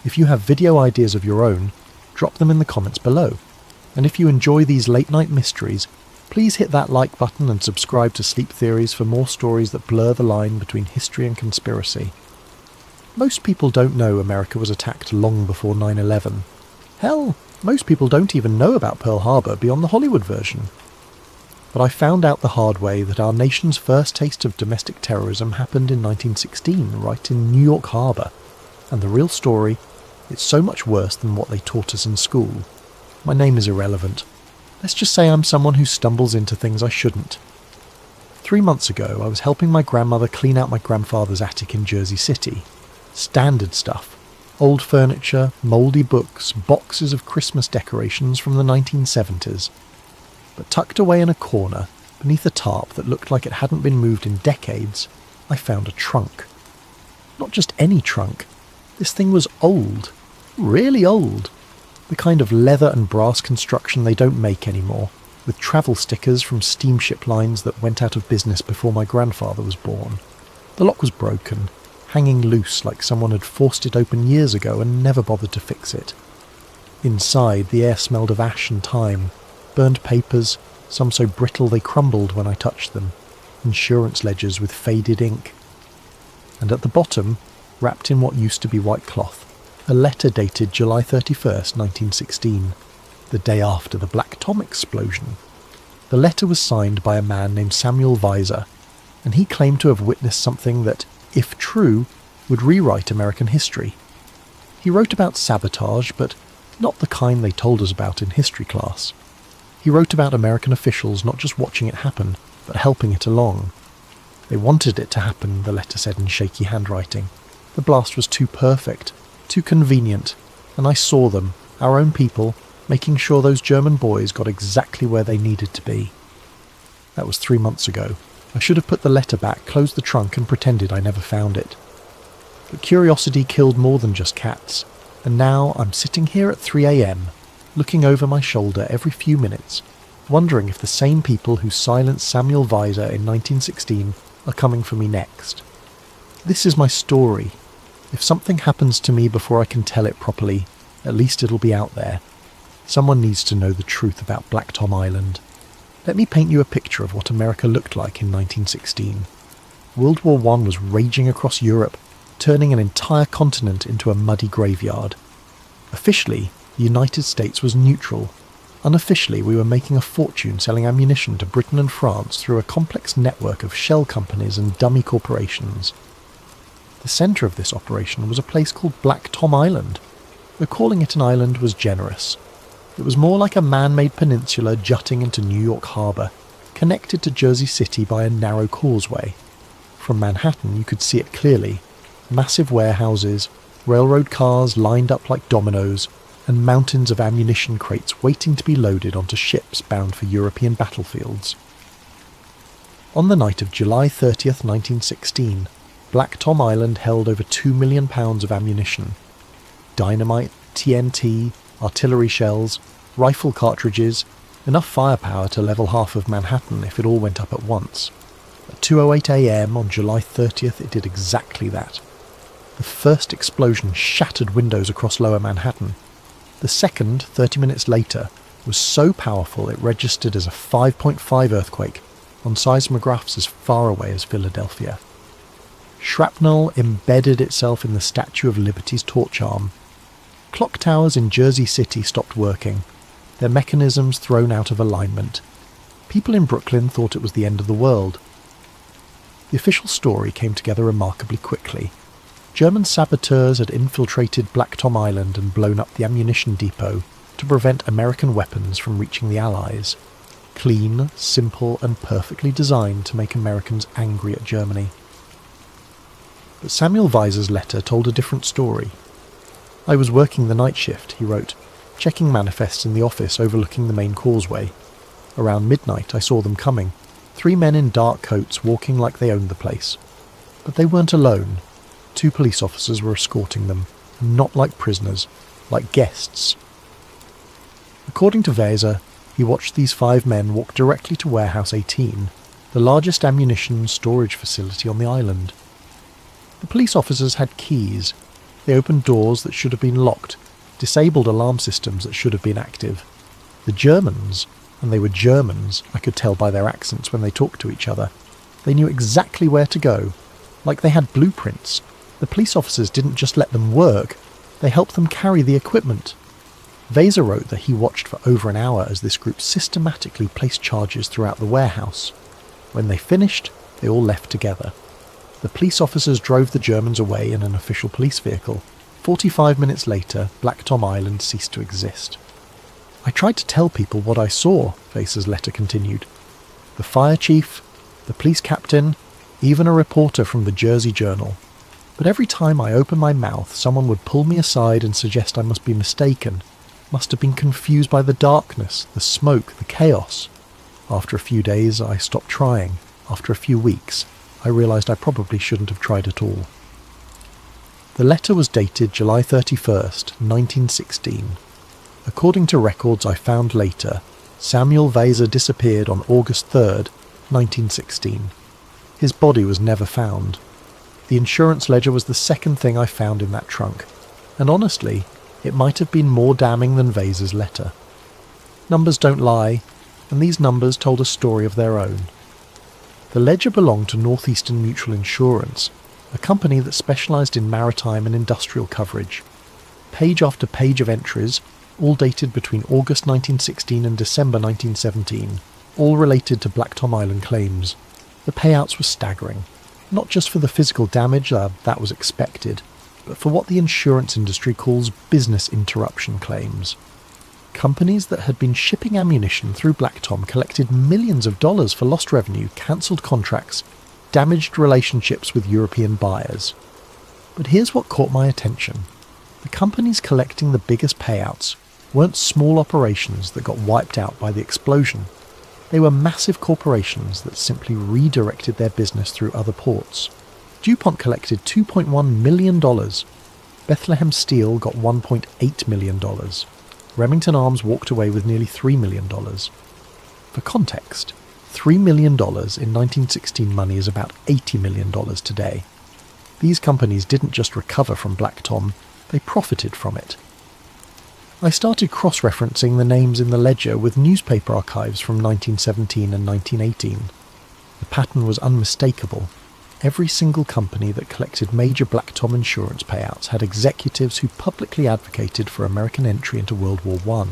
If you have video ideas of your own, drop them in the comments below. And if you enjoy these late night mysteries, please hit that like button and subscribe to Sleep Theories for more stories that blur the line between history and conspiracy. Most people don't know America was attacked long before 9/11, Hell, most people don't even know about Pearl Harbor beyond the Hollywood version. But I found out the hard way that our nation's first taste of domestic terrorism happened in 1916, right in New York Harbor. And the real story, it's so much worse than what they taught us in school. My name is irrelevant. Let's just say I'm someone who stumbles into things I shouldn't. 3 months ago, I was helping my grandmother clean out my grandfather's attic in Jersey City. Standard stuff. Old furniture, mouldy books, boxes of Christmas decorations from the 1970s. But tucked away in a corner, beneath a tarp that looked like it hadn't been moved in decades, I found a trunk. Not just any trunk. This thing was old. Really old. The kind of leather and brass construction they don't make anymore, with travel stickers from steamship lines that went out of business before my grandfather was born. The lock was broken, hanging loose like someone had forced it open years ago and never bothered to fix it. Inside, the air smelled of ash and time, burned papers, some so brittle they crumbled when I touched them, insurance ledgers with faded ink. And at the bottom, wrapped in what used to be white cloth, a letter dated July 31st, 1916, the day after the Black Tom explosion. The letter was signed by a man named Samuel Weiser, and he claimed to have witnessed something that, if true, would rewrite American history. He wrote about sabotage, but not the kind they told us about in history class. He wrote about American officials not just watching it happen, but helping it along. They wanted it to happen, the letter said in shaky handwriting. The blast was too perfect, too convenient, and I saw them, our own people, making sure those German boys got exactly where they needed to be. That was 3 months ago. I should have put the letter back, closed the trunk and pretended I never found it. But curiosity killed more than just cats, and now I'm sitting here at 3 a.m, looking over my shoulder every few minutes, wondering if the same people who silenced Samuel Weiser in 1916 are coming for me next. This is my story. If something happens to me before I can tell it properly, at least it'll be out there. Someone needs to know the truth about Black Tom Island. Let me paint you a picture of what America looked like in 1916. World War I was raging across Europe, turning an entire continent into a muddy graveyard. Officially, the United States was neutral. Unofficially, we were making a fortune selling ammunition to Britain and France through a complex network of shell companies and dummy corporations. The centre of this operation was a place called Black Tom Island. Though calling it an island was generous. It was more like a man-made peninsula jutting into New York Harbor, connected to Jersey City by a narrow causeway. From Manhattan you could see it clearly. Massive warehouses, railroad cars lined up like dominoes, and mountains of ammunition crates waiting to be loaded onto ships bound for European battlefields. On the night of July 30th, 1916, Black Tom Island held over 2 million pounds of ammunition. Dynamite, TNT, artillery shells, rifle cartridges, enough firepower to level half of Manhattan if it all went up at once. At 2:08 a.m. on July 30th it did exactly that. The first explosion shattered windows across lower Manhattan. The second, 30 minutes later, was so powerful it registered as a 5.5 earthquake on seismographs as far away as Philadelphia. Shrapnel embedded itself in the Statue of Liberty's torch arm. Clock towers in Jersey City stopped working, their mechanisms thrown out of alignment. People in Brooklyn thought it was the end of the world. The official story came together remarkably quickly. German saboteurs had infiltrated Black Tom Island and blown up the ammunition depot to prevent American weapons from reaching the Allies. Clean, simple and perfectly designed to make Americans angry at Germany. But Samuel Weiser's letter told a different story. I was working the night shift, he wrote, checking manifests in the office overlooking the main causeway. Around midnight I saw them coming, 3 men in dark coats walking like they owned the place. But they weren't alone. 2 police officers were escorting them, not like prisoners, like guests. According to Weiser, he watched these 5 men walk directly to Warehouse 18, the largest ammunition storage facility on the island. The police officers had keys. They opened doors that should have been locked, disabled alarm systems that should have been active. The Germans, and they were Germans, I could tell by their accents when they talked to each other, they knew exactly where to go, like they had blueprints. The police officers didn't just let them work, they helped them carry the equipment. Vaser wrote that he watched for over an hour as this group systematically placed charges throughout the warehouse. When they finished, they all left together. The police officers drove the Germans away in an official police vehicle. 45 minutes later, Black Tom Island ceased to exist. I tried to tell people what I saw, Vaser's letter continued. The fire chief, the police captain, even a reporter from the Jersey Journal. But every time I opened my mouth, someone would pull me aside and suggest I must be mistaken, must have been confused by the darkness, the smoke, the chaos. After a few days, I stopped trying. After a few weeks, I realised I probably shouldn't have tried at all. The letter was dated July 31st, 1916. According to records I found later, Samuel Vaser disappeared on August 3rd, 1916. His body was never found. The insurance ledger was the second thing I found in that trunk, and honestly, it might have been more damning than Vaser's letter. Numbers don't lie, and these numbers told a story of their own. The ledger belonged to Northeastern Mutual Insurance, a company that specialised in maritime and industrial coverage. Page after page of entries, all dated between August 1916 and December 1917, all related to Black Tom Island claims. The payouts were staggering, not just for the physical damage, that was expected, but for what the insurance industry calls business interruption claims. Companies that had been shipping ammunition through Black Tom collected millions of dollars for lost revenue, cancelled contracts, damaged relationships with European buyers. But here's what caught my attention. The companies collecting the biggest payouts weren't small operations that got wiped out by the explosion. They were massive corporations that simply redirected their business through other ports. DuPont collected $2.1 million. Bethlehem Steel got $1.8 million. Remington Arms walked away with nearly $3 million. For context, $3 million in 1916 money is about $80 million today. These companies didn't just recover from Black Tom, they profited from it. I started cross-referencing the names in the ledger with newspaper archives from 1917 and 1918. The pattern was unmistakable. Every single company that collected major Black Tom insurance payouts had executives who publicly advocated for American entry into World War I.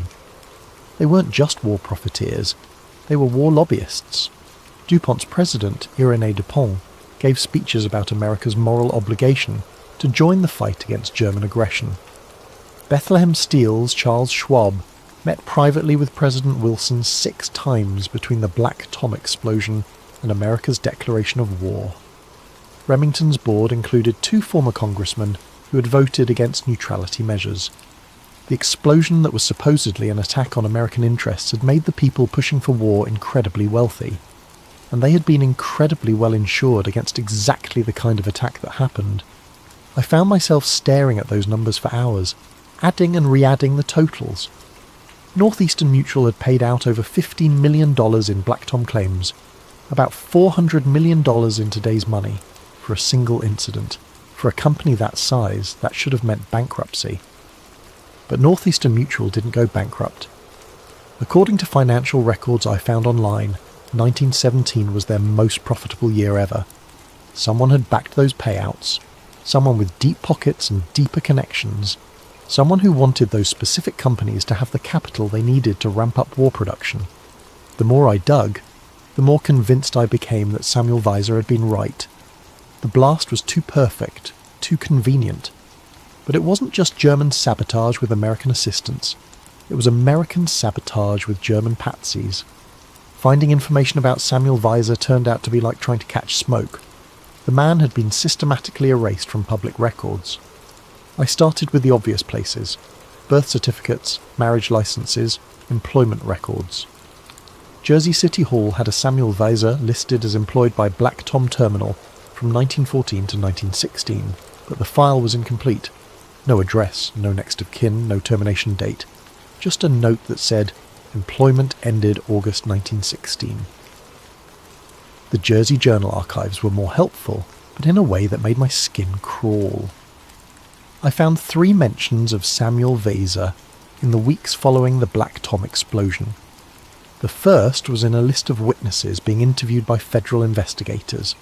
They weren't just war profiteers, they were war lobbyists. DuPont's president, Irénée Dupont, gave speeches about America's moral obligation to join the fight against German aggression. Bethlehem Steel's Charles Schwab met privately with President Wilson 6 times between the Black Tom explosion and America's declaration of war. Remington's board included 2 former congressmen who had voted against neutrality measures. The explosion that was supposedly an attack on American interests had made the people pushing for war incredibly wealthy, and they had been incredibly well insured against exactly the kind of attack that happened. I found myself staring at those numbers for hours, adding and re-adding the totals. Northeastern Mutual had paid out over $15 million in Black Tom claims, about $400 million in today's money, for a single incident. For a company that size, that should have meant bankruptcy. But Northeastern Mutual didn't go bankrupt. According to financial records I found online, 1917 was their most profitable year ever. Someone had backed those payouts, someone with deep pockets and deeper connections, someone who wanted those specific companies to have the capital they needed to ramp up war production. The more I dug, the more convinced I became that Samuel Vaser had been right. The blast was too perfect, too convenient. But it wasn't just German sabotage with American assistance. It was American sabotage with German patsies. Finding information about Samuel Vaser turned out to be like trying to catch smoke. The man had been systematically erased from public records. I started with the obvious places: birth certificates, marriage licenses, employment records. Jersey City Hall had a Samuel Vaser listed as employed by Black Tom Terminal from 1914 to 1916, but the file was incomplete. No address, no next of kin, no termination date. Just a note that said, employment ended August 1916. The Jersey Journal archives were more helpful, but in a way that made my skin crawl. I found 3 mentions of Samuel Vaser in the weeks following the Black Tom explosion. The first was in a list of witnesses being interviewed by federal investigators.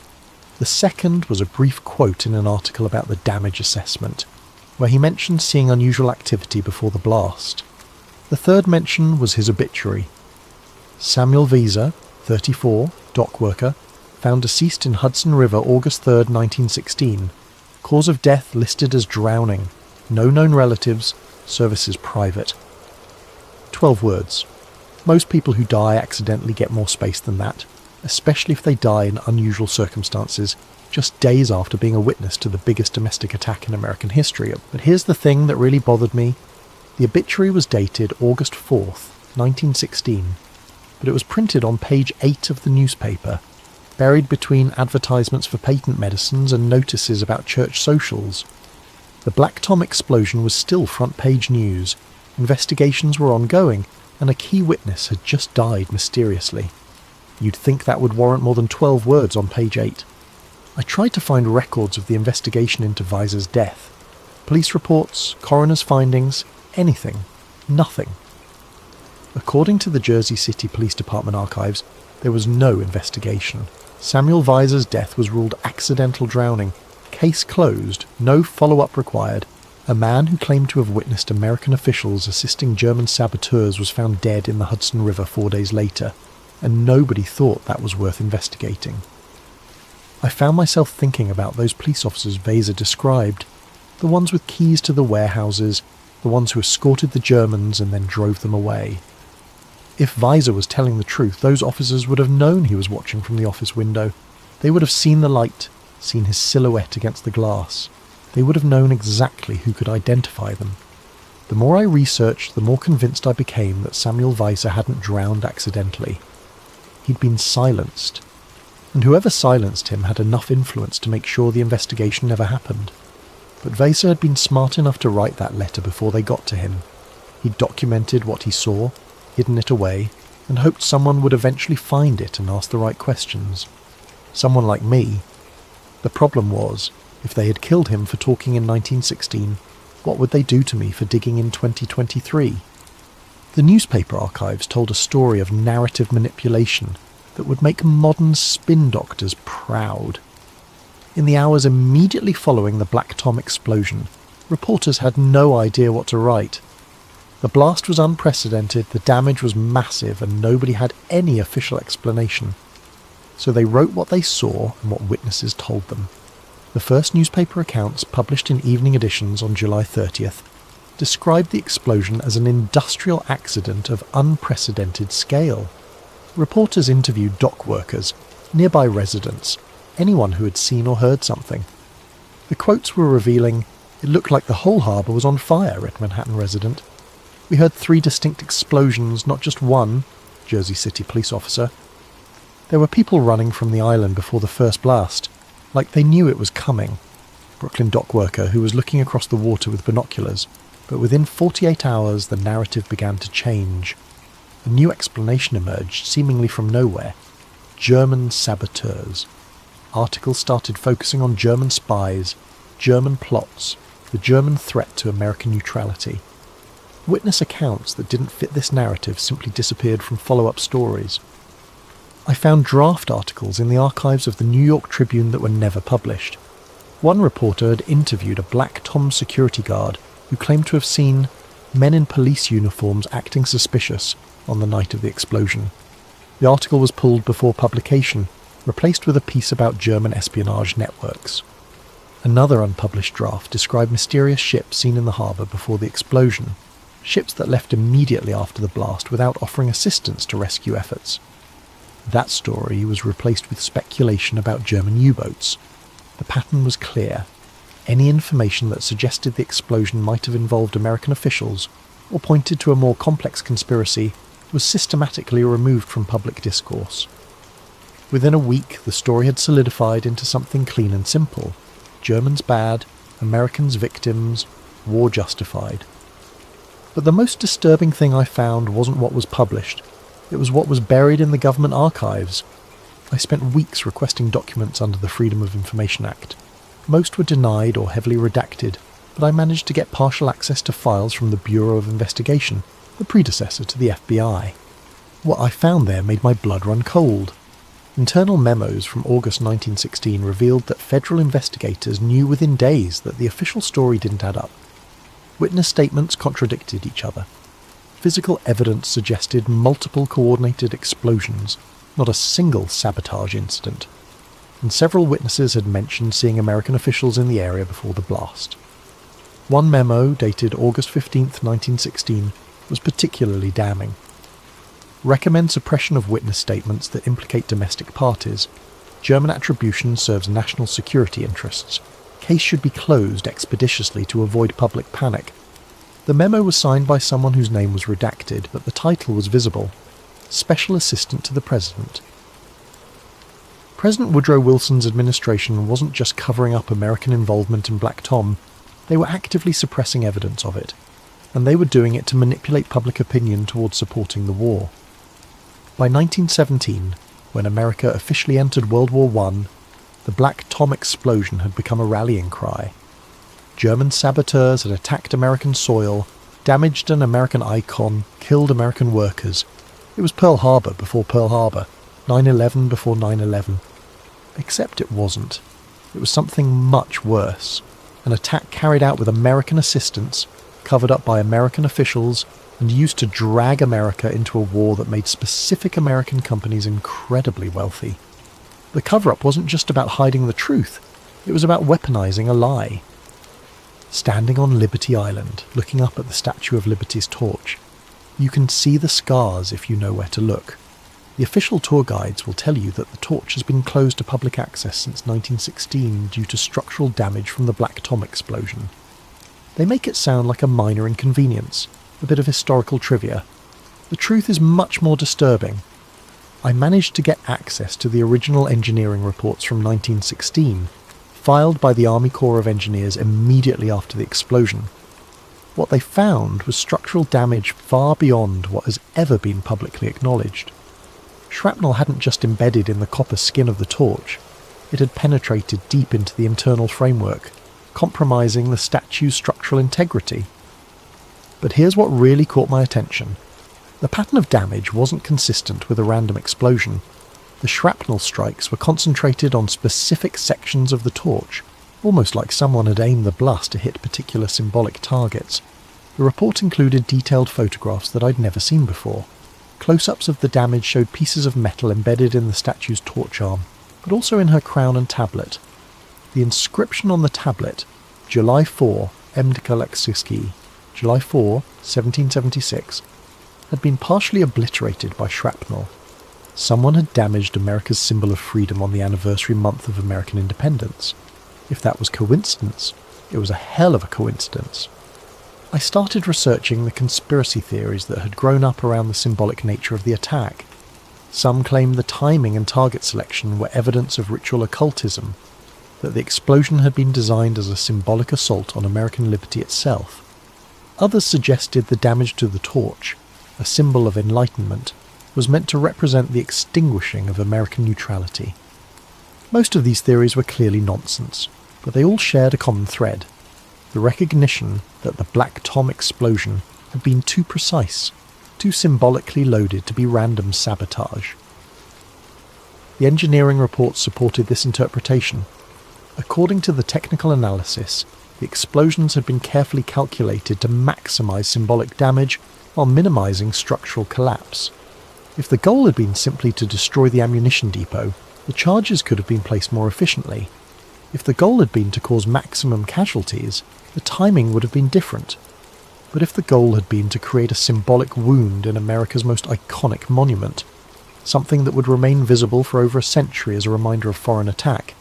The second was a brief quote in an article about the damage assessment, where he mentioned seeing unusual activity before the blast. The third mention was his obituary. Samuel Weiser, 34, dock worker, found deceased in Hudson River August 3, 1916. Cause of death listed as drowning. No known relatives. Services private. 12 words. Most people who die accidentally get more space than that, especially if they die in unusual circumstances, just days after being a witness to the biggest domestic attack in American history. But here's the thing that really bothered me. The obituary was dated August 4th, 1916, but it was printed on page 8 of the newspaper, buried between advertisements for patent medicines and notices about church socials. The Black Tom explosion was still front-page news, investigations were ongoing, and a key witness had just died mysteriously. You'd think that would warrant more than 12 words on page 8. I tried to find records of the investigation into Weiser's death. Police reports, coroner's findings, anything. Nothing. According to the Jersey City Police Department archives, there was no investigation. Samuel Weiser's death was ruled accidental drowning. Case closed, no follow-up required. A man who claimed to have witnessed American officials assisting German saboteurs was found dead in the Hudson River 4 days later, and nobody thought that was worth investigating. I found myself thinking about those police officers Weiser described, the ones with keys to the warehouses, the ones who escorted the Germans and then drove them away. If Weiser was telling the truth, those officers would have known he was watching from the office window. They would have seen the light, seen his silhouette against the glass. They would have known exactly who could identify them. The more I researched, the more convinced I became that Samuel Weiser hadn't drowned accidentally. He'd been silenced. And whoever silenced him had enough influence to make sure the investigation never happened. But Weiser had been smart enough to write that letter before they got to him. He'd documented what he saw, hidden it away, and hoped someone would eventually find it and ask the right questions. Someone like me. The problem was, if they had killed him for talking in 1916, what would they do to me for digging in 2023? The newspaper archives told a story of narrative manipulation that would make modern spin doctors proud. In the hours immediately following the Black Tom explosion, reporters had no idea what to write. The blast was unprecedented, the damage was massive, and nobody had any official explanation. So they wrote what they saw and what witnesses told them. The first newspaper accounts, published in evening editions on July 30th, described the explosion as an industrial accident of unprecedented scale. Reporters interviewed dock workers, nearby residents, anyone who had seen or heard something. The quotes were revealing. "It looked like the whole harbour was on fire," read Manhattan resident. "We heard 3 distinct explosions, not just one," Jersey City police officer. "There were people running from the island before the first blast, like they knew it was coming," Brooklyn dock worker who was looking across the water with binoculars. But within 48 hours the narrative began to change. A new explanation emerged, seemingly from nowhere. German saboteurs. Articles started focusing on German spies, German plots, the German threat to American neutrality. Witness accounts that didn't fit this narrative simply disappeared from follow-up stories. I found draft articles in the archives of the New York Tribune that were never published. One reporter had interviewed a Black Tom security guard who claimed to have seen men in police uniforms acting suspicious on the night of the explosion. The article was pulled before publication, replaced with a piece about German espionage networks. Another unpublished draft described mysterious ships seen in the harbour before the explosion, ships that left immediately after the blast without offering assistance to rescue efforts. That story was replaced with speculation about German U-boats. The pattern was clear. Any information that suggested the explosion might have involved American officials or pointed to a more complex conspiracy was systematically removed from public discourse. Within a week, the story had solidified into something clean and simple. Germans bad, Americans victims, war justified. But the most disturbing thing I found wasn't what was published. It was what was buried in the government archives. I spent weeks requesting documents under the Freedom of Information Act. Most were denied or heavily redacted, but I managed to get partial access to files from the Bureau of Investigation, the predecessor to the FBI. What I found there made my blood run cold. Internal memos from August 1916 revealed that federal investigators knew within days that the official story didn't add up. Witness statements contradicted each other. physical evidence suggested multiple coordinated explosions, not a single sabotage incident, and several witnesses had mentioned seeing American officials in the area before the blast. One memo, dated August 15, 1916, was particularly damning. Recommend suppression of witness statements that implicate domestic parties. German attribution serves national security interests. Case should be closed expeditiously to avoid public panic. The memo was signed by someone whose name was redacted, but the title was visible: Special Assistant to the President. President Woodrow Wilson's administration wasn't just covering up American involvement in Black Tom, they were actively suppressing evidence of it, and they were doing it to manipulate public opinion towards supporting the war. By 1917, when America officially entered World War I, the Black Tom explosion had become a rallying cry. German saboteurs had attacked American soil, damaged an American icon, killed American workers. It was Pearl Harbor before Pearl Harbor, 9/11 before 9/11. Except it wasn't. It was something much worse. An attack carried out with American assistance, covered up by American officials, and used to drag America into a war that made specific American companies incredibly wealthy. The cover-up wasn't just about hiding the truth, it was about weaponizing a lie. Standing on Liberty Island, looking up at the Statue of Liberty's torch, you can see the scars if you know where to look. The official tour guides will tell you that the torch has been closed to public access since 1916 due to structural damage from the Black Tom explosion. They make it sound like a minor inconvenience, a bit of historical trivia. The truth is much more disturbing. I managed to get access to the original engineering reports from 1916, filed by the Army Corps of Engineers immediately after the explosion. What they found was structural damage far beyond what has ever been publicly acknowledged. Shrapnel hadn't just embedded in the copper skin of the torch, it had penetrated deep into the internal framework, compromising the statue's structural integrity. But here's what really caught my attention. The pattern of damage wasn't consistent with a random explosion. The shrapnel strikes were concentrated on specific sections of the torch, almost like someone had aimed the blast to hit particular symbolic targets. The report included detailed photographs that I'd never seen before. Close-ups of the damage showed pieces of metal embedded in the statue's torch arm, but also in her crown and tablet. The inscription on the tablet, July 4, Mdkaleksiski, July 4, 1776, had been partially obliterated by shrapnel. Someone had damaged America's symbol of freedom on the anniversary month of American independence. If that was coincidence, it was a hell of a coincidence. I started researching the conspiracy theories that had grown up around the symbolic nature of the attack. Some claimed the timing and target selection were evidence of ritual occultism, that the explosion had been designed as a symbolic assault on American liberty itself. Others suggested the damage to the torch, a symbol of enlightenment, was meant to represent the extinguishing of American neutrality. Most of these theories were clearly nonsense, but they all shared a common thread: the recognition that the Black Tom explosion had been too precise, too symbolically loaded to be random sabotage. The engineering reports supported this interpretation. According to the technical analysis, the explosions had been carefully calculated to maximise symbolic damage while minimising structural collapse. If the goal had been simply to destroy the ammunition depot, the charges could have been placed more efficiently. If the goal had been to cause maximum casualties, the timing would have been different. But if the goal had been to create a symbolic wound in America's most iconic monument, something that would remain visible for over a century as a reminder of foreign attack,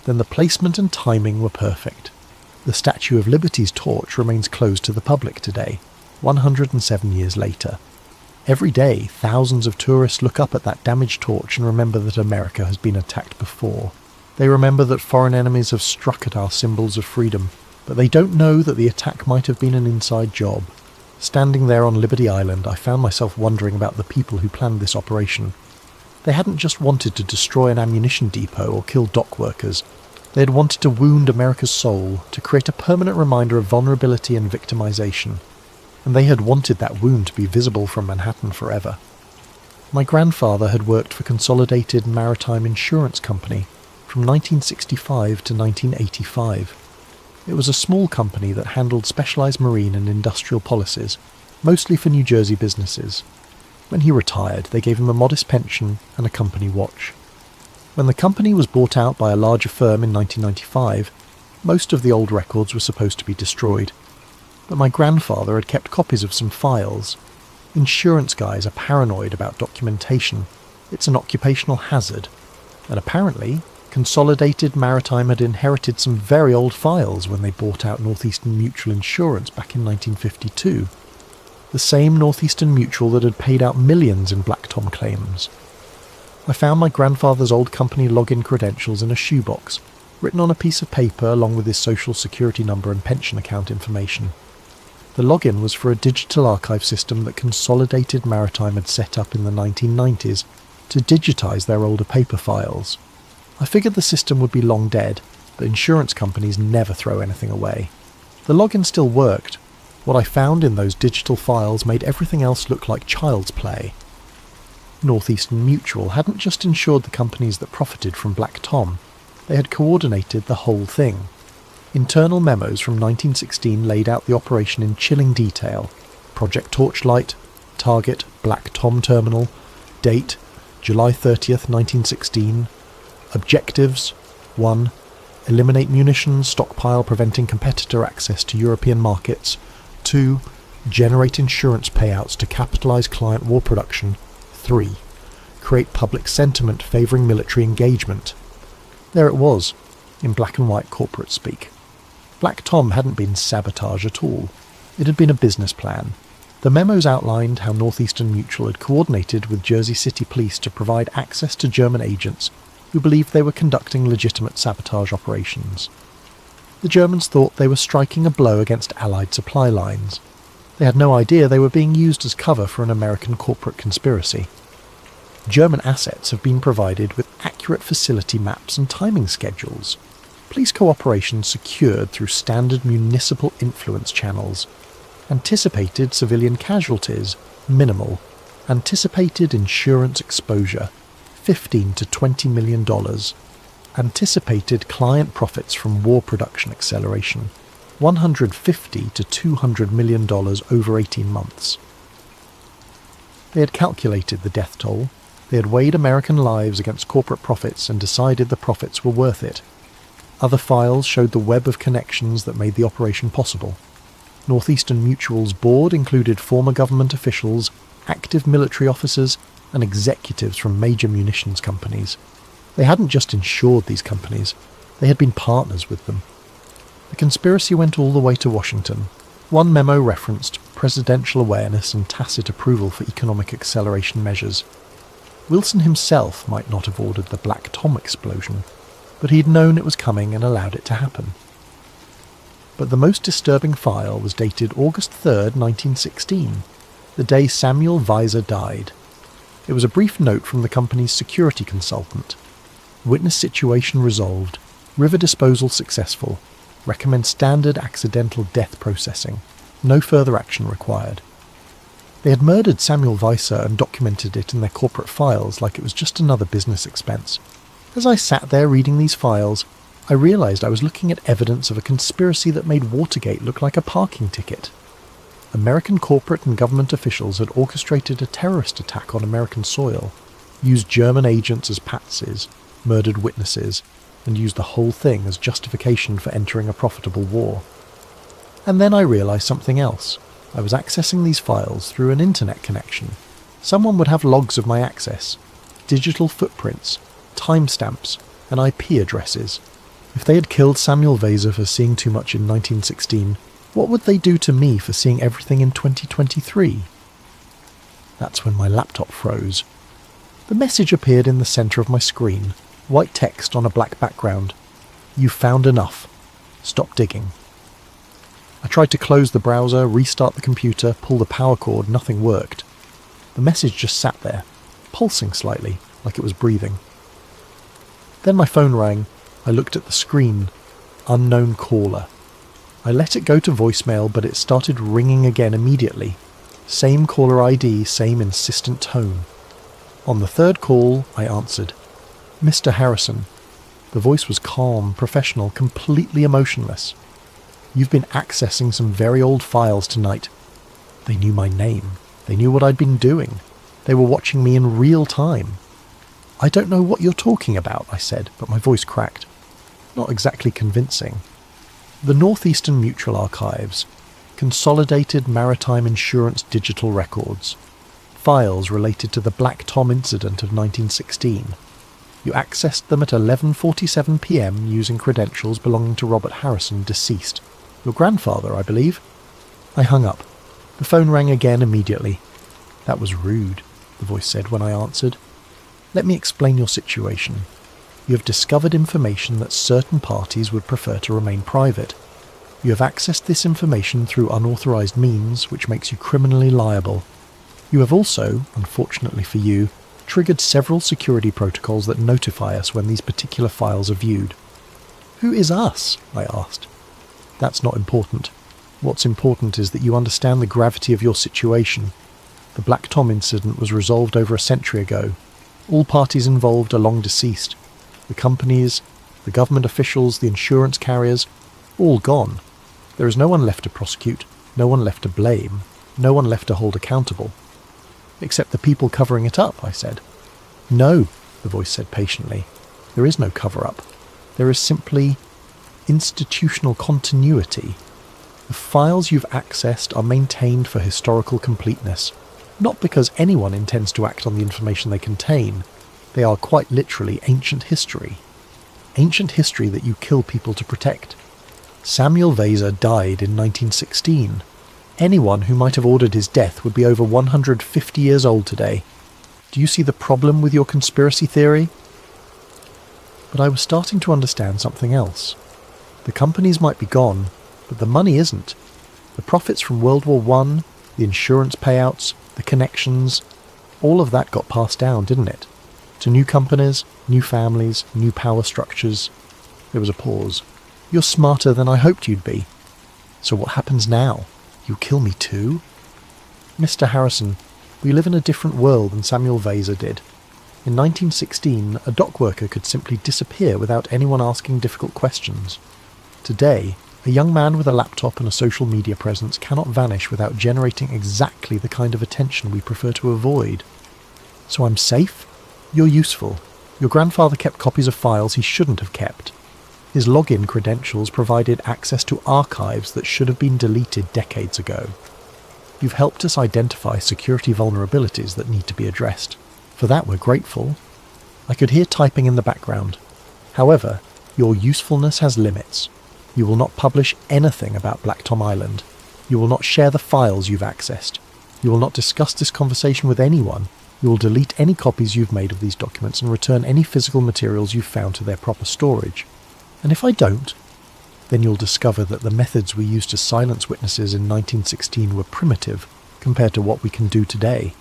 then the placement and timing were perfect. The Statue of Liberty's torch remains closed to the public today, 107 years later. Every day, thousands of tourists look up at that damaged torch and remember that America has been attacked before. They remember that foreign enemies have struck at our symbols of freedom, but they don't know that the attack might have been an inside job. Standing there on Liberty Island, I found myself wondering about the people who planned this operation. They hadn't just wanted to destroy an ammunition depot or kill dock workers. They had wanted to wound America's soul, to create a permanent reminder of vulnerability and victimization. And they had wanted that wound to be visible from Manhattan forever. My grandfather had worked for Consolidated Maritime Insurance Company from 1965 to 1985. It was a small company that handled specialized marine and industrial policies. mostly for New Jersey businesses. When he retired, they gave him a modest pension and a company watch. When the company was bought out by a larger firm in 1995, most of the old records were supposed to be destroyed. But my grandfather had kept copies of some files. Insurance guys are paranoid about documentation. It's an occupational hazard. And apparently, Consolidated Maritime had inherited some very old files when they bought out Northeastern Mutual Insurance back in 1952. The same Northeastern Mutual that had paid out millions in Black Tom claims. I found my grandfather's old company login credentials in a shoebox, written on a piece of paper along with his social security number and pension account information. The login was for a digital archive system that Consolidated Maritime had set up in the 1990s to digitize their older paper files. I figured the system would be long dead, but insurance companies never throw anything away. The login still worked. What I found in those digital files made everything else look like child's play. Northeastern Mutual hadn't just insured the companies that profited from Black Tom, they had coordinated the whole thing. Internal memos from 1916 laid out the operation in chilling detail. Project Torchlight, target Black Tom Terminal, date July 30th, 1916, objectives 1. Eliminate munitions stockpile preventing competitor access to European markets. 2. Generate insurance payouts to capitalise client war production. 3. Create public sentiment favouring military engagement. There it was, in black and white corporate speak. Black Tom hadn't been sabotage at all. It had been a business plan. The memos outlined how Northeastern Mutual had coordinated with Jersey City Police to provide access to German agents who believed they were conducting legitimate sabotage operations. The Germans thought they were striking a blow against Allied supply lines. They had no idea they were being used as cover for an American corporate conspiracy. German assets have been provided with accurate facility maps and timing schedules. Police cooperation secured through standard municipal influence channels. Anticipated civilian casualties, minimal. Anticipated insurance exposure, $15 to $20 million. Anticipated client profits from war production acceleration, $150 to $200 million over 18 months. They had calculated the death toll. They had weighed American lives against corporate profits and decided the profits were worth it. Other files showed the web of connections that made the operation possible. Northeastern Mutual's board included former government officials, active military officers, and executives from major munitions companies. They hadn't just insured these companies, they had been partners with them. The conspiracy went all the way to Washington. One memo referenced presidential awareness and tacit approval for economic acceleration measures. Wilson himself might not have ordered the Black Tom explosion, but he'd known it was coming and allowed it to happen. But the most disturbing file was dated August 3rd, 1916, the day Samuel Weiser died. It was a brief note from the company's security consultant. Witness situation resolved. River disposal successful. Recommend standard accidental death processing. No further action required. They had murdered Samuel Weiser and documented it in their corporate files like it was just another business expense. As I sat there reading these files, I realised I was looking at evidence of a conspiracy that made Watergate look like a parking ticket. American corporate and government officials had orchestrated a terrorist attack on American soil, used German agents as patsies, murdered witnesses, and used the whole thing as justification for entering a profitable war. And then I realised something else. I was accessing these files through an internet connection. Someone would have logs of my access, digital footprints, timestamps, and IP addresses. If they had killed Samuel Weiser for seeing too much in 1916, what would they do to me for seeing everything in 2023? That's when my laptop froze. The message appeared in the centre of my screen, white text on a black background. You've found enough. Stop digging. I tried to close the browser, restart the computer, pull the power cord, nothing worked. The message just sat there, pulsing slightly, like it was breathing. Then my phone rang. I looked at the screen. Unknown caller. I let it go to voicemail, but it started ringing again immediately. Same caller ID, same insistent tone. On the third call, I answered. Mr. Harrison. The voice was calm, professional, completely emotionless. You've been accessing some very old files tonight. They knew my name. They knew what I'd been doing. They were watching me in real time. "I don't know what you're talking about," I said, but my voice cracked. Not exactly convincing. "The Northeastern Mutual Archives. Consolidated Maritime Insurance Digital Records. Files related to the Black Tom incident of 1916. You accessed them at 11:47 p.m. using credentials belonging to Robert Harrison, deceased. Your grandfather, I believe." I hung up. The phone rang again immediately. "That was rude," the voice said when I answered. "Let me explain your situation. You have discovered information that certain parties would prefer to remain private. You have accessed this information through unauthorized means, which makes you criminally liable. You have also, unfortunately for you, triggered several security protocols that notify us when these particular files are viewed." "Who is us?" I asked. "That's not important. What's important is that you understand the gravity of your situation. The Black Tom incident was resolved over a century ago. All parties involved are long deceased. The companies, the government officials, the insurance carriers, all gone. There is no one left to prosecute, no one left to blame, no one left to hold accountable." "Except the people covering it up," I said. "No," the voice said patiently. "There is no cover-up. There is simply institutional continuity. The files you've accessed are maintained for historical completeness, not because anyone intends to act on the information they contain. They are quite literally ancient history. Ancient history that you kill people to protect. Samuel Vayser died in 1916. Anyone who might have ordered his death would be over 150 years old today. Do you see the problem with your conspiracy theory?" But I was starting to understand something else. The companies might be gone, but the money isn't. The profits from World War I, the insurance payouts, the connections, all of that got passed down, didn't it? To new companies, new families, new power structures. There was a pause. "You're smarter than I hoped you'd be. So what happens now? You kill me too?" "Mr. Harrison, we live in a different world than Samuel Vayser did. In 1916, a dock worker could simply disappear without anyone asking difficult questions. Today, a young man with a laptop and a social media presence cannot vanish without generating exactly the kind of attention we prefer to avoid. So I'm safe? You're useful. Your grandfather kept copies of files he shouldn't have kept. His login credentials provided access to archives that should have been deleted decades ago. You've helped us identify security vulnerabilities that need to be addressed. For that we're grateful." I could hear typing in the background. "However, your usefulness has limits. You will not publish anything about Black Tom Island. You will not share the files you've accessed. You will not discuss this conversation with anyone. You will delete any copies you've made of these documents and return any physical materials you've found to their proper storage. And if I don't, then you'll discover that the methods we used to silence witnesses in 1916 were primitive compared to what we can do today.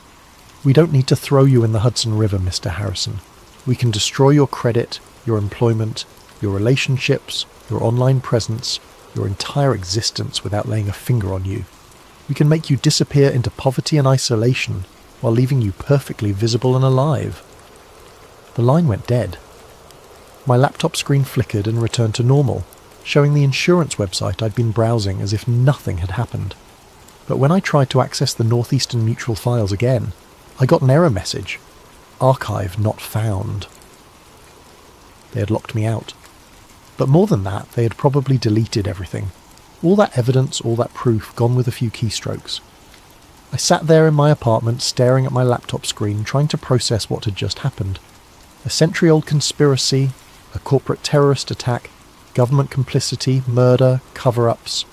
We don't need to throw you in the Hudson River, Mr. Harrison. We can destroy your credit, your employment, your relationships, your online presence, your entire existence without laying a finger on you. We can make you disappear into poverty and isolation while leaving you perfectly visible and alive." The line went dead. My laptop screen flickered and returned to normal, showing the insurance website I'd been browsing as if nothing had happened. But when I tried to access the Northeastern Mutual files again, I got an error message. "Archive not found." They had locked me out. But more than that, they had probably deleted everything. All that evidence, all that proof, gone with a few keystrokes. I sat there in my apartment staring at my laptop screen, trying to process what had just happened. A century-old conspiracy, a corporate terrorist attack, government complicity, murder, cover-ups,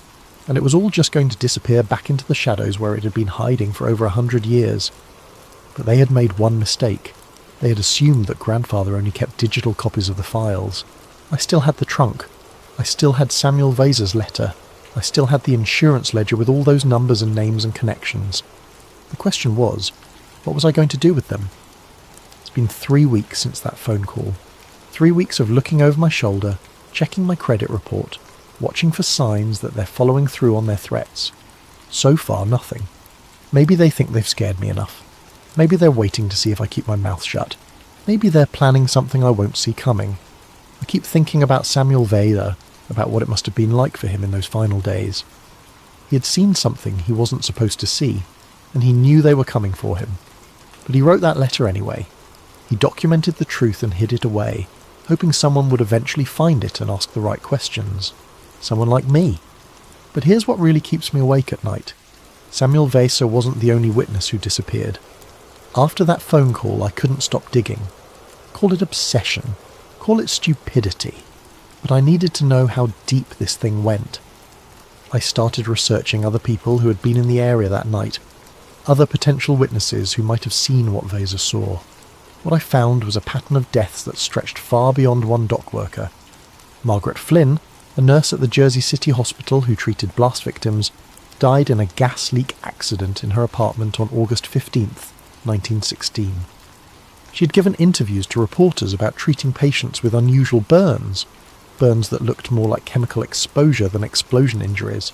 and it was all just going to disappear back into the shadows where it had been hiding for over 100 years. But they had made one mistake. They had assumed that grandfather only kept digital copies of the files. I still had the trunk. I still had Samuel Vayser's letter. I still had the insurance ledger with all those numbers and names and connections. The question was, what was I going to do with them? It's been 3 weeks since that phone call. 3 weeks of looking over my shoulder, checking my credit report, watching for signs that they're following through on their threats. So far, nothing. Maybe they think they've scared me enough. Maybe they're waiting to see if I keep my mouth shut. Maybe they're planning something I won't see coming. I keep thinking about Samuel Vayser, about what it must have been like for him in those final days. He had seen something he wasn't supposed to see, and he knew they were coming for him. But he wrote that letter anyway. He documented the truth and hid it away, hoping someone would eventually find it and ask the right questions. Someone like me. But here's what really keeps me awake at night. Samuel Weser wasn't the only witness who disappeared. After that phone call, I couldn't stop digging. Call it obsession. Call it stupidity. But I needed to know how deep this thing went. I started researching other people who had been in the area that night, other potential witnesses who might have seen what Weser saw. What I found was a pattern of deaths that stretched far beyond one dock worker. Margaret Flynn, a nurse at the Jersey City Hospital who treated blast victims, died in a gas leak accident in her apartment on August 15th, 1916. She had given interviews to reporters about treating patients with unusual burns that looked more like chemical exposure than explosion injuries.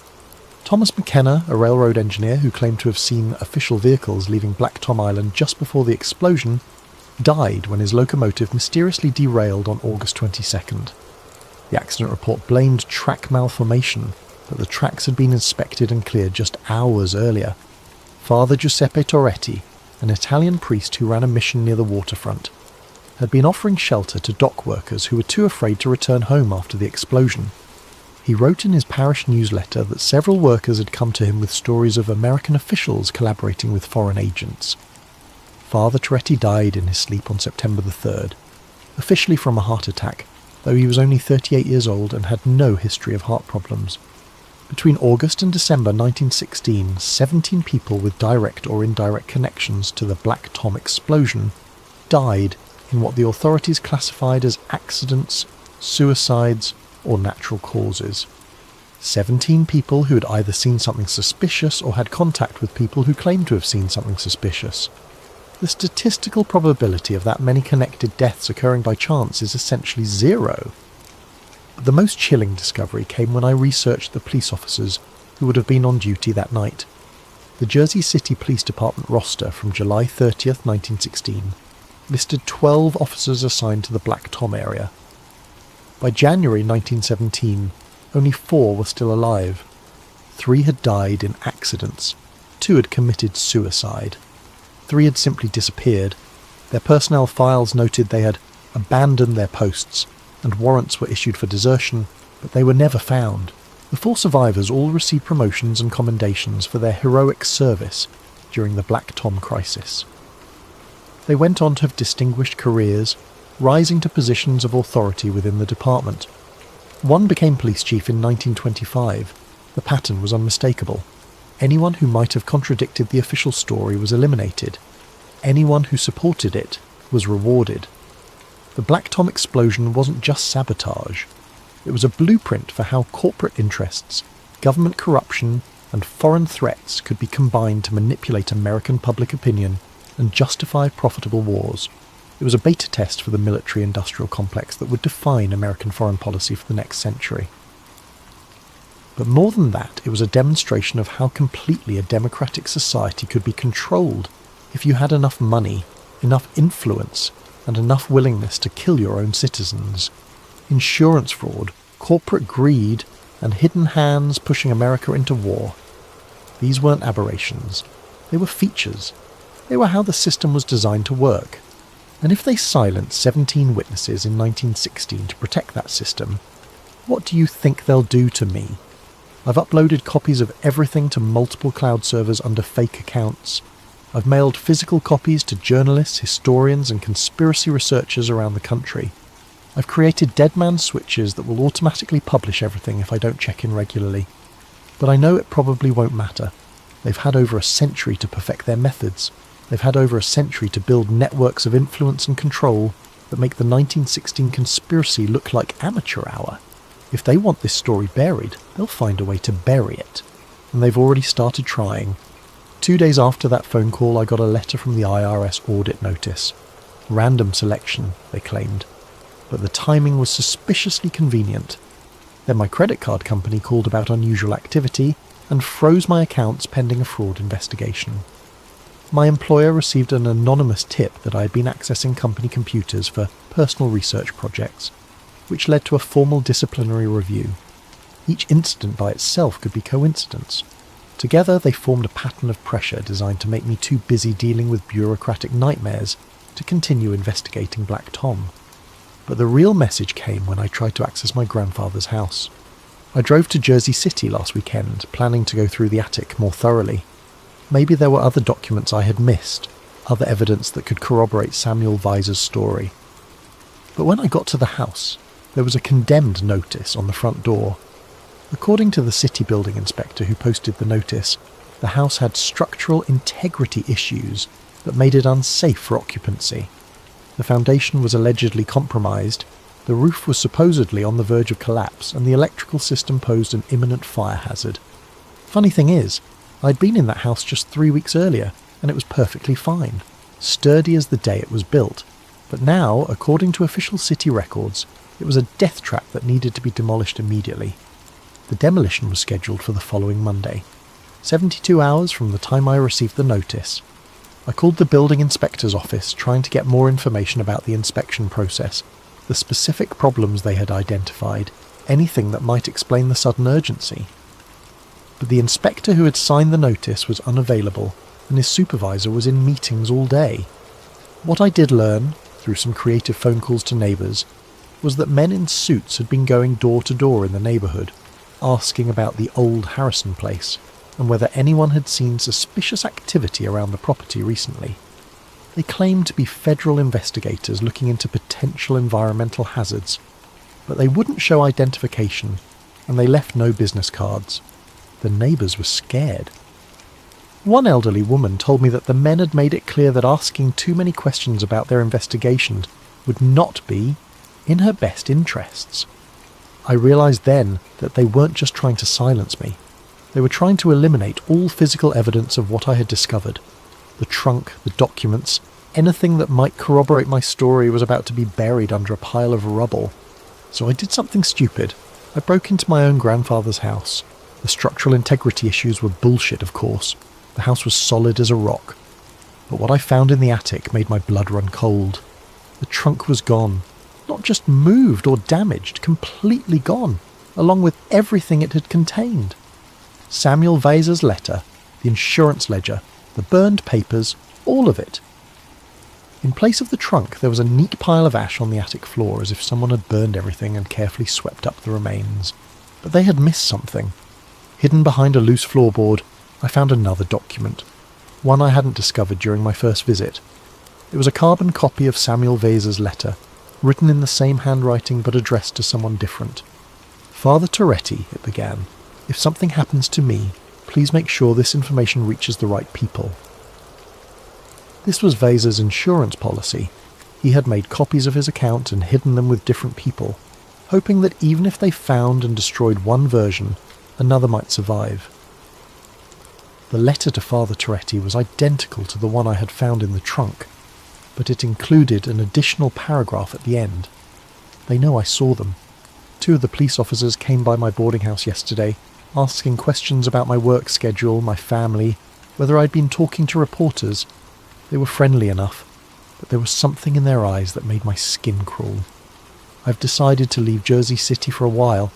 Thomas McKenna, a railroad engineer who claimed to have seen official vehicles leaving Black Tom Island just before the explosion, died when his locomotive mysteriously derailed on August 22nd. The accident report blamed track malformation, but the tracks had been inspected and cleared just hours earlier. Father Giuseppe Torretti, an Italian priest who ran a mission near the waterfront, had been offering shelter to dock workers who were too afraid to return home after the explosion. He wrote in his parish newsletter that several workers had come to him with stories of American officials collaborating with foreign agents. Father Torretti died in his sleep on September the 3rd, officially from a heart attack, though he was only 38 years old and had no history of heart problems. Between August and December 1916, 17 people with direct or indirect connections to the Black Tom explosion died in what the authorities classified as accidents, suicides, or natural causes. 17 people who had either seen something suspicious or had contact with people who claimed to have seen something suspicious. The statistical probability of that many connected deaths occurring by chance is essentially zero. But the most chilling discovery came when I researched the police officers who would have been on duty that night. The Jersey City Police Department roster from July 30th, 1916, listed 12 officers assigned to the Black Tom area. By January 1917, only 4 were still alive. 3 had died in accidents. 2 had committed suicide. 3 had simply disappeared. Their personnel files noted they had abandoned their posts, and warrants were issued for desertion, but they were never found. The 4 survivors all received promotions and commendations for their heroic service during the Black Tom crisis. They went on to have distinguished careers, rising to positions of authority within the department. One became police chief in 1925. The pattern was unmistakable. Anyone who might have contradicted the official story was eliminated. Anyone who supported it was rewarded. The Black Tom explosion wasn't just sabotage. It was a blueprint for how corporate interests, government corruption, and foreign threats could be combined to manipulate American public opinion and justify profitable wars. It was a beta test for the military-industrial complex that would define American foreign policy for the next century. But more than that, it was a demonstration of how completely a democratic society could be controlled if you had enough money, enough influence, and enough willingness to kill your own citizens. Insurance fraud, corporate greed, and hidden hands pushing America into war. These weren't aberrations. They were features. They were how the system was designed to work. And if they silenced 17 witnesses in 1916 to protect that system, what do you think they'll do to me? I've uploaded copies of everything to multiple cloud servers under fake accounts. I've mailed physical copies to journalists, historians, and conspiracy researchers around the country. I've created dead man switches that will automatically publish everything if I don't check in regularly. But I know it probably won't matter. They've had over a century to perfect their methods. They've had over a century to build networks of influence and control that make the 1916 conspiracy look like amateur hour. If they want this story buried, they'll find a way to bury it. And they've already started trying. 2 days after that phone call, I got a letter from the IRS audit notice. Random selection, they claimed. But the timing was suspiciously convenient. Then my credit card company called about unusual activity and froze my accounts pending a fraud investigation. My employer received an anonymous tip that I had been accessing company computers for personal research projects, which led to a formal disciplinary review. Each incident by itself could be coincidence, Together they formed a pattern of pressure designed to make me too busy dealing with bureaucratic nightmares to continue investigating Black Tom. But the real message came when I tried to access my grandfather's house. I drove to Jersey City last weekend, planning to go through the attic more thoroughly. Maybe there were other documents I had missed, other evidence that could corroborate Samuel Weiser's story. But when I got to the house, there was a condemned notice on the front door. According to the city building inspector who posted the notice, the house had structural integrity issues that made it unsafe for occupancy. The foundation was allegedly compromised, the roof was supposedly on the verge of collapse, and the electrical system posed an imminent fire hazard. Funny thing is, I'd been in that house just 3 weeks earlier, and it was perfectly fine, sturdy as the day it was built. But now, according to official city records, it was a death trap that needed to be demolished immediately. The demolition was scheduled for the following Monday, 72 hours from the time I received the notice. I called the building inspector's office trying to get more information about the inspection process, the specific problems they had identified, anything that might explain the sudden urgency. But the inspector who had signed the notice was unavailable, and his supervisor was in meetings all day. What I did learn, through some creative phone calls to neighbours, was that men in suits had been going door to door in the neighbourhood, asking about the old Harrison place, and whether anyone had seen suspicious activity around the property recently. They claimed to be federal investigators looking into potential environmental hazards, but they wouldn't show identification, and they left no business cards. The neighbours were scared. One elderly woman told me that the men had made it clear that asking too many questions about their investigations would not be in her best interests. I realised then that they weren't just trying to silence me. They were trying to eliminate all physical evidence of what I had discovered. The trunk, the documents, anything that might corroborate my story was about to be buried under a pile of rubble. So I did something stupid. I broke into my own grandfather's house. The structural integrity issues were bullshit, of course. The house was solid as a rock. But what I found in the attic made my blood run cold. The trunk was gone. Not just moved or damaged, completely gone, along with everything it had contained. Samuel Weiser's letter, the insurance ledger, the burned papers, all of it. In place of the trunk, there was a neat pile of ash on the attic floor, as if someone had burned everything and carefully swept up the remains. But they had missed something. Hidden behind a loose floorboard, I found another document, one I hadn't discovered during my first visit. It was a carbon copy of Samuel Weiser's letter, written in the same handwriting but addressed to someone different. Father Toretti, it began. If something happens to me, please make sure this information reaches the right people. This was Weiser's insurance policy. He had made copies of his account and hidden them with different people, hoping that even if they found and destroyed one version, another might survive. The letter to Father Toretti was identical to the one I had found in the trunk, but it included an additional paragraph at the end. They know I saw them. 2 of the police officers came by my boarding house yesterday, asking questions about my work schedule, my family, whether I'd been talking to reporters. They were friendly enough, but there was something in their eyes that made my skin crawl. I've decided to leave Jersey City for a while,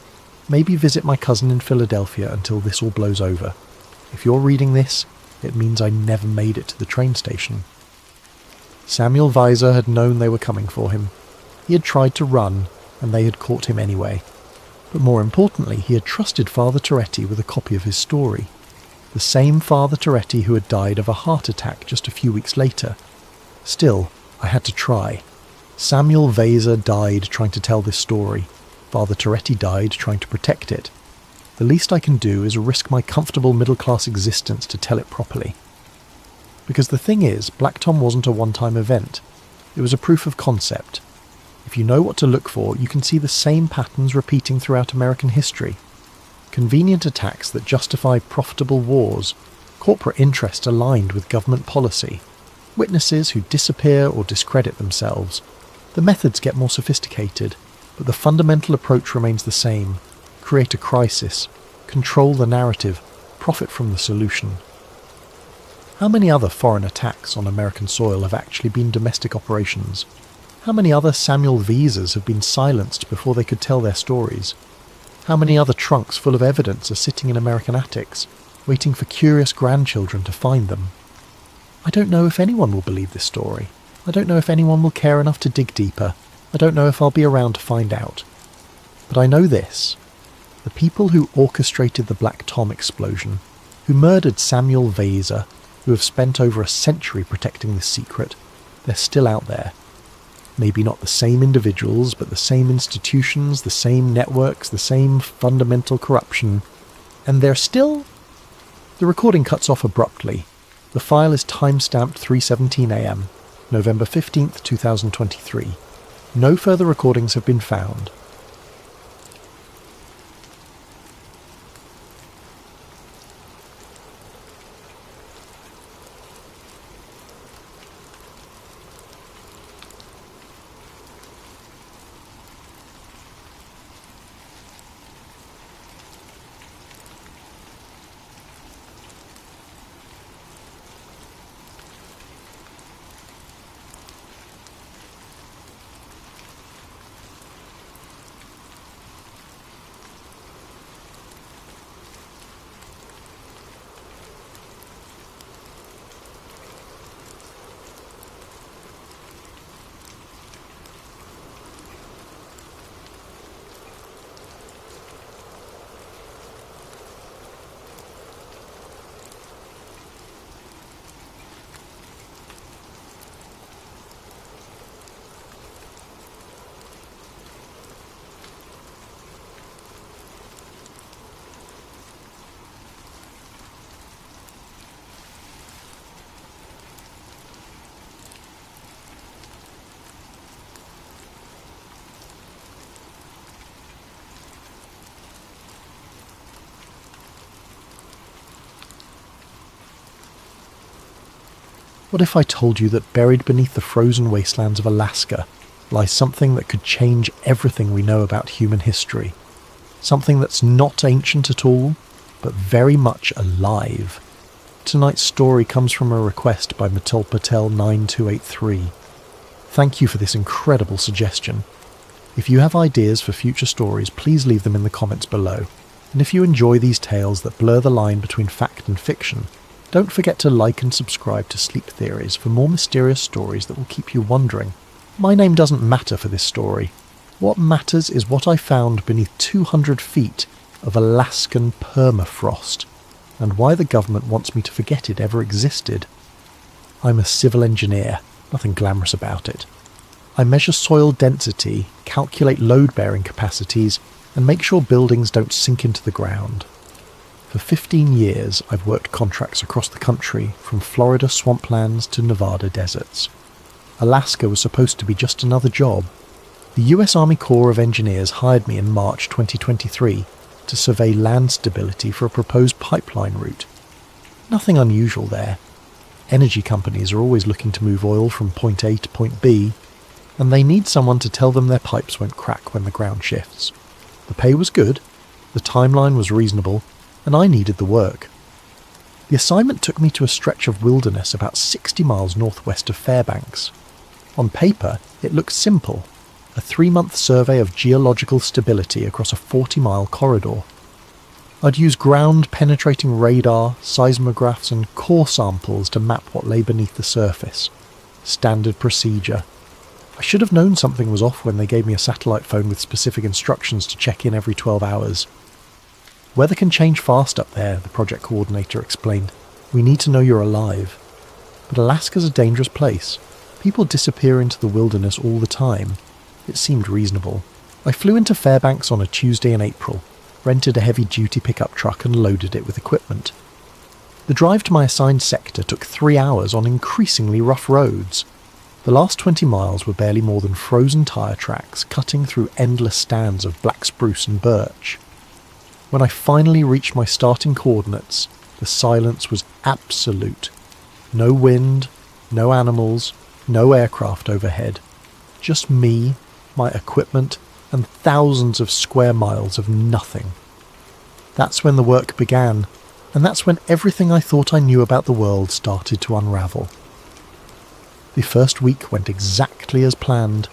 maybe visit my cousin in Philadelphia until this all blows over. If you're reading this, it means I never made it to the train station. Samuel Weiser had known they were coming for him. He had tried to run, and they had caught him anyway. But more importantly, he had trusted Father Toretti with a copy of his story. The same Father Toretti who had died of a heart attack just a few weeks later. Still, I had to try. Samuel Weiser died trying to tell this story. Father Toretti died trying to protect it. The least I can do is risk my comfortable middle-class existence to tell it properly. Because the thing is, Black Tom wasn't a one-time event. It was a proof of concept. If you know what to look for, you can see the same patterns repeating throughout American history. Convenient attacks that justify profitable wars, corporate interest aligned with government policy, witnesses who disappear or discredit themselves. The methods get more sophisticated, but the fundamental approach remains the same. Create a crisis, control the narrative, profit from the solution. How many other foreign attacks on American soil have actually been domestic operations? How many other Samuel Weisers have been silenced before they could tell their stories? How many other trunks full of evidence are sitting in American attics? waiting for curious grandchildren to find them. I don't know if anyone will believe this story. I don't know if anyone will care enough to dig deeper. I don't know if I'll be around to find out. But I know this. The people who orchestrated the Black Tom explosion, who murdered Samuel Vaser, who have spent over a century protecting this secret, they're still out there. Maybe not the same individuals, but the same institutions, the same networks, the same fundamental corruption. And they're still... The recording cuts off abruptly. The file is timestamped 3:17 a.m., November 15th, 2023. No further recordings have been found. What if I told you that buried beneath the frozen wastelands of Alaska lies something that could change everything we know about human history? Something that's not ancient at all, but very much alive. Tonight's story comes from a request by Matul Patel 9283. Thank you for this incredible suggestion. If you have ideas for future stories, please leave them in the comments below. And if you enjoy these tales that blur the line between fact and fiction, don't forget to like and subscribe to Sleep Theories for more mysterious stories that will keep you wondering. My name doesn't matter for this story. What matters is what I found beneath 200 feet of Alaskan permafrost, and why the government wants me to forget it ever existed. I'm a civil engineer, nothing glamorous about it. I measure soil density, calculate load-bearing capacities, and make sure buildings don't sink into the ground. For 15 years, I've worked contracts across the country, from Florida swamplands to Nevada deserts. Alaska was supposed to be just another job. The US Army Corps of Engineers hired me in March 2023 to survey land stability for a proposed pipeline route. Nothing unusual there. Energy companies are always looking to move oil from point A to point B, and they need someone to tell them their pipes won't crack when the ground shifts. The pay was good, the timeline was reasonable, and I needed the work. The assignment took me to a stretch of wilderness about 60 miles northwest of Fairbanks. On paper, it looked simple, a 3-month survey of geological stability across a 40-mile corridor. I'd use ground-penetrating radar, seismographs and core samples to map what lay beneath the surface. Standard procedure. I should have known something was off when they gave me a satellite phone with specific instructions to check in every 12 hours. Weather can change fast up there, the project coordinator explained. We need to know you're alive. But Alaska's a dangerous place. People disappear into the wilderness all the time. It seemed reasonable. I flew into Fairbanks on a Tuesday in April, rented a heavy-duty pickup truck and loaded it with equipment. The drive to my assigned sector took 3 hours on increasingly rough roads. The last 20 miles were barely more than frozen tyre tracks cutting through endless stands of black spruce and birch. When I finally reached my starting coordinates, the silence was absolute. No wind, no animals, no aircraft overhead. Just me, my equipment, and thousands of square miles of nothing. That's when the work began, and that's when everything I thought I knew about the world started to unravel. The first week went exactly as planned.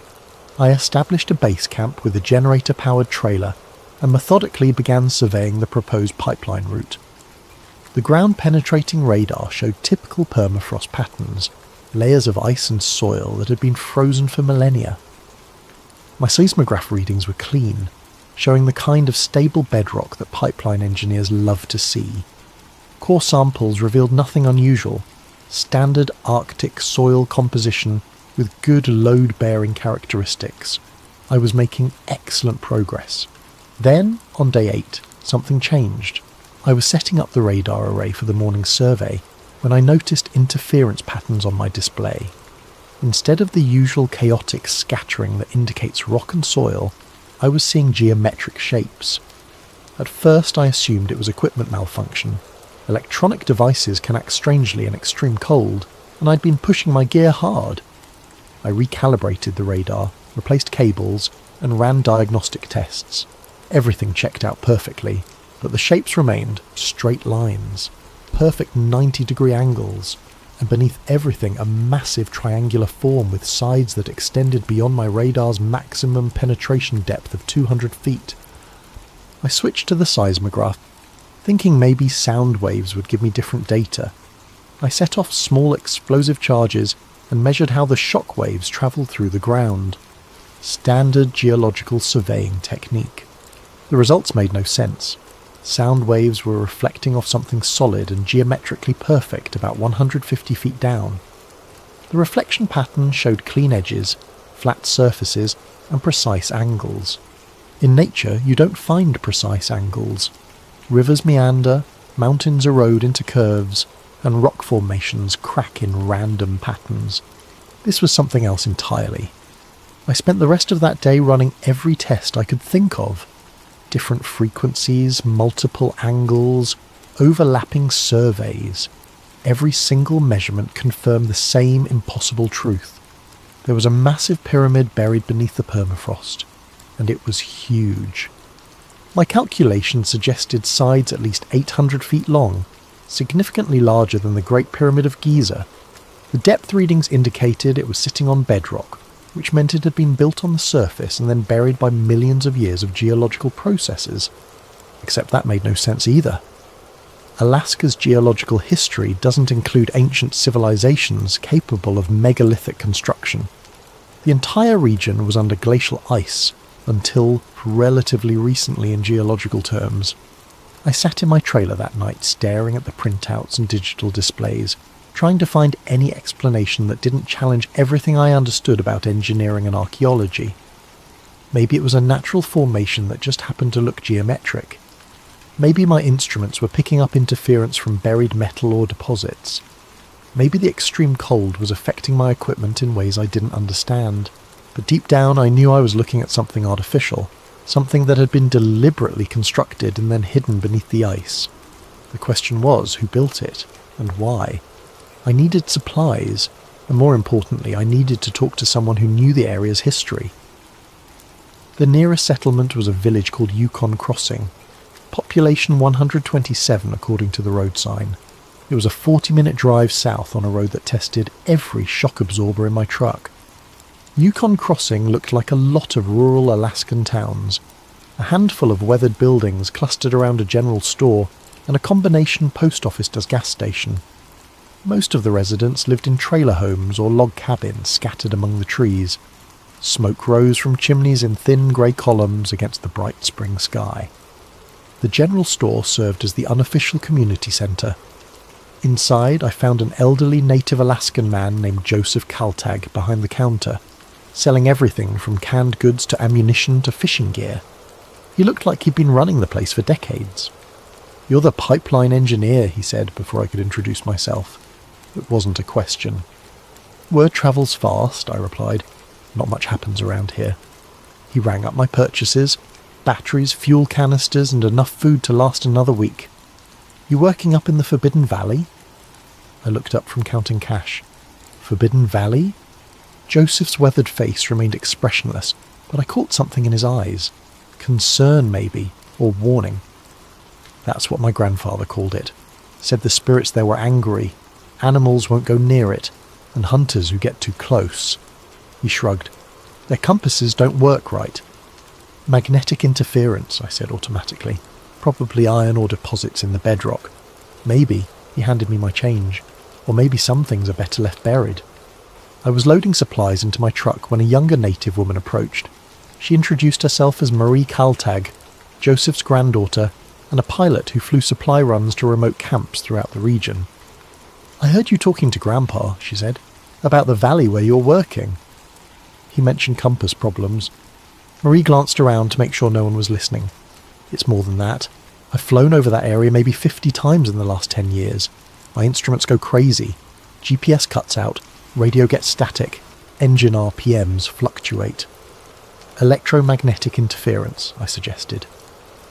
I established a base camp with a generator-powered trailer and methodically began surveying the proposed pipeline route. The ground-penetrating radar showed typical permafrost patterns, layers of ice and soil that had been frozen for millennia. My seismograph readings were clean, showing the kind of stable bedrock that pipeline engineers love to see. Core samples revealed nothing unusual, standard Arctic soil composition with good load-bearing characteristics. I was making excellent progress. Then, on day 8, something changed. I was setting up the radar array for the morning survey when I noticed interference patterns on my display. Instead of the usual chaotic scattering that indicates rock and soil, I was seeing geometric shapes. At first I assumed it was equipment malfunction. Electronic devices can act strangely in extreme cold, and I'd been pushing my gear hard. I recalibrated the radar, replaced cables, and ran diagnostic tests. Everything checked out perfectly, but the shapes remained straight lines, perfect 90-degree angles, and beneath everything a massive triangular form with sides that extended beyond my radar's maximum penetration depth of 200 feet. I switched to the seismograph, thinking maybe sound waves would give me different data. I set off small explosive charges and measured how the shock waves travelled through the ground. Standard geological surveying technique. The results made no sense. Sound waves were reflecting off something solid and geometrically perfect about 150 feet down. The reflection pattern showed clean edges, flat surfaces, and precise angles. In nature, you don't find precise angles. Rivers meander, mountains erode into curves, and rock formations crack in random patterns. This was something else entirely. I spent the rest of that day running every test I could think of. Different frequencies, multiple angles, overlapping surveys. Every single measurement confirmed the same impossible truth. There was a massive pyramid buried beneath the permafrost, and it was huge. My calculations suggested sides at least 800 feet long, significantly larger than the Great Pyramid of Giza. The depth readings indicated it was sitting on bedrock, which meant it had been built on the surface and then buried by millions of years of geological processes. Except that made no sense either. Alaska's geological history doesn't include ancient civilizations capable of megalithic construction. The entire region was under glacial ice, until relatively recently in geological terms. I sat in my trailer that night staring at the printouts and digital displays, trying to find any explanation that didn't challenge everything I understood about engineering and archaeology. Maybe it was a natural formation that just happened to look geometric. Maybe my instruments were picking up interference from buried metal or deposits. Maybe the extreme cold was affecting my equipment in ways I didn't understand. But deep down I knew I was looking at something artificial, something that had been deliberately constructed and then hidden beneath the ice. The question was, who built it, and why? I needed supplies, and more importantly, I needed to talk to someone who knew the area's history. The nearest settlement was a village called Yukon Crossing, population 127 according to the road sign. It was a 40-minute drive south on a road that tested every shock absorber in my truck. Yukon Crossing looked like a lot of rural Alaskan towns, a handful of weathered buildings clustered around a general store, and a combination post office-gas station. Most of the residents lived in trailer homes or log cabins scattered among the trees. Smoke rose from chimneys in thin grey columns against the bright spring sky. The general store served as the unofficial community centre. Inside, I found an elderly native Alaskan man named Joseph Kaltag behind the counter, selling everything from canned goods to ammunition to fishing gear. He looked like he'd been running the place for decades. "You're the pipeline engineer," he said before I could introduce myself. It wasn't a question. "Word travels fast," I replied. "Not much happens around here." He rang up my purchases: batteries, fuel canisters, and enough food to last another week. "You working up in the Forbidden Valley?" I looked up from counting cash. Forbidden Valley? Joseph's weathered face remained expressionless, but I caught something in his eyes. Concern, maybe, or warning. That's what my grandfather called it. Said the spirits there were angry, animals won't go near it, and hunters who get too close. He shrugged. "Their compasses don't work right." "Magnetic interference," I said automatically. "Probably iron or deposits in the bedrock." Maybe he handed me my change, or maybe some things are better left buried. I was loading supplies into my truck when a younger native woman approached. She introduced herself as Marie Kaltag, Joseph's granddaughter, and a pilot who flew supply runs to remote camps throughout the region. "I heard you talking to Grandpa," she said, "about the valley where you're working." He mentioned compass problems. Marie glanced around to make sure no one was listening. "It's more than that. I've flown over that area maybe 50 times in the last 10 years. My instruments go crazy. GPS cuts out, radio gets static, engine RPMs fluctuate." "Electromagnetic interference," I suggested.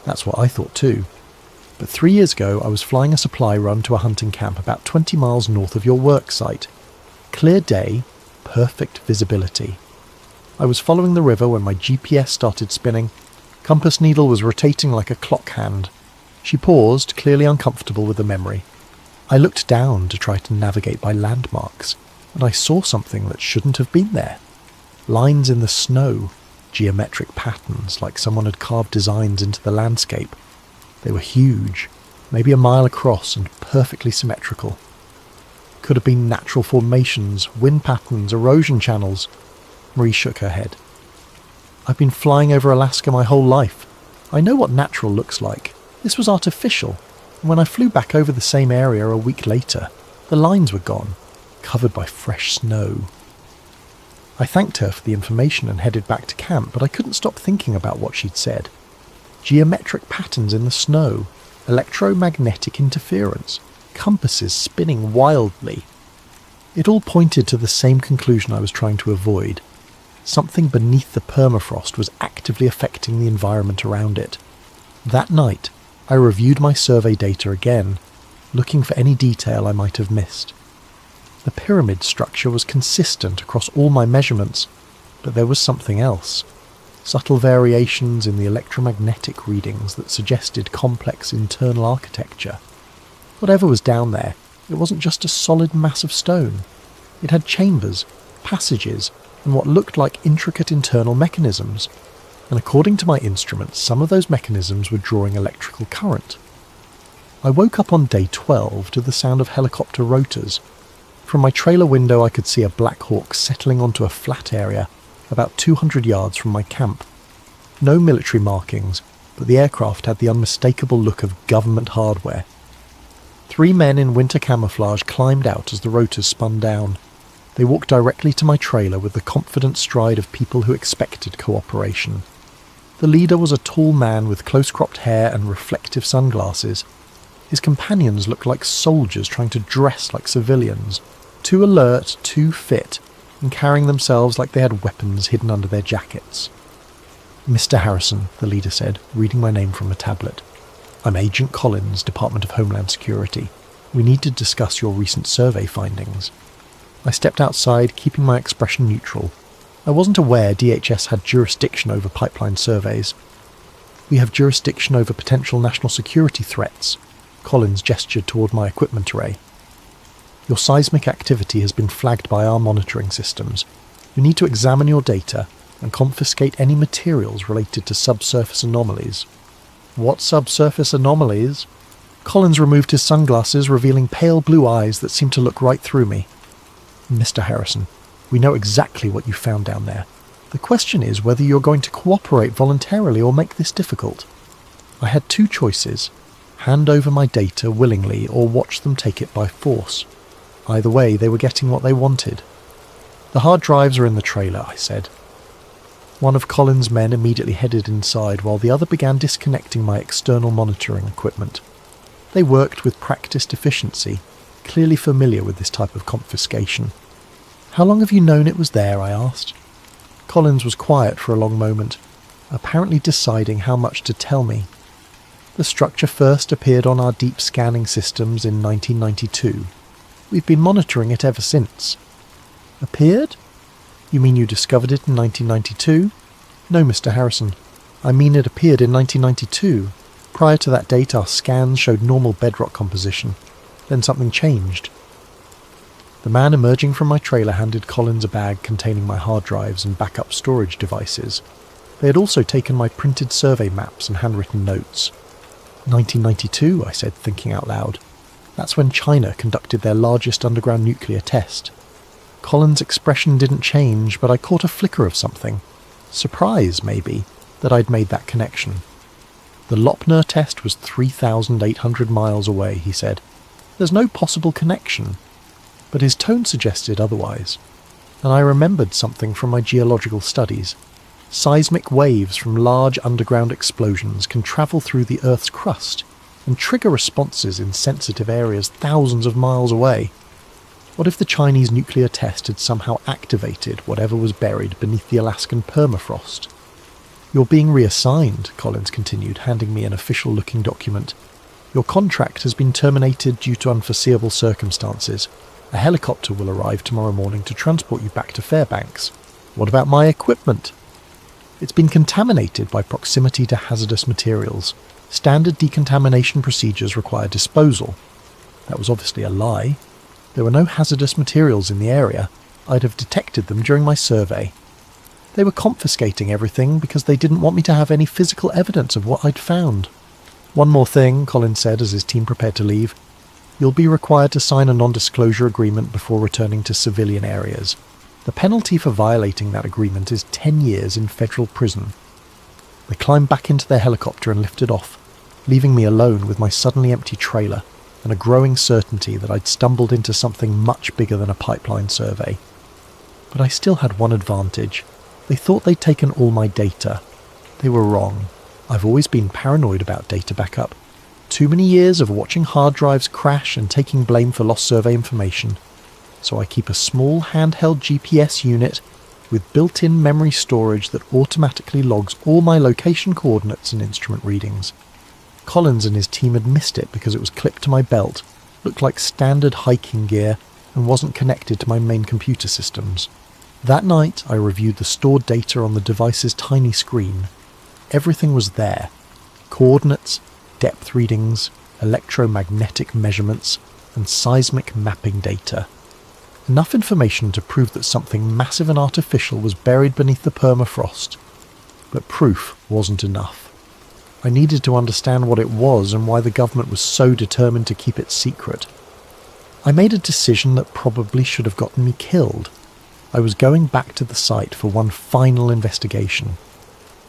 That's what I thought too. But 3 years ago I was flying a supply run to a hunting camp about 20 miles north of your work site. Clear day, perfect visibility. I was following the river when my GPS started spinning. Compass needle was rotating like a clock hand. She paused, clearly uncomfortable with the memory. I looked down to try to navigate by landmarks, and I saw something that shouldn't have been there. Lines in the snow, geometric patterns like someone had carved designs into the landscape. They were huge, maybe a mile across and perfectly symmetrical. Could have been natural formations, wind patterns, erosion channels. Marie shook her head. "I've been flying over Alaska my whole life. I know what natural looks like. This was artificial. And when I flew back over the same area a week later, the lines were gone, covered by fresh snow." I thanked her for the information and headed back to camp, but I couldn't stop thinking about what she'd said. Geometric patterns in the snow, electromagnetic interference, compasses spinning wildly. It all pointed to the same conclusion I was trying to avoid. Something beneath the permafrost was actively affecting the environment around it. That night, I reviewed my survey data again, looking for any detail I might have missed. The pyramid structure was consistent across all my measurements, but there was something else. Subtle variations in the electromagnetic readings that suggested complex internal architecture. Whatever was down there, it wasn't just a solid mass of stone. It had chambers, passages, and what looked like intricate internal mechanisms. And according to my instruments, some of those mechanisms were drawing electrical current. I woke up on day 12 to the sound of helicopter rotors. From my trailer window I could see a Black Hawk settling onto a flat area about 200 yards from my camp. No military markings, but the aircraft had the unmistakable look of government hardware. 3 men in winter camouflage climbed out as the rotors spun down. They walked directly to my trailer with the confident stride of people who expected cooperation. The leader was a tall man with close-cropped hair and reflective sunglasses. His companions looked like soldiers trying to dress like civilians, too alert, too fit, and carrying themselves like they had weapons hidden under their jackets. "Mr. Harrison," the leader said, reading my name from a tablet. "I'm Agent Collins, Department of Homeland Security. We need to discuss your recent survey findings." I stepped outside, keeping my expression neutral. I wasn't aware DHS had jurisdiction over pipeline surveys. "We have jurisdiction over potential national security threats." Collins gestured toward my equipment array. "Your seismic activity has been flagged by our monitoring systems. We need to examine your data and confiscate any materials related to subsurface anomalies." "What subsurface anomalies?" Collins removed his sunglasses, revealing pale blue eyes that seemed to look right through me. "Mr. Harrison, we know exactly what you found down there. The question is whether you're going to cooperate voluntarily or make this difficult." I had 2 choices: hand over my data willingly or watch them take it by force. Either way, they were getting what they wanted. "The hard drives are in the trailer," I said. One of Collins' men immediately headed inside while the other began disconnecting my external monitoring equipment. They worked with practiced efficiency, clearly familiar with this type of confiscation. "How long have you known it was there?" I asked. Collins was quiet for a long moment, apparently deciding how much to tell me. "The structure first appeared on our deep scanning systems in 1992. We've been monitoring it ever since." "Appeared? You mean you discovered it in 1992? "No, Mr. Harrison. I mean it appeared in 1992. Prior to that date, our scans showed normal bedrock composition. Then something changed." The man emerging from my trailer handed Collins a bag containing my hard drives and backup storage devices. They had also taken my printed survey maps and handwritten notes. 1992, I said, thinking out loud. That's when China conducted their largest underground nuclear test. Colin's expression didn't change, but I caught a flicker of something. Surprise, maybe, that I'd made that connection. The Lopner test was 3,800 miles away, he said. There's no possible connection. But his tone suggested otherwise. And I remembered something from my geological studies. Seismic waves from large underground explosions can travel through the Earth's crust and trigger responses in sensitive areas thousands of miles away. What if the Chinese nuclear test had somehow activated whatever was buried beneath the Alaskan permafrost? You're being reassigned, Collins continued, handing me an official-looking document. Your contract has been terminated due to unforeseeable circumstances. A helicopter will arrive tomorrow morning to transport you back to Fairbanks. What about my equipment? It's been contaminated by proximity to hazardous materials. Standard decontamination procedures require disposal. That was obviously a lie. There were no hazardous materials in the area. I'd have detected them during my survey. They were confiscating everything because they didn't want me to have any physical evidence of what I'd found. One more thing, Colin said as his team prepared to leave. You'll be required to sign a non-disclosure agreement before returning to civilian areas. The penalty for violating that agreement is 10 years in federal prison. They climbed back into their helicopter and lifted off, leaving me alone with my suddenly empty trailer and a growing certainty that I'd stumbled into something much bigger than a pipeline survey. But I still had one advantage. They thought they'd taken all my data. They were wrong. I've always been paranoid about data backup. Too many years of watching hard drives crash and taking blame for lost survey information. So I keep a small handheld GPS unit with built-in memory storage that automatically logs all my location coordinates and instrument readings. Collins and his team had missed it because it was clipped to my belt, looked like standard hiking gear, and wasn't connected to my main computer systems. That night, I reviewed the stored data on the device's tiny screen. Everything was there. Coordinates, depth readings, electromagnetic measurements, and seismic mapping data. Enough information to prove that something massive and artificial was buried beneath the permafrost. But proof wasn't enough. I needed to understand what it was and why the government was so determined to keep it secret. I made a decision that probably should have gotten me killed. I was going back to the site for one final investigation.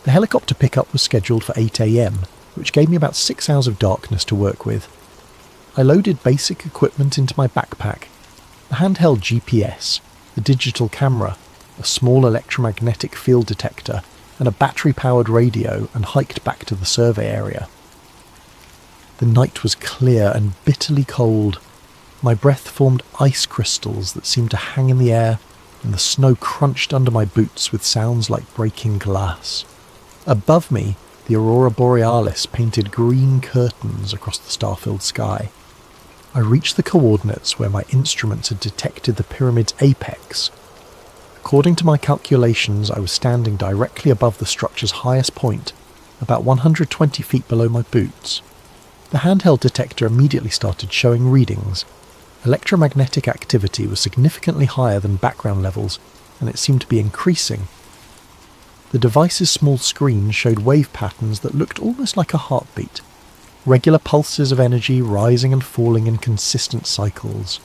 The helicopter pickup was scheduled for 8 a.m, which gave me about 6 hours of darkness to work with. I loaded basic equipment into my backpack. The handheld GPS, the digital camera, a small electromagnetic field detector, and a battery-powered radio, and hiked back to the survey area. The night was clear and bitterly cold. My breath formed ice crystals that seemed to hang in the air, and the snow crunched under my boots with sounds like breaking glass. Above me, the aurora borealis painted green curtains across the star-filled sky. I reached the coordinates where my instruments had detected the pyramid's apex. According to my calculations, I was standing directly above the structure's highest point, about 120 feet below my boots. The handheld detector immediately started showing readings. Electromagnetic activity was significantly higher than background levels, and it seemed to be increasing. The device's small screen showed wave patterns that looked almost like a heartbeat, regular pulses of energy rising and falling in consistent cycles.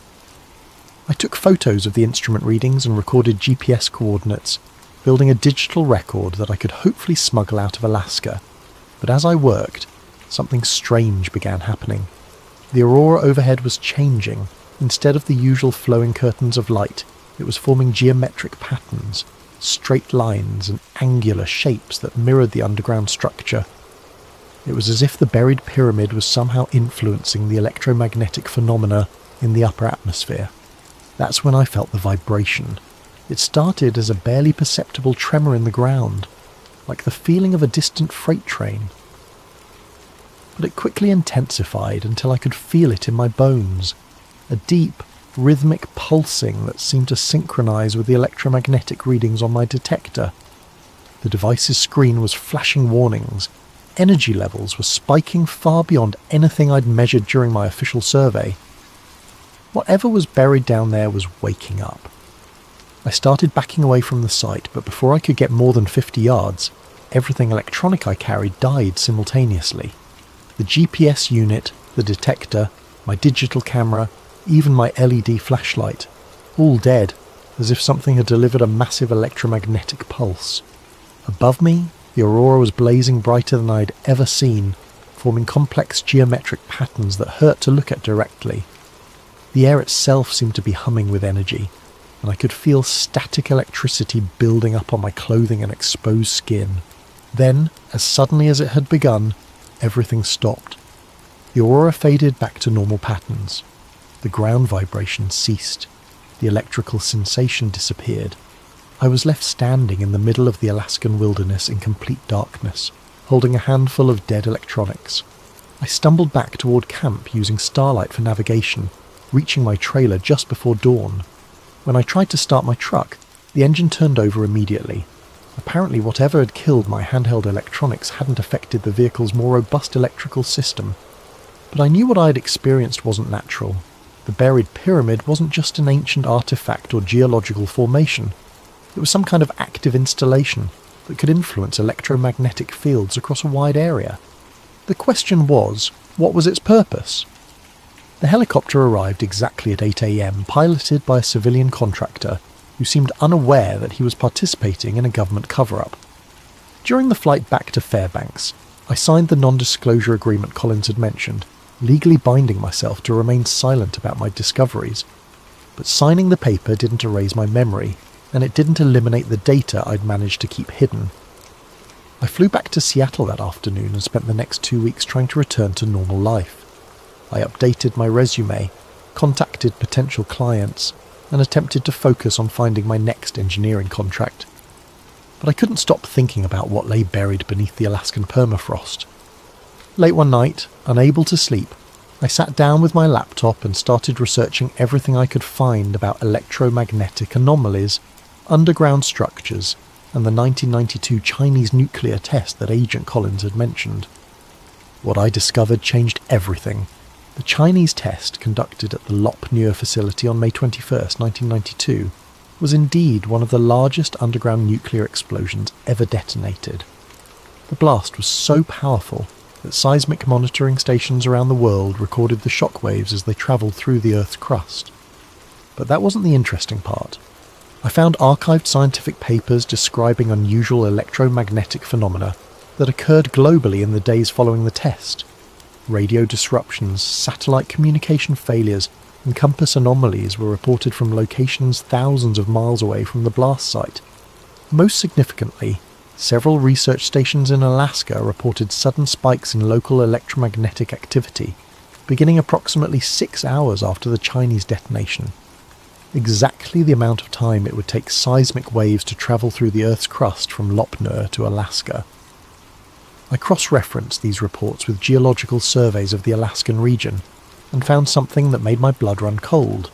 I took photos of the instrument readings and recorded GPS coordinates, building a digital record that I could hopefully smuggle out of Alaska. But as I worked, something strange began happening. The aurora overhead was changing. Instead of the usual flowing curtains of light, it was forming geometric patterns, straight lines and angular shapes that mirrored the underground structure. It was as if the buried pyramid was somehow influencing the electromagnetic phenomena in the upper atmosphere. That's when I felt the vibration. It started as a barely perceptible tremor in the ground, like the feeling of a distant freight train. But it quickly intensified until I could feel it in my bones, a deep, rhythmic pulsing that seemed to synchronize with the electromagnetic readings on my detector. The device's screen was flashing warnings. Energy levels were spiking far beyond anything I'd measured during my official survey. Whatever was buried down there was waking up. I started backing away from the site, but before I could get more than 50 yards, everything electronic I carried died simultaneously. The GPS unit, the detector, my digital camera, even my LED flashlight, all dead, as if something had delivered a massive electromagnetic pulse. Above me, the aurora was blazing brighter than I had ever seen, forming complex geometric patterns that hurt to look at directly. The air itself seemed to be humming with energy, and I could feel static electricity building up on my clothing and exposed skin. Then, as suddenly as it had begun, everything stopped. The aurora faded back to normal patterns. The ground vibration ceased. The electrical sensation disappeared. I was left standing in the middle of the Alaskan wilderness in complete darkness, holding a handful of dead electronics. I stumbled back toward camp using starlight for navigation, reaching my trailer just before dawn. When I tried to start my truck, the engine turned over immediately. Apparently whatever had killed my handheld electronics hadn't affected the vehicle's more robust electrical system. But I knew what I had experienced wasn't natural. The buried pyramid wasn't just an ancient artifact or geological formation. It was some kind of active installation that could influence electromagnetic fields across a wide area. The question was, what was its purpose? The helicopter arrived exactly at 8 a.m, piloted by a civilian contractor who seemed unaware that he was participating in a government cover-up. During the flight back to Fairbanks, I signed the non-disclosure agreement Collins had mentioned, legally binding myself to remain silent about my discoveries. But signing the paper didn't erase my memory, and it didn't eliminate the data I'd managed to keep hidden. I flew back to Seattle that afternoon and spent the next 2 weeks trying to return to normal life. I updated my resume, contacted potential clients, and attempted to focus on finding my next engineering contract. But I couldn't stop thinking about what lay buried beneath the Alaskan permafrost. Late one night, unable to sleep, I sat down with my laptop and started researching everything I could find about electromagnetic anomalies, underground structures, and the 1992 Chinese nuclear test that Agent Collins had mentioned. What I discovered changed everything. The Chinese test, conducted at the Lop Nua facility on May 21, 1992, was indeed one of the largest underground nuclear explosions ever detonated. The blast was so powerful that seismic monitoring stations around the world recorded the shockwaves as they travelled through the Earth's crust. But that wasn't the interesting part. I found archived scientific papers describing unusual electromagnetic phenomena that occurred globally in the days following the test. Radio disruptions, satellite communication failures, and compass anomalies were reported from locations thousands of miles away from the blast site. Most significantly, several research stations in Alaska reported sudden spikes in local electromagnetic activity, beginning approximately 6 hours after the Chinese detonation. Exactly the amount of time it would take seismic waves to travel through the Earth's crust from Lop Nua to Alaska. I cross-referenced these reports with geological surveys of the Alaskan region and found something that made my blood run cold.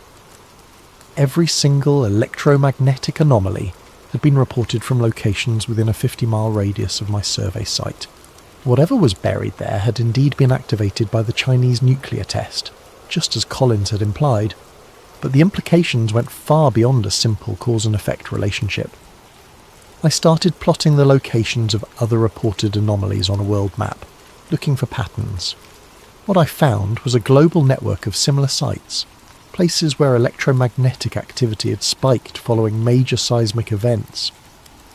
Every single electromagnetic anomaly had been reported from locations within a 50-mile radius of my survey site. Whatever was buried there had indeed been activated by the Chinese nuclear test, just as Collins had implied, but the implications went far beyond a simple cause and effect relationship. I started plotting the locations of other reported anomalies on a world map, looking for patterns. What I found was a global network of similar sites, places where electromagnetic activity had spiked following major seismic events,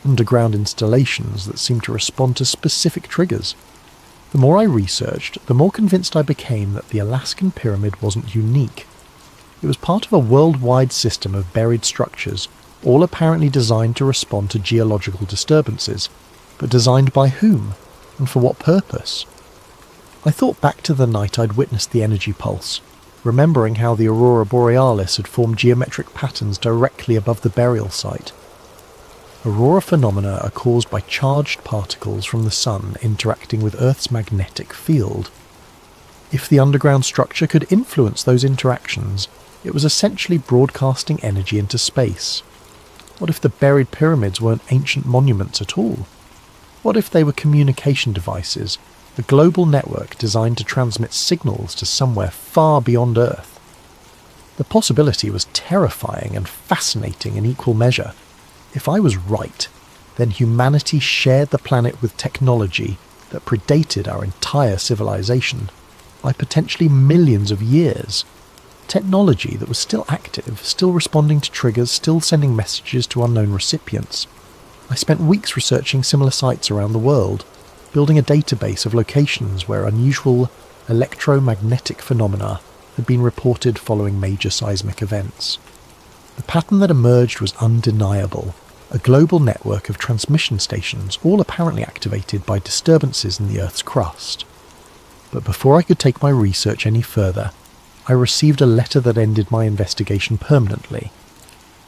underground installations that seemed to respond to specific triggers. The more I researched, the more convinced I became that the Alaskan pyramid wasn't unique. It was part of a worldwide system of buried structures, all apparently designed to respond to geological disturbances, but designed by whom, and for what purpose? I thought back to the night I'd witnessed the energy pulse, remembering how the aurora borealis had formed geometric patterns directly above the burial site. Aurora phenomena are caused by charged particles from the sun interacting with Earth's magnetic field. If the underground structure could influence those interactions, it was essentially broadcasting energy into space. What if the buried pyramids weren't ancient monuments at all? What if they were communication devices, a global network designed to transmit signals to somewhere far beyond Earth? The possibility was terrifying and fascinating in equal measure. If I was right, then humanity shared the planet with technology that predated our entire civilization. by potentially millions of years. Technology that was still active, still responding to triggers, still sending messages to unknown recipients. I spent weeks researching similar sites around the world, building a database of locations where unusual electromagnetic phenomena had been reported following major seismic events. The pattern that emerged was undeniable. A global network of transmission stations, all apparently activated by disturbances in the Earth's crust. But before I could take my research any further, I received a letter that ended my investigation permanently.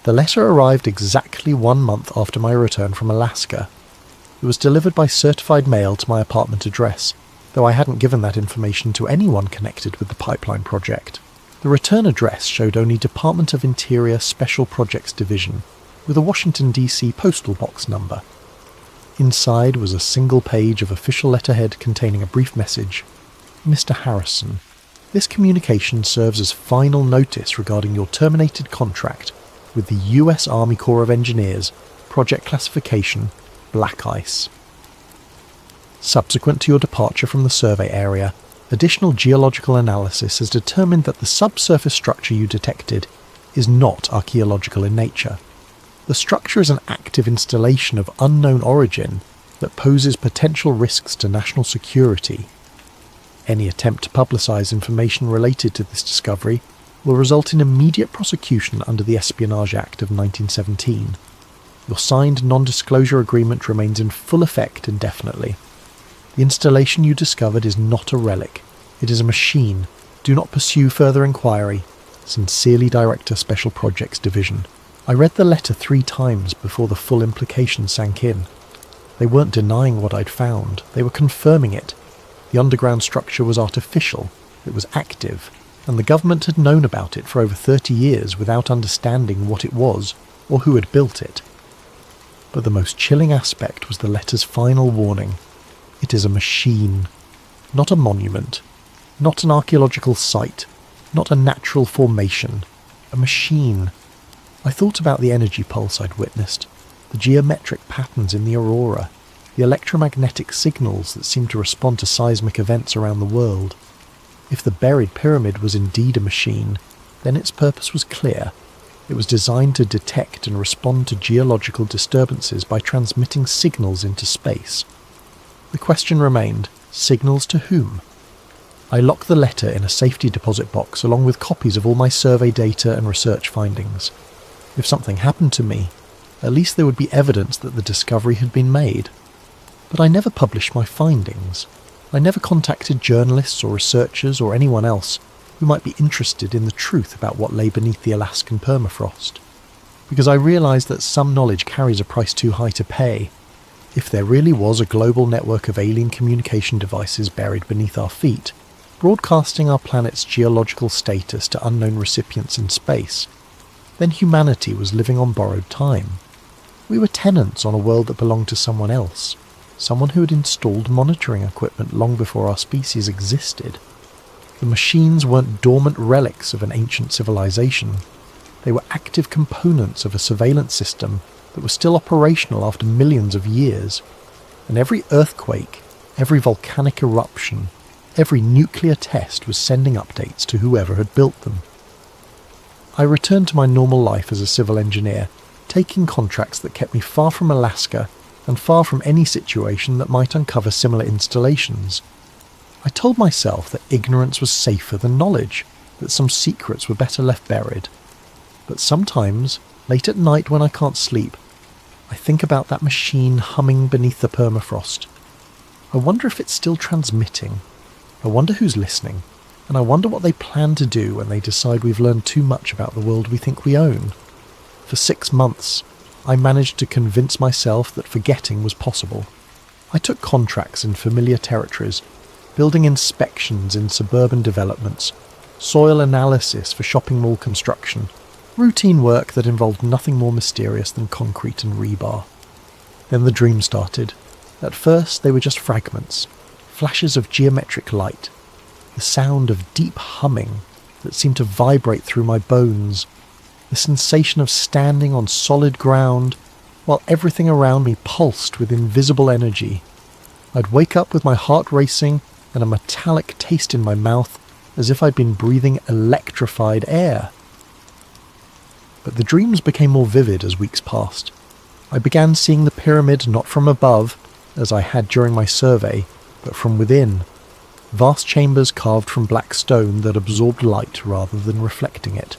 The letter arrived exactly 1 month after my return from Alaska. It was delivered by certified mail to my apartment address, though I hadn't given that information to anyone connected with the pipeline project. The return address showed only Department of Interior Special Projects Division, with a Washington, D.C. postal box number. Inside was a single page of official letterhead containing a brief message. Mr. Harrison, this communication serves as final notice regarding your terminated contract with the U.S. Army Corps of Engineers, Project Classification, Black Ice. Subsequent to your departure from the survey area, additional geological analysis has determined that the subsurface structure you detected is not archaeological in nature. The structure is an active installation of unknown origin that poses potential risks to national security. Any attempt to publicise information related to this discovery will result in immediate prosecution under the Espionage Act of 1917. Your signed non-disclosure agreement remains in full effect indefinitely. The installation you discovered is not a relic. It is a machine. Do not pursue further inquiry. Sincerely, Director, Special Projects Division. I read the letter 3 times before the full implication sank in. They weren't denying what I'd found. They were confirming it. The underground structure was artificial. It was active. And the government had known about it for over 30 years without understanding what it was or who had built it. But the most chilling aspect was the letter's final warning. It is a machine. Not a monument. Not an archaeological site. Not a natural formation. A machine. I thought about the energy pulse I'd witnessed, the geometric patterns in the aurora, the electromagnetic signals that seemed to respond to seismic events around the world. If the buried pyramid was indeed a machine, then its purpose was clear. It was designed to detect and respond to geological disturbances by transmitting signals into space. The question remained, signals to whom? I locked the letter in a safety deposit box along with copies of all my survey data and research findings. If something happened to me, at least there would be evidence that the discovery had been made. But I never published my findings. I never contacted journalists or researchers or anyone else who might be interested in the truth about what lay beneath the Alaskan permafrost, because I realised that some knowledge carries a price too high to pay. If there really was a global network of alien communication devices buried beneath our feet, broadcasting our planet's geological status to unknown recipients in space, then humanity was living on borrowed time. We were tenants on a world that belonged to someone else, someone who had installed monitoring equipment long before our species existed. The machines weren't dormant relics of an ancient civilization. They were active components of a surveillance system that was still operational after millions of years. And every earthquake, every volcanic eruption, every nuclear test was sending updates to whoever had built them. I returned to my normal life as a civil engineer, taking contracts that kept me far from Alaska and far from any situation that might uncover similar installations. I told myself that ignorance was safer than knowledge, that some secrets were better left buried. But sometimes, late at night when I can't sleep, I think about that machine humming beneath the permafrost. I wonder if it's still transmitting. I wonder who's listening. And I wonder what they plan to do when they decide we've learned too much about the world we think we own. For 6 months, I managed to convince myself that forgetting was possible. I took contracts in familiar territories, building inspections in suburban developments, soil analysis for shopping mall construction, routine work that involved nothing more mysterious than concrete and rebar. Then the dream started. At first, they were just fragments, flashes of geometric light, the sound of deep humming that seemed to vibrate through my bones, the sensation of standing on solid ground while everything around me pulsed with invisible energy. I'd wake up with my heart racing and a metallic taste in my mouth as if I'd been breathing electrified air. But the dreams became more vivid as weeks passed. I began seeing the pyramid not from above, as I had during my survey, but from within. Vast chambers carved from black stone that absorbed light rather than reflecting it.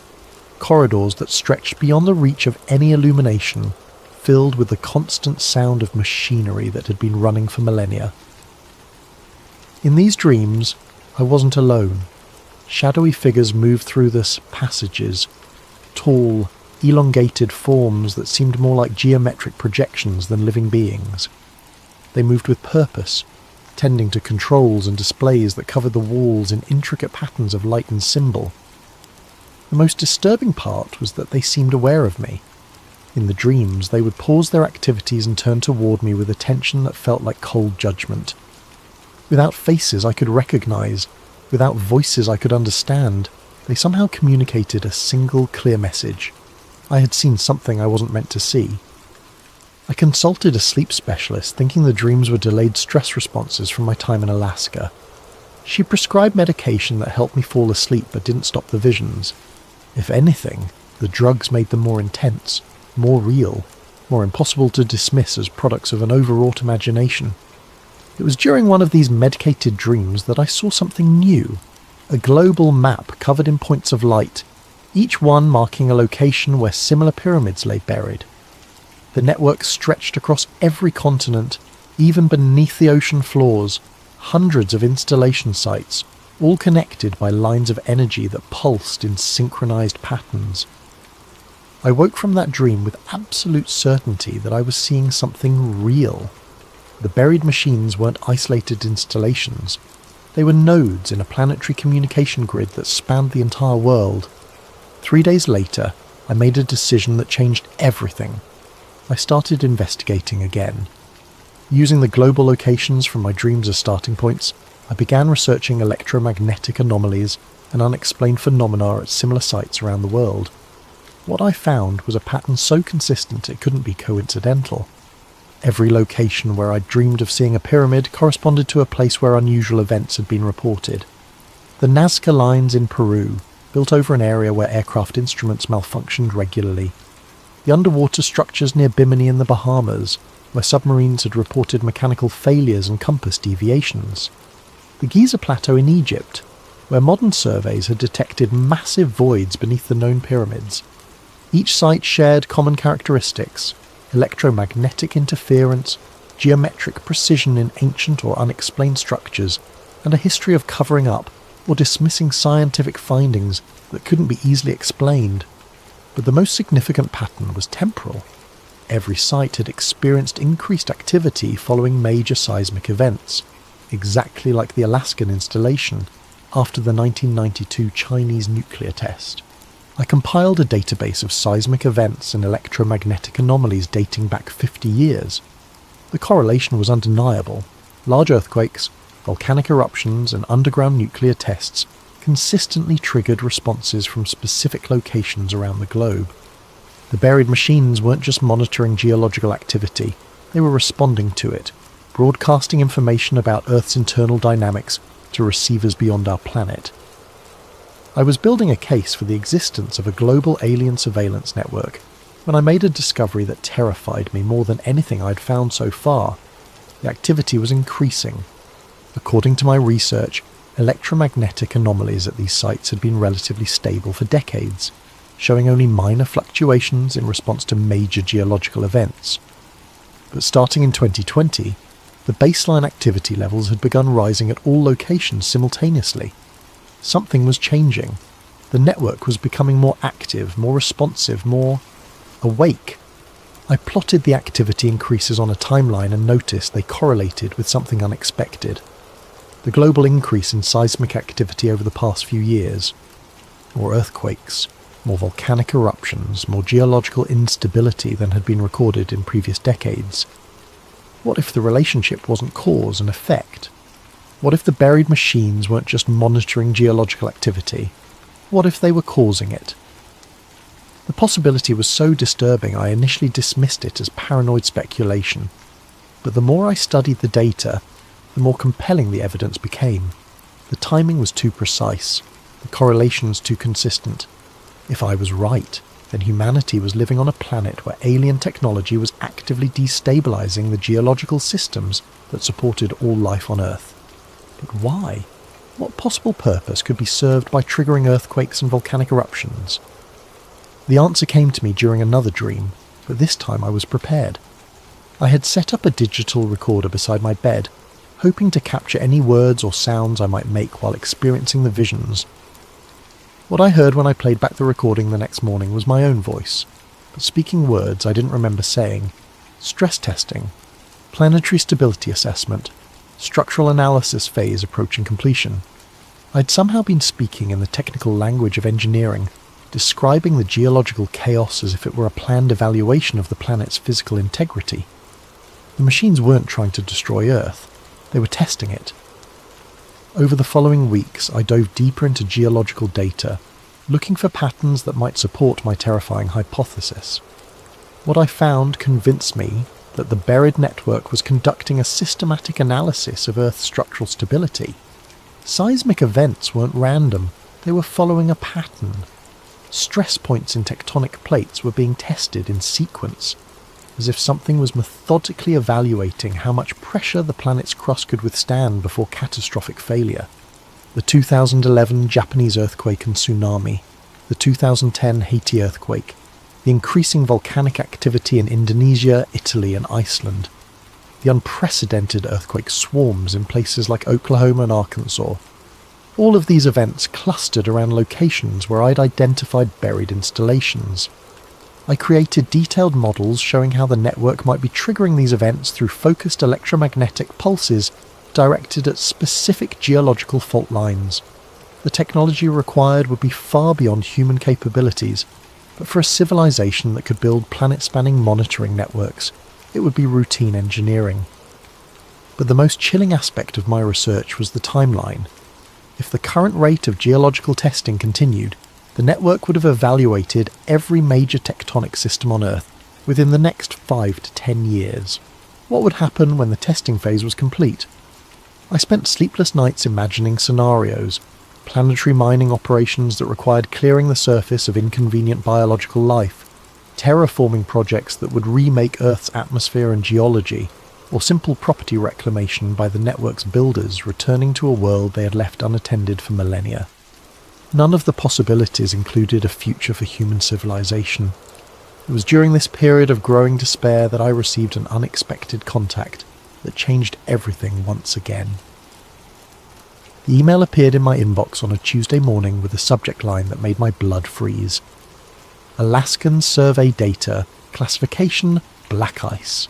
Corridors that stretched beyond the reach of any illumination, filled with the constant sound of machinery that had been running for millennia. In these dreams, I wasn't alone. Shadowy figures moved through the passages, tall, elongated forms that seemed more like geometric projections than living beings. They moved with purpose, tending to controls and displays that covered the walls in intricate patterns of light and symbol. The most disturbing part was that they seemed aware of me. In the dreams, they would pause their activities and turn toward me with attention that felt like cold judgment. Without faces I could recognize, without voices I could understand, they somehow communicated a single clear message. I had seen something I wasn't meant to see. I consulted a sleep specialist, thinking the dreams were delayed stress responses from my time in Alaska. She prescribed medication that helped me fall asleep but didn't stop the visions. If anything, the drugs made them more intense, more real, more impossible to dismiss as products of an overwrought imagination. It was during one of these medicated dreams that I saw something new, a global map covered in points of light, each one marking a location where similar pyramids lay buried. The network stretched across every continent, even beneath the ocean floors, hundreds of installation sites, all connected by lines of energy that pulsed in synchronized patterns. I woke from that dream with absolute certainty that I was seeing something real. The buried machines weren't isolated installations. They were nodes in a planetary communication grid that spanned the entire world. 3 days later, I made a decision that changed everything. I started investigating again. Using the global locations from my dreams as starting points, I began researching electromagnetic anomalies and unexplained phenomena at similar sites around the world. What I found was a pattern so consistent it couldn't be coincidental. Every location where I'd dreamed of seeing a pyramid corresponded to a place where unusual events had been reported. The Nazca lines in Peru, built over an area where aircraft instruments malfunctioned regularly. The underwater structures near Bimini in the Bahamas, where submarines had reported mechanical failures and compass deviations. The Giza Plateau in Egypt, where modern surveys had detected massive voids beneath the known pyramids. Each site shared common characteristics: electromagnetic interference, geometric precision in ancient or unexplained structures, and a history of covering up or dismissing scientific findings that couldn't be easily explained. But the most significant pattern was temporal. Every site had experienced increased activity following major seismic events, exactly like the Alaskan installation after the 1992 Chinese nuclear test. I compiled a database of seismic events and electromagnetic anomalies dating back 50 years. The correlation was undeniable. Large earthquakes, volcanic eruptions, and underground nuclear tests consistently triggered responses from specific locations around the globe. The buried machines weren't just monitoring geological activity, they were responding to it, broadcasting information about Earth's internal dynamics to receivers beyond our planet. I was building a case for the existence of a global alien surveillance network when I made a discovery that terrified me more than anything I'd found so far. The activity was increasing. According to my research, electromagnetic anomalies at these sites had been relatively stable for decades, showing only minor fluctuations in response to major geological events. But starting in 2020, the baseline activity levels had begun rising at all locations simultaneously. Something was changing. The network was becoming more active, more responsive, more awake. I plotted the activity increases on a timeline and noticed they correlated with something unexpected. The global increase in seismic activity over the past few years. More earthquakes, more volcanic eruptions, more geological instability than had been recorded in previous decades. What if the relationship wasn't cause and effect? What if the buried machines weren't just monitoring geological activity? What if they were causing it? The possibility was so disturbing I initially dismissed it as paranoid speculation. But the more I studied the data, the more compelling the evidence became. The timing was too precise, the correlations too consistent. If I was right, then humanity was living on a planet where alien technology was actively destabilizing the geological systems that supported all life on Earth. But why? What possible purpose could be served by triggering earthquakes and volcanic eruptions? The answer came to me during another dream, but this time I was prepared. I had set up a digital recorder beside my bed, hoping to capture any words or sounds I might make while experiencing the visions. What I heard when I played back the recording the next morning was my own voice, but speaking words I didn't remember saying. Stress testing, planetary stability assessment, structural analysis phase approaching completion. I'd somehow been speaking in the technical language of engineering, describing the geological chaos as if it were a planned evaluation of the planet's physical integrity. The machines weren't trying to destroy Earth, they were testing it. Over the following weeks, I dove deeper into geological data, looking for patterns that might support my terrifying hypothesis. What I found convinced me that the buried network was conducting a systematic analysis of Earth's structural stability. Seismic events weren't random, they were following a pattern. Stress points in tectonic plates were being tested in sequence, as if something was methodically evaluating how much pressure the planet's crust could withstand before catastrophic failure. The 2011 Japanese earthquake and tsunami, the 2010 Haiti earthquake, the increasing volcanic activity in Indonesia, Italy and Iceland, the unprecedented earthquake swarms in places like Oklahoma and Arkansas. All of these events clustered around locations where I'd identified buried installations. I created detailed models showing how the network might be triggering these events through focused electromagnetic pulses directed at specific geological fault lines. The technology required would be far beyond human capabilities, but for a civilization that could build planet-spanning monitoring networks, it would be routine engineering. But the most chilling aspect of my research was the timeline. If the current rate of geological testing continued, the network would have evaluated every major tectonic system on Earth within the next 5 to 10 years. What would happen when the testing phase was complete? I spent sleepless nights imagining scenarios, planetary mining operations that required clearing the surface of inconvenient biological life, terraforming projects that would remake Earth's atmosphere and geology, or simple property reclamation by the network's builders returning to a world they had left unattended for millennia. None of the possibilities included a future for human civilization. It was during this period of growing despair that I received an unexpected contact that changed everything once again. The email appeared in my inbox on a Tuesday morning with a subject line that made my blood freeze. Alaskan survey data, classification black ice.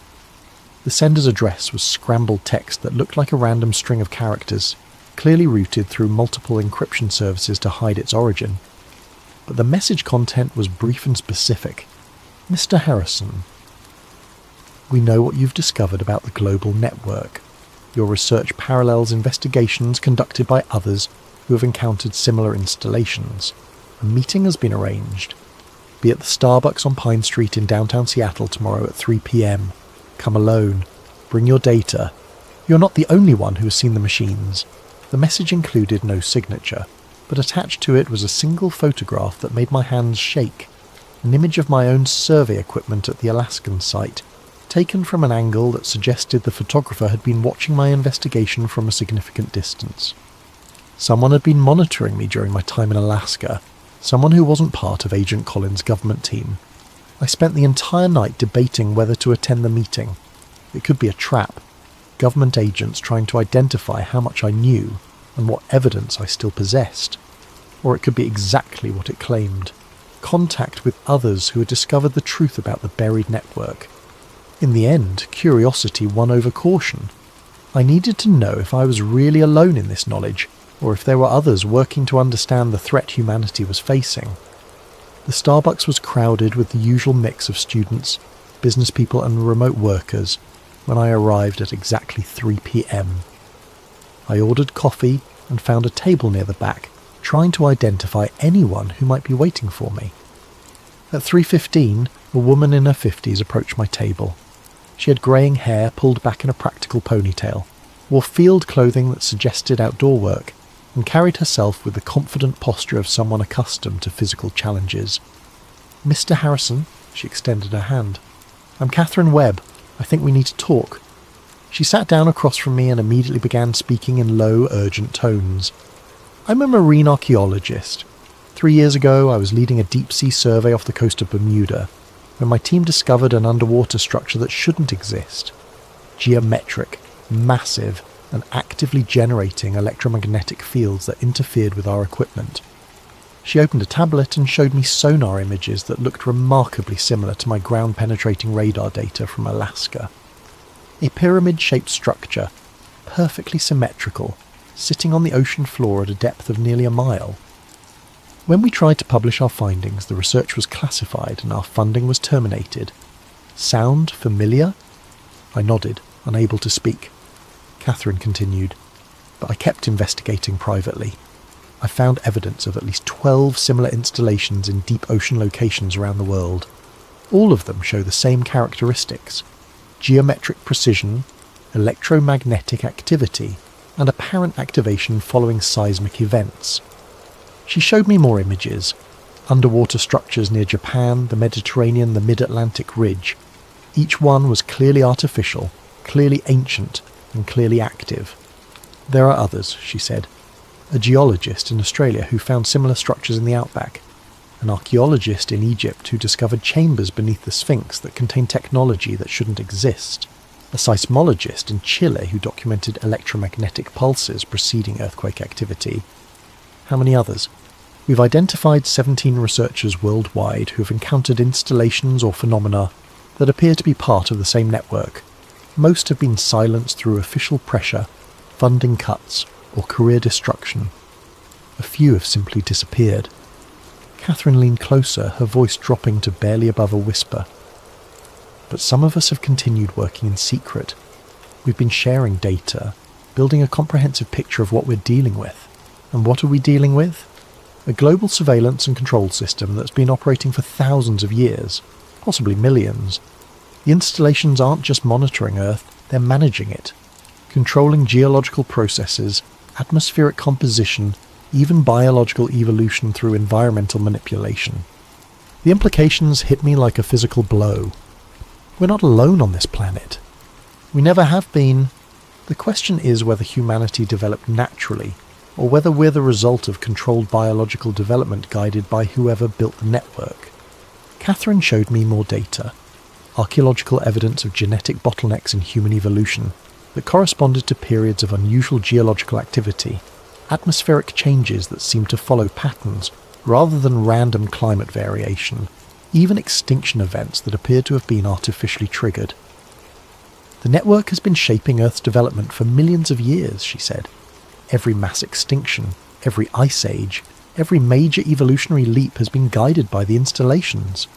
The sender's address was scrambled text that looked like a random string of characters, clearly routed through multiple encryption services to hide its origin. But the message content was brief and specific. Mr. Harrison, we know what you've discovered about the global network. Your research parallels investigations conducted by others who have encountered similar installations. A meeting has been arranged. Be at the Starbucks on Pine Street in downtown Seattle tomorrow at 3 p.m. Come alone. Bring your data. You're not the only one who has seen the machines. The message included no signature, but attached to it was a single photograph that made my hands shake. An image of my own survey equipment at the Alaskan site, taken from an angle that suggested the photographer had been watching my investigation from a significant distance. Someone had been monitoring me during my time in Alaska, someone who wasn't part of Agent Collins' government team. I spent the entire night debating whether to attend the meeting. It could be a trap, government agents trying to identify how much I knew and what evidence I still possessed. Or it could be exactly what it claimed, contact with others who had discovered the truth about the buried network. In the end, curiosity won over caution. I needed to know if I was really alone in this knowledge, or if there were others working to understand the threat humanity was facing. The Starbucks was crowded with the usual mix of students, business people and remote workers when I arrived at exactly 3 p.m. I ordered coffee and found a table near the back, trying to identify anyone who might be waiting for me. At 3:15, a woman in her 50s approached my table. She had greying hair pulled back in a practical ponytail, wore field clothing that suggested outdoor work, and carried herself with the confident posture of someone accustomed to physical challenges. "Mr. Harrison," she extended her hand. "I'm Catherine Webb. I think we need to talk." She sat down across from me and immediately began speaking in low, urgent tones. "I'm a marine archaeologist. 3 years ago, I was leading a deep-sea survey off the coast of Bermuda, when my team discovered an underwater structure that shouldn't exist. Geometric, massive, and actively generating electromagnetic fields that interfered with our equipment. She opened a tablet and showed me sonar images that looked remarkably similar to my ground-penetrating radar data from Alaska. A pyramid-shaped structure, perfectly symmetrical, sitting on the ocean floor at a depth of nearly a mile. When we tried to publish our findings, the research was classified and our funding was terminated. Sound familiar?" I nodded, unable to speak. Catherine continued, "But I kept investigating privately. I found evidence of at least 12 similar installations in deep ocean locations around the world. All of them show the same characteristics: geometric precision, electromagnetic activity, and apparent activation following seismic events." She showed me more images: underwater structures near Japan, the Mediterranean, the Mid-Atlantic Ridge. Each one was clearly artificial, clearly ancient, and clearly active. "There are others," she said. "A geologist in Australia who found similar structures in the outback. An archaeologist in Egypt who discovered chambers beneath the Sphinx that contained technology that shouldn't exist. A seismologist in Chile who documented electromagnetic pulses preceding earthquake activity. How many others? We've identified 17 researchers worldwide who have encountered installations or phenomena that appear to be part of the same network. Most have been silenced through official pressure, funding cuts, or career destruction. A few have simply disappeared." Catherine leaned closer, her voice dropping to barely above a whisper. "But some of us have continued working in secret. We've been sharing data, building a comprehensive picture of what we're dealing with. And what are we dealing with? A global surveillance and control system that's been operating for thousands of years, possibly millions. The installations aren't just monitoring Earth, they're managing it, controlling geological processes, atmospheric composition, even biological evolution through environmental manipulation. The implications hit me like a physical blow. We're not alone on this planet. We never have been. The question is whether humanity developed naturally, or whether we're the result of controlled biological development guided by whoever built the network." Catherine showed me more data. Archaeological evidence of genetic bottlenecks in human evolution that corresponded to periods of unusual geological activity, atmospheric changes that seemed to follow patterns rather than random climate variation, even extinction events that appeared to have been artificially triggered. "The network has been shaping Earth's development for millions of years," she said. "Every mass extinction, every ice age, every major evolutionary leap has been guided by the installations.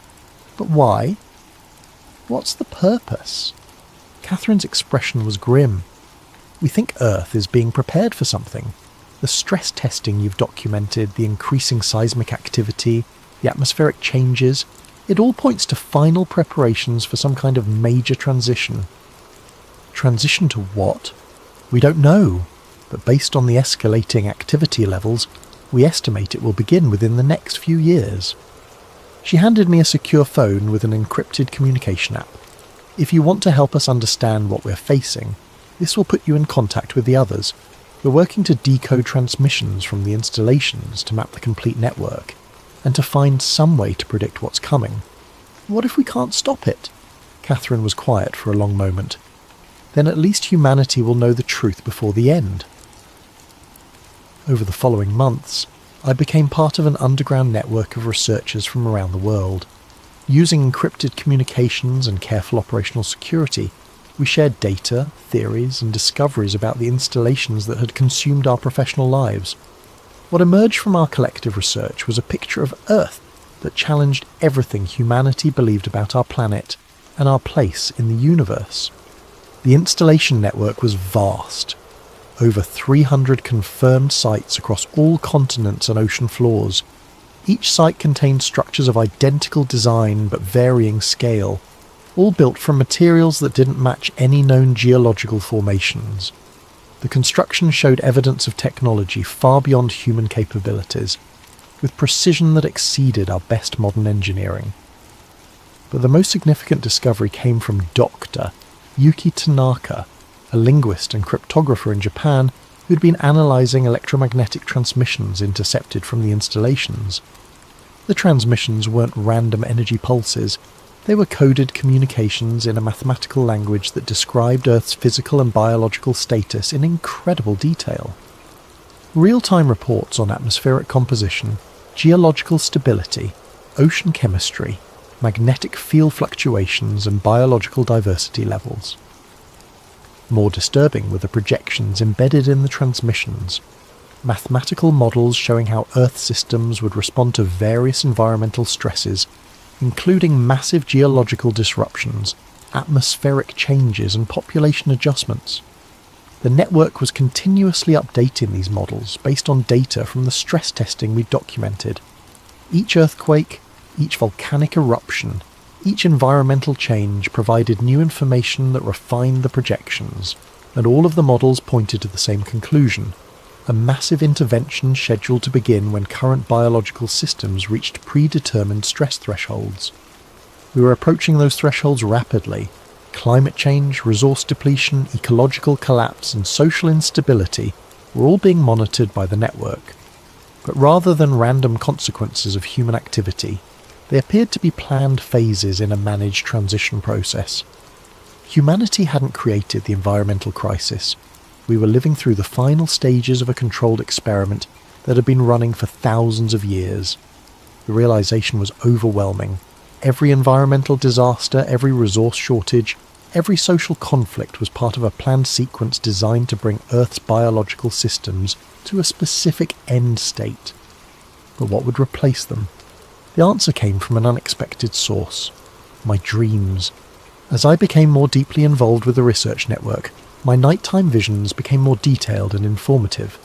But why? What's the purpose?" Catherine's expression was grim. "We think Earth is being prepared for something. The stress testing you've documented, the increasing seismic activity, the atmospheric changes, it all points to final preparations for some kind of major transition." "Transition to what?" "We don't know. But based on the escalating activity levels, we estimate it will begin within the next few years." She handed me a secure phone with an encrypted communication app. "If you want to help us understand what we're facing, this will put you in contact with the others. We're working to decode transmissions from the installations to map the complete network, and to find some way to predict what's coming." "What if we can't stop it?" Catherine was quiet for a long moment. "Then at least humanity will know the truth before the end." Over the following months, I became part of an underground network of researchers from around the world. Using encrypted communications and careful operational security, we shared data, theories, and discoveries about the installations that had consumed our professional lives. What emerged from our collective research was a picture of Earth that challenged everything humanity believed about our planet and our place in the universe. The installation network was vast. Over 300 confirmed sites across all continents and ocean floors. Each site contained structures of identical design but varying scale, all built from materials that didn't match any known geological formations. The construction showed evidence of technology far beyond human capabilities, with precision that exceeded our best modern engineering. But the most significant discovery came from Dr. Yuki Tanaka, a linguist and cryptographer in Japan who'd been analysing electromagnetic transmissions intercepted from the installations. The transmissions weren't random energy pulses, they were coded communications in a mathematical language that described Earth's physical and biological status in incredible detail. Real-time reports on atmospheric composition, geological stability, ocean chemistry, magnetic field fluctuations and biological diversity levels. More disturbing were the projections embedded in the transmissions, mathematical models showing how Earth systems would respond to various environmental stresses, including massive geological disruptions, atmospheric changes and population adjustments. The network was continuously updating these models based on data from the stress testing we documented. Each earthquake, each volcanic eruption, each environmental change provided new information that refined the projections, and all of the models pointed to the same conclusion: a massive intervention scheduled to begin when current biological systems reached predetermined stress thresholds. We were approaching those thresholds rapidly. Climate change, resource depletion, ecological collapse, and social instability were all being monitored by the network. But rather than random consequences of human activity, they appeared to be planned phases in a managed transition process. Humanity hadn't created the environmental crisis. We were living through the final stages of a controlled experiment that had been running for thousands of years. The realization was overwhelming. Every environmental disaster, every resource shortage, every social conflict was part of a planned sequence designed to bring Earth's biological systems to a specific end state. But what would replace them? The answer came from an unexpected source: my dreams. As I became more deeply involved with the research network, my nighttime visions became more detailed and informative.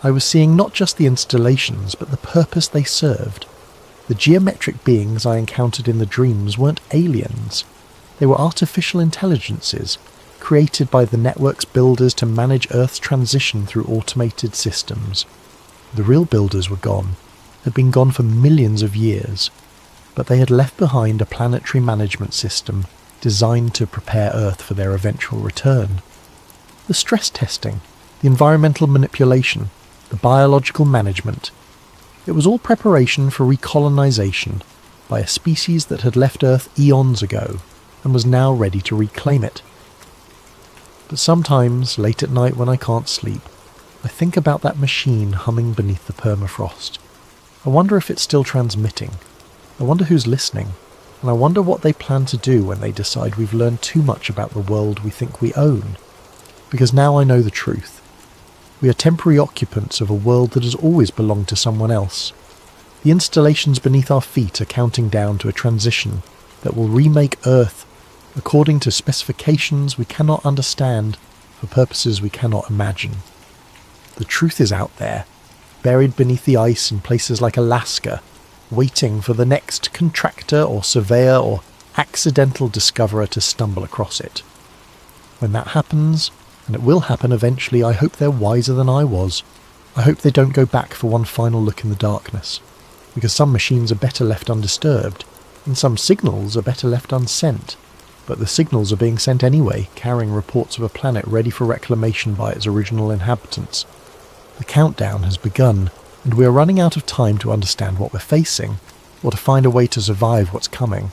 I was seeing not just the installations, but the purpose they served. The geometric beings I encountered in the dreams weren't aliens. They were artificial intelligences, created by the network's builders to manage Earth's transition through automated systems. The real builders were gone, had been gone for millions of years, but they had left behind a planetary management system designed to prepare Earth for their eventual return. The stress testing, the environmental manipulation, the biological management, it was all preparation for recolonization by a species that had left Earth eons ago and was now ready to reclaim it. But sometimes, late at night when I can't sleep, I think about that machine humming beneath the permafrost. I wonder if it's still transmitting. I wonder who's listening. And I wonder what they plan to do when they decide we've learned too much about the world we think we own. Because now I know the truth. We are temporary occupants of a world that has always belonged to someone else. The installations beneath our feet are counting down to a transition that will remake Earth according to specifications we cannot understand for purposes we cannot imagine. The truth is out there, buried beneath the ice in places like Alaska, waiting for the next contractor or surveyor or accidental discoverer to stumble across it. When that happens, and it will happen eventually, I hope they're wiser than I was. I hope they don't go back for one final look in the darkness, because some machines are better left undisturbed, and some signals are better left unsent. But the signals are being sent anyway, carrying reports of a planet ready for reclamation by its original inhabitants. The countdown has begun, and we are running out of time to understand what we're facing, or to find a way to survive what's coming.